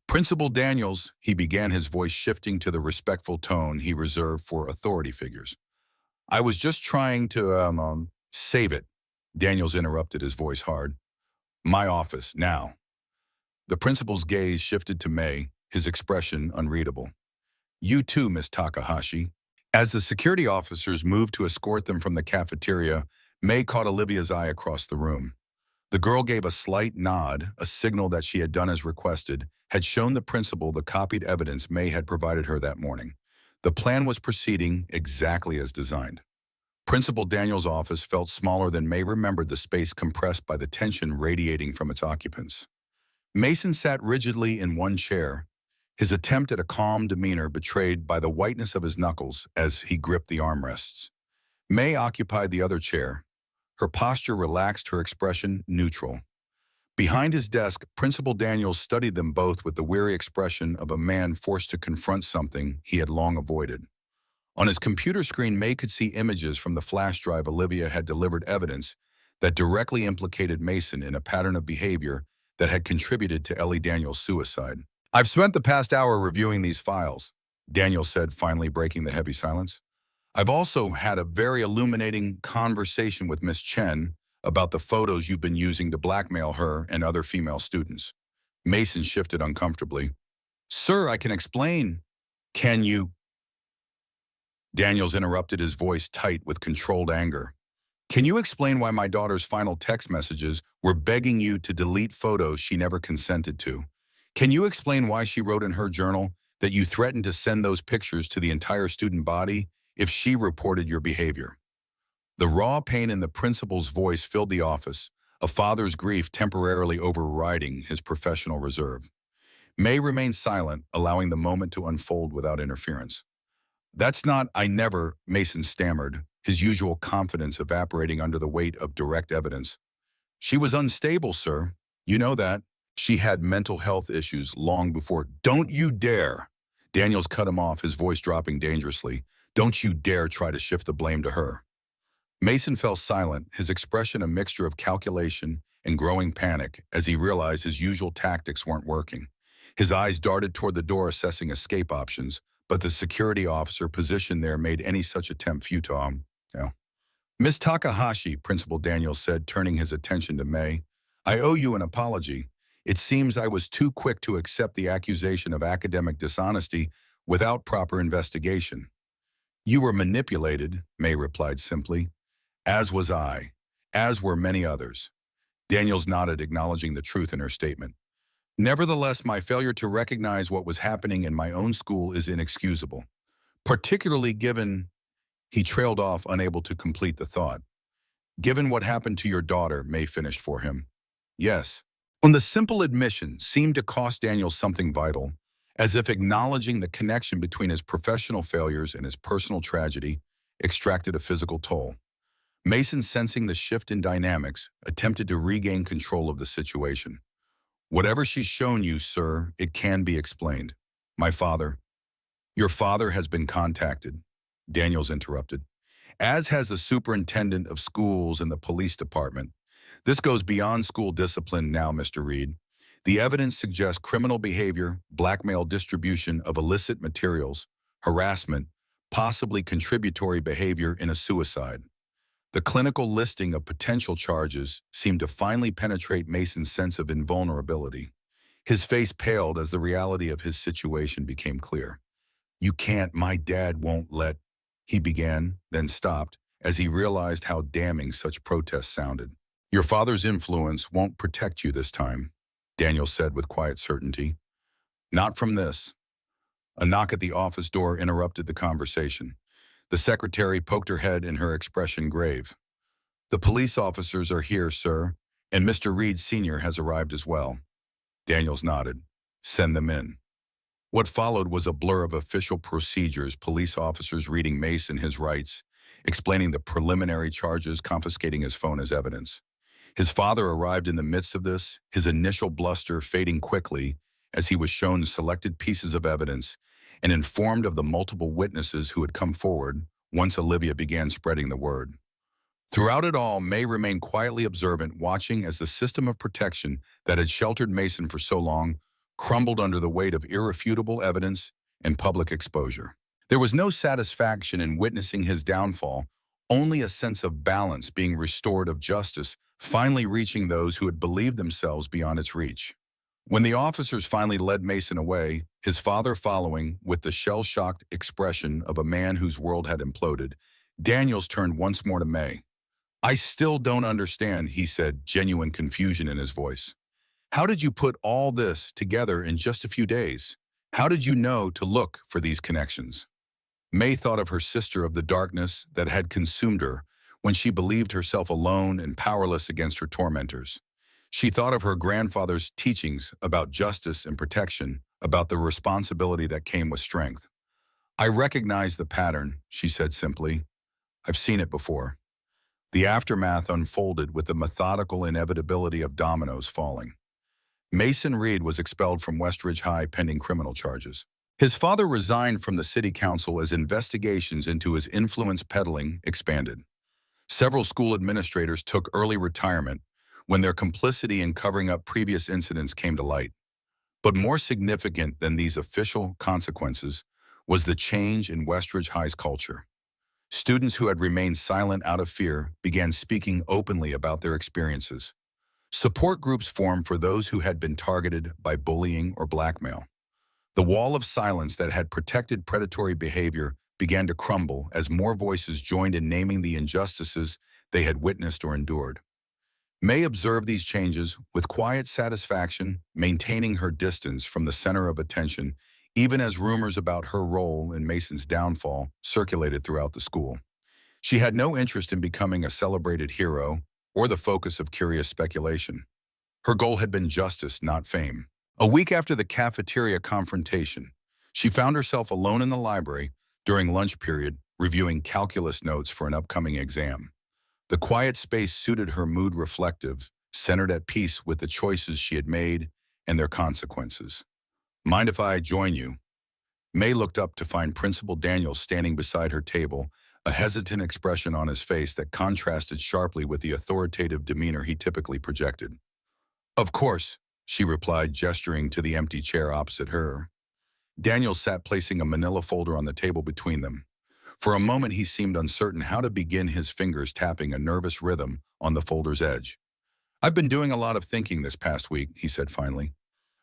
"Principal Daniels," he began, his voice shifting to the respectful tone he reserved for authority figures. "I was just trying to, save it." Daniels interrupted, his voice hard. "My office, now." The principal's gaze shifted to May, his expression unreadable. "You too, Miss Takahashi." As the security officers moved to escort them from the cafeteria, May caught Olivia's eye across the room. The girl gave a slight nod, a signal that she had done as requested, had shown the principal the copied evidence May had provided her that morning. The plan was proceeding exactly as designed. Principal Daniels' office felt smaller than May remembered, the space compressed by the tension radiating from its occupants. Mason sat rigidly in one chair, his attempt at a calm demeanor betrayed by the whiteness of his knuckles as he gripped the armrests. May occupied the other chair, her posture relaxed, her expression neutral. Behind his desk, Principal Daniels studied them both with the weary expression of a man forced to confront something he had long avoided. On his computer screen, May could see images from the flash drive Olivia had delivered, evidence that directly implicated Mason in a pattern of behavior that had contributed to Ellie Daniels' suicide. "I've spent the past hour reviewing these files," Daniels said, finally breaking the heavy silence. "I've also had a very illuminating conversation with Miss Chen about the photos you've been using to blackmail her and other female students." Mason shifted uncomfortably. "Sir, I can explain." "Can you?" Daniels interrupted, his voice tight with controlled anger. "Can you explain why my daughter's final text messages were begging you to delete photos she never consented to? Can you explain why she wrote in her journal that you threatened to send those pictures to the entire student body if she reported your behavior?" The raw pain in the principal's voice filled the office, a father's grief temporarily overriding his professional reserve. May remained silent, allowing the moment to unfold without interference. "That's not, I never," Mason stammered, his usual confidence evaporating under the weight of direct evidence. "She was unstable, sir. You know that. She had mental health issues long before." "Don't you dare!" Daniels cut him off, his voice dropping dangerously. "Don't you dare try to shift the blame to her." Mason fell silent, his expression a mixture of calculation and growing panic as he realized his usual tactics weren't working. His eyes darted toward the door assessing escape options, but the security officer positioned there made any such attempt futile. No. Miss Takahashi, Principal Daniels said, turning his attention to May, I owe you an apology. It seems I was too quick to accept the accusation of academic dishonesty without proper investigation. You were manipulated, May replied simply. As was I. As were many others. Daniels nodded, acknowledging the truth in her statement. Nevertheless, my failure to recognize what was happening in my own school is inexcusable, particularly given, he trailed off, unable to complete the thought. Given what happened to your daughter, May finished for him. Yes. When the simple admission seemed to cost Daniels something vital, as if acknowledging the connection between his professional failures and his personal tragedy extracted a physical toll. Mason, sensing the shift in dynamics, attempted to regain control of the situation. Whatever she's shown you, sir, it can be explained. My father. Your father has been contacted, Daniels interrupted, as has the superintendent of schools and the police department. This goes beyond school discipline now, Mr. Reed. The evidence suggests criminal behavior, blackmail, distribution of illicit materials, harassment, possibly contributory behavior in a suicide. The clinical listing of potential charges seemed to finally penetrate Mason's sense of invulnerability. His face paled as the reality of his situation became clear. You can't, my dad won't let, he began, then stopped, as he realized how damning such protests sounded. Your father's influence won't protect you this time, Daniel said with quiet certainty. Not from this. A knock at the office door interrupted the conversation. The secretary poked her head in her expression grave. The police officers are here, sir, and Mr. Reed Sr. has arrived as well. Daniels nodded. Send them in. What followed was a blur of official procedures, police officers reading Mason his rights, explaining the preliminary charges, confiscating his phone as evidence. His father arrived in the midst of this, his initial bluster fading quickly as he was shown selected pieces of evidence and informed of the multiple witnesses who had come forward once Olivia began spreading the word. Throughout it all, May remained quietly observant, watching as the system of protection that had sheltered Mason for so long crumbled under the weight of irrefutable evidence and public exposure. There was no satisfaction in witnessing his downfall, only a sense of balance being restored, of justice finally reaching those who had believed themselves beyond its reach. When the officers finally led Mason away, his father following with the shell-shocked expression of a man whose world had imploded, Daniels turned once more to May. I still don't understand, he said, genuine confusion in his voice. How did you put all this together in just a few days? How did you know to look for these connections? May thought of her sister, of the darkness that had consumed her when she believed herself alone and powerless against her tormentors. She thought of her grandfather's teachings about justice and protection, about the responsibility that came with strength. I recognize the pattern, she said simply. I've seen it before. The aftermath unfolded with the methodical inevitability of dominoes falling. Mason Reed was expelled from Westridge High pending criminal charges. His father resigned from the city council as investigations into his influence peddling expanded. Several school administrators took early retirement when their complicity in covering up previous incidents came to light. But more significant than these official consequences was the change in Westridge High's culture. Students who had remained silent out of fear began speaking openly about their experiences. Support groups formed for those who had been targeted by bullying or blackmail. The wall of silence that had protected predatory behavior began to crumble as more voices joined in naming the injustices they had witnessed or endured. May observed these changes with quiet satisfaction, maintaining her distance from the center of attention, even as rumors about her role in Mason's downfall circulated throughout the school. She had no interest in becoming a celebrated hero or the focus of curious speculation. Her goal had been justice, not fame. A week after the cafeteria confrontation, she found herself alone in the library during lunch period, reviewing calculus notes for an upcoming exam. The quiet space suited her mood, reflective, centered at peace with the choices she had made and their consequences. Mind if I join you? May looked up to find Principal Daniels standing beside her table, a hesitant expression on his face that contrasted sharply with the authoritative demeanor he typically projected. "Of course," she replied, gesturing to the empty chair opposite her. Daniel sat, placing a manila folder on the table between them. For a moment he seemed uncertain how to begin, his fingers tapping a nervous rhythm on the folder's edge. "I've been doing a lot of thinking this past week," he said finally.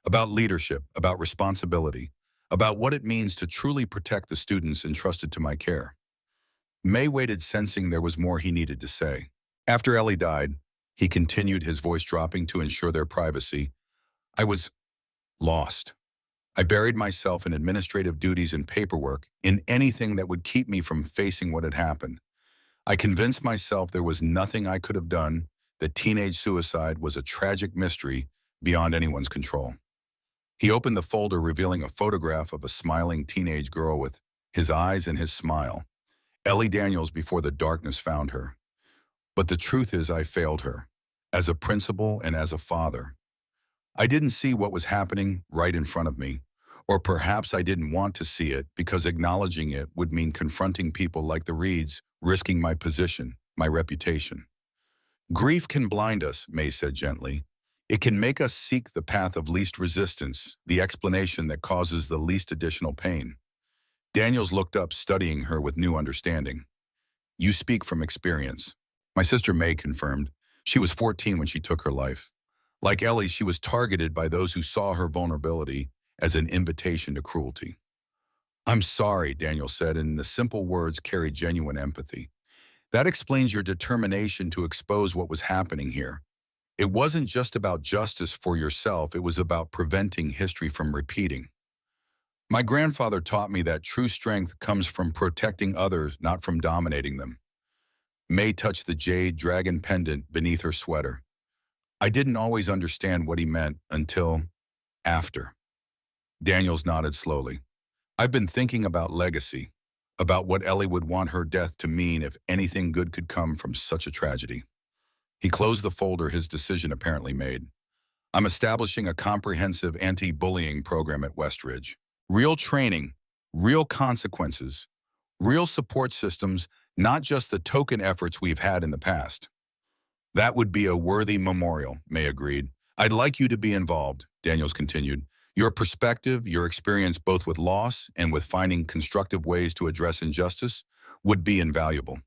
"About leadership, about responsibility, about what it means to truly protect the students entrusted to my care." May waited, sensing there was more he needed to say. "After Ellie died," he continued, his voice dropping to ensure their privacy, "I was lost. I buried myself in administrative duties and paperwork, in anything that would keep me from facing what had happened. I convinced myself there was nothing I could have done, that teenage suicide was a tragic mystery beyond anyone's control." He opened the folder, revealing a photograph of a smiling teenage girl with his eyes and his smile. "Ellie Daniels, before the darkness found her. But the truth is, I failed her, as a principal and as a father. I didn't see what was happening right in front of me, or perhaps I didn't want to see it because acknowledging it would mean confronting people like the Reeds, risking my position, my reputation." "Grief can blind us," May said gently. "It can make us seek the path of least resistance, the explanation that causes the least additional pain." Daniels looked up, studying her with new understanding. "You speak from experience." "My sister May confirmed. She was 14 when she took her life. Like Ellie, she was targeted by those who saw her vulnerability as an invitation to cruelty." "I'm sorry," Daniel said, and the simple words carried genuine empathy. "That explains your determination to expose what was happening here. It wasn't just about justice for yourself, it was about preventing history from repeating. My grandfather taught me that true strength comes from protecting others, not from dominating them." May touched the jade dragon pendant beneath her sweater. "I didn't always understand what he meant until after." Daniels nodded slowly. "I've been thinking about legacy, about what Ellie would want her death to mean if anything good could come from such a tragedy." He closed the folder, his decision apparently made. "I'm establishing a comprehensive anti-bullying program at Westridge. Real training, real consequences, real support systems, not just the token efforts we've had in the past." "That would be a worthy memorial," May agreed. "I'd like you to be involved," Daniels continued. "Your perspective, your experience both with loss and with finding constructive ways to address injustice would be invaluable."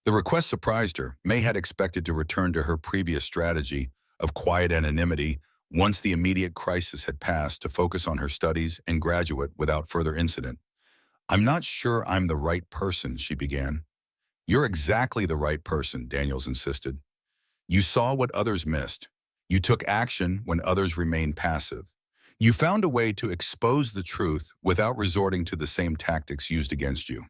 The request surprised her. May had expected to return to her previous strategy of quiet anonymity once the immediate crisis had passed, to focus on her studies and graduate without further incident. "I'm not sure I'm the right person," she began. "You're exactly the right person," Daniels insisted. "You saw what others missed. You took action when others remained passive. You found a way to expose the truth without resorting to the same tactics used against you."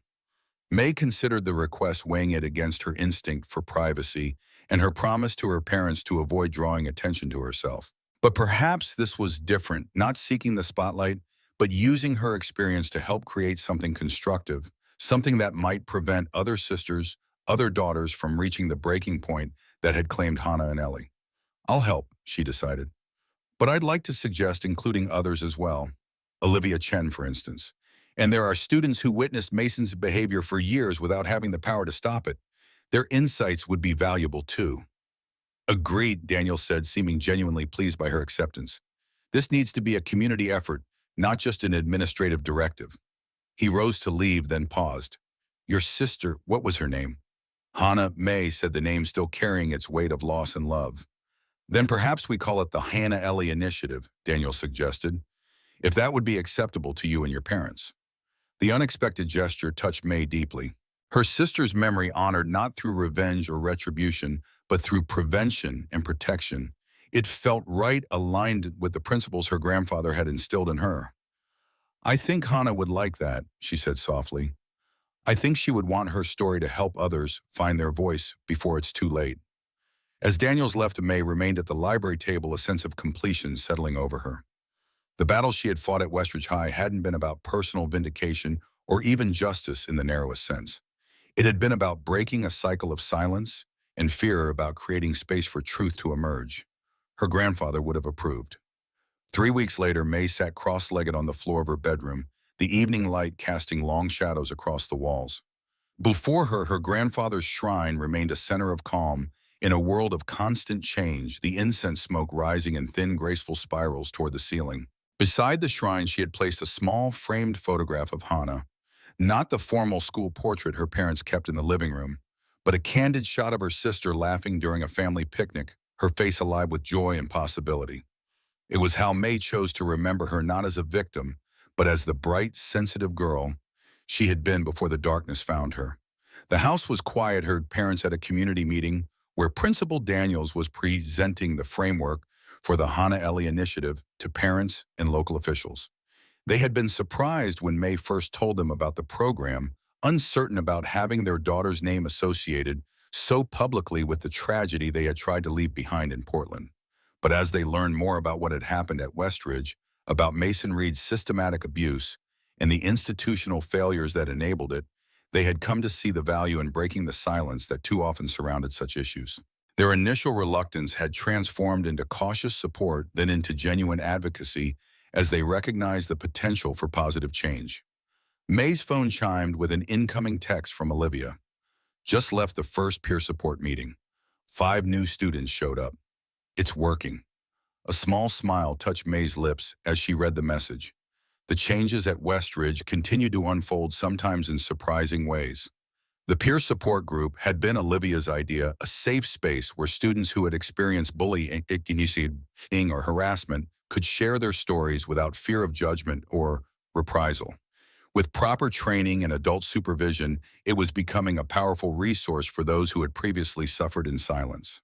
May considered the request, weighing it against her instinct for privacy and her promise to her parents to avoid drawing attention to herself. But perhaps this was different, not seeking the spotlight, but using her experience to help create something constructive, something that might prevent other sisters, other daughters from reaching the breaking point that had claimed Hannah and Ellie. "I'll help," she decided. "But I'd like to suggest including others as well. Olivia Chen, for instance. And there are students who witnessed Mason's behavior for years without having the power to stop it. Their insights would be valuable too." "Agreed," Daniel said, seeming genuinely pleased by her acceptance. "This needs to be a community effort, not just an administrative directive." He rose to leave, then paused. "Your sister, what was her name?" "Hannah." May said, the name still carrying its weight of loss and love. "Then perhaps we call it the Hannah Ellie Initiative," Daniel suggested, "if that would be acceptable to you and your parents." The unexpected gesture touched May deeply. Her sister's memory honored not through revenge or retribution, but through prevention and protection. It felt right, aligned with the principles her grandfather had instilled in her. "I think Hannah would like that," she said softly. "I think she would want her story to help others find their voice before it's too late." As Daniels left, May remained at the library table, a sense of completion settling over her. The battle she had fought at Westridge High hadn't been about personal vindication or even justice in the narrowest sense. It had been about breaking a cycle of silence and fear, about creating space for truth to emerge. Her grandfather would have approved. 3 weeks later, May sat cross-legged on the floor of her bedroom, the evening light casting long shadows across the walls. Before her, her grandfather's shrine remained a center of calm in a world of constant change, the incense smoke rising in thin, graceful spirals toward the ceiling. Beside the shrine, she had placed a small, framed photograph of Hannah, not the formal school portrait her parents kept in the living room, but a candid shot of her sister laughing during a family picnic, her face alive with joy and possibility. It was how May chose to remember her not as a victim, but as the bright, sensitive girl she had been before the darkness found her. The house was quiet, her parents at a community meeting where Principal Daniels was presenting the framework for the Hannah Ellie initiative to parents and local officials. They had been surprised when May first told them about the program, uncertain about having their daughter's name associated so publicly with the tragedy they had tried to leave behind in Portland. But as they learned more about what had happened at Westridge, about Mason Reed's systematic abuse and the institutional failures that enabled it, they had come to see the value in breaking the silence that too often surrounded such issues. Their initial reluctance had transformed into cautious support, then into genuine advocacy as they recognized the potential for positive change. May's phone chimed with an incoming text from Olivia. Just left the first peer support meeting. 5 new students showed up. It's working. A small smile touched May's lips as she read the message. The changes at Westridge continued to unfold, sometimes in surprising ways. The peer support group had been Olivia's idea, a safe space where students who had experienced bullying or harassment could share their stories without fear of judgment or reprisal. With proper training and adult supervision, it was becoming a powerful resource for those who had previously suffered in silence.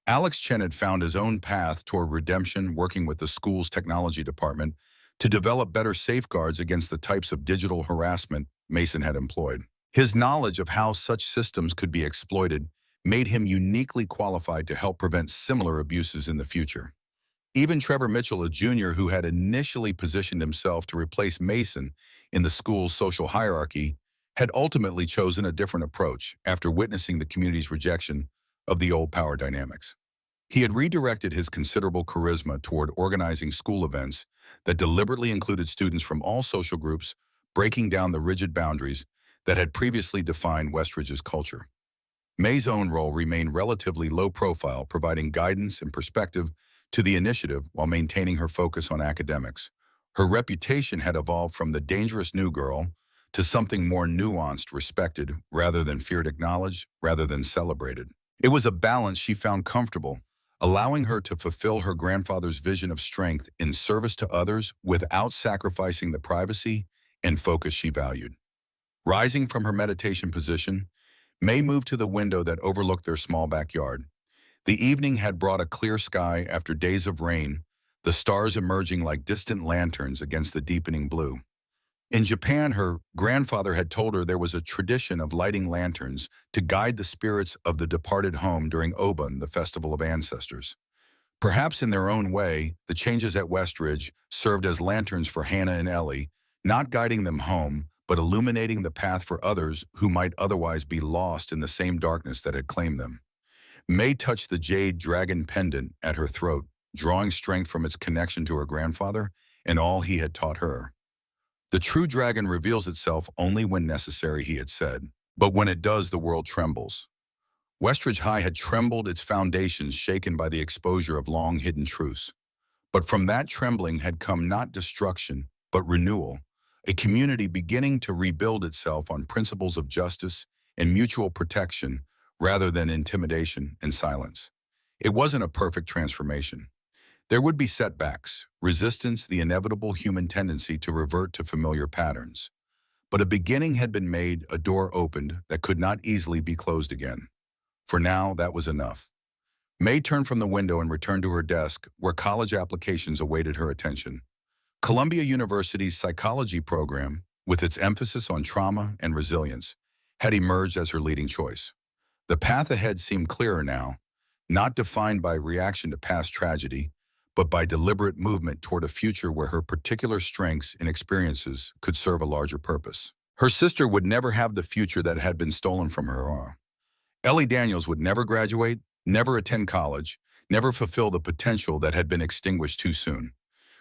Alex Chen had found his own path toward redemption, working with the school's technology department to develop better safeguards against the types of digital harassment Mason had employed. His knowledge of how such systems could be exploited made him uniquely qualified to help prevent similar abuses in the future. Even Trevor Mitchell, a junior who had initially positioned himself to replace Mason in the school's social hierarchy, had ultimately chosen a different approach after witnessing the community's rejection of the old power dynamics. He had redirected his considerable charisma toward organizing school events that deliberately included students from all social groups, breaking down the rigid boundaries that had previously defined Westridge's culture. May's own role remained relatively low profile, providing guidance and perspective to the initiative while maintaining her focus on academics. Her reputation had evolved from the dangerous new girl to something more nuanced, respected, rather than feared, acknowledged, rather than celebrated. It was a balance she found comfortable, allowing her to fulfill her grandfather's vision of strength in service to others without sacrificing the privacy and focus she valued. Rising from her meditation position, May moved to the window that overlooked their small backyard. The evening had brought a clear sky after days of rain, the stars emerging like distant lanterns against the deepening blue. In Japan, her grandfather had told her there was a tradition of lighting lanterns to guide the spirits of the departed home during Obon, the festival of ancestors. Perhaps in their own way, the changes at Westridge served as lanterns for Hannah and Ellie, not guiding them home, but illuminating the path for others who might otherwise be lost in the same darkness that had claimed them. May touched the jade dragon pendant at her throat, drawing strength from its connection to her grandfather and all he had taught her. The true dragon reveals itself only when necessary, he had said, but when it does, the world trembles. Westridge High had trembled, its foundations shaken by the exposure of long-hidden truths. But from that trembling had come not destruction, but renewal, a community beginning to rebuild itself on principles of justice and mutual protection rather than intimidation and silence. It wasn't a perfect transformation. There would be setbacks, resistance, the inevitable human tendency to revert to familiar patterns. But a beginning had been made, a door opened that could not easily be closed again. For now, that was enough. May turned from the window and returned to her desk, where college applications awaited her attention. Columbia University's psychology program, with its emphasis on trauma and resilience, had emerged as her leading choice. The path ahead seemed clearer now, not defined by reaction to past tragedy, but by deliberate movement toward a future where her particular strengths and experiences could serve a larger purpose. Her sister would never have the future that had been stolen from her. Ellie Daniels would never graduate, never attend college, never fulfill the potential that had been extinguished too soon.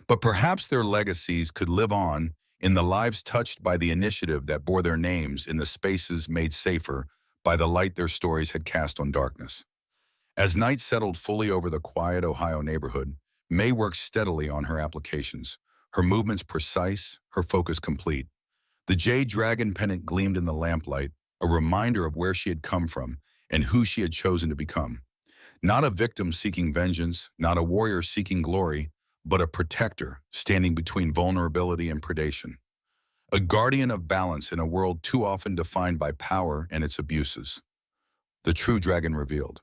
But perhaps their legacies could live on in the lives touched by the initiative that bore their names, in the spaces made safer by the light their stories had cast on darkness. As night settled fully over the quiet Ohio neighborhood, May worked steadily on her applications, her movements precise, her focus complete. The jade dragon pennant gleamed in the lamplight, a reminder of where she had come from and who she had chosen to become. Not a victim seeking vengeance, not a warrior seeking glory, but a protector standing between vulnerability and predation. A guardian of balance in a world too often defined by power and its abuses. The true dragon revealed.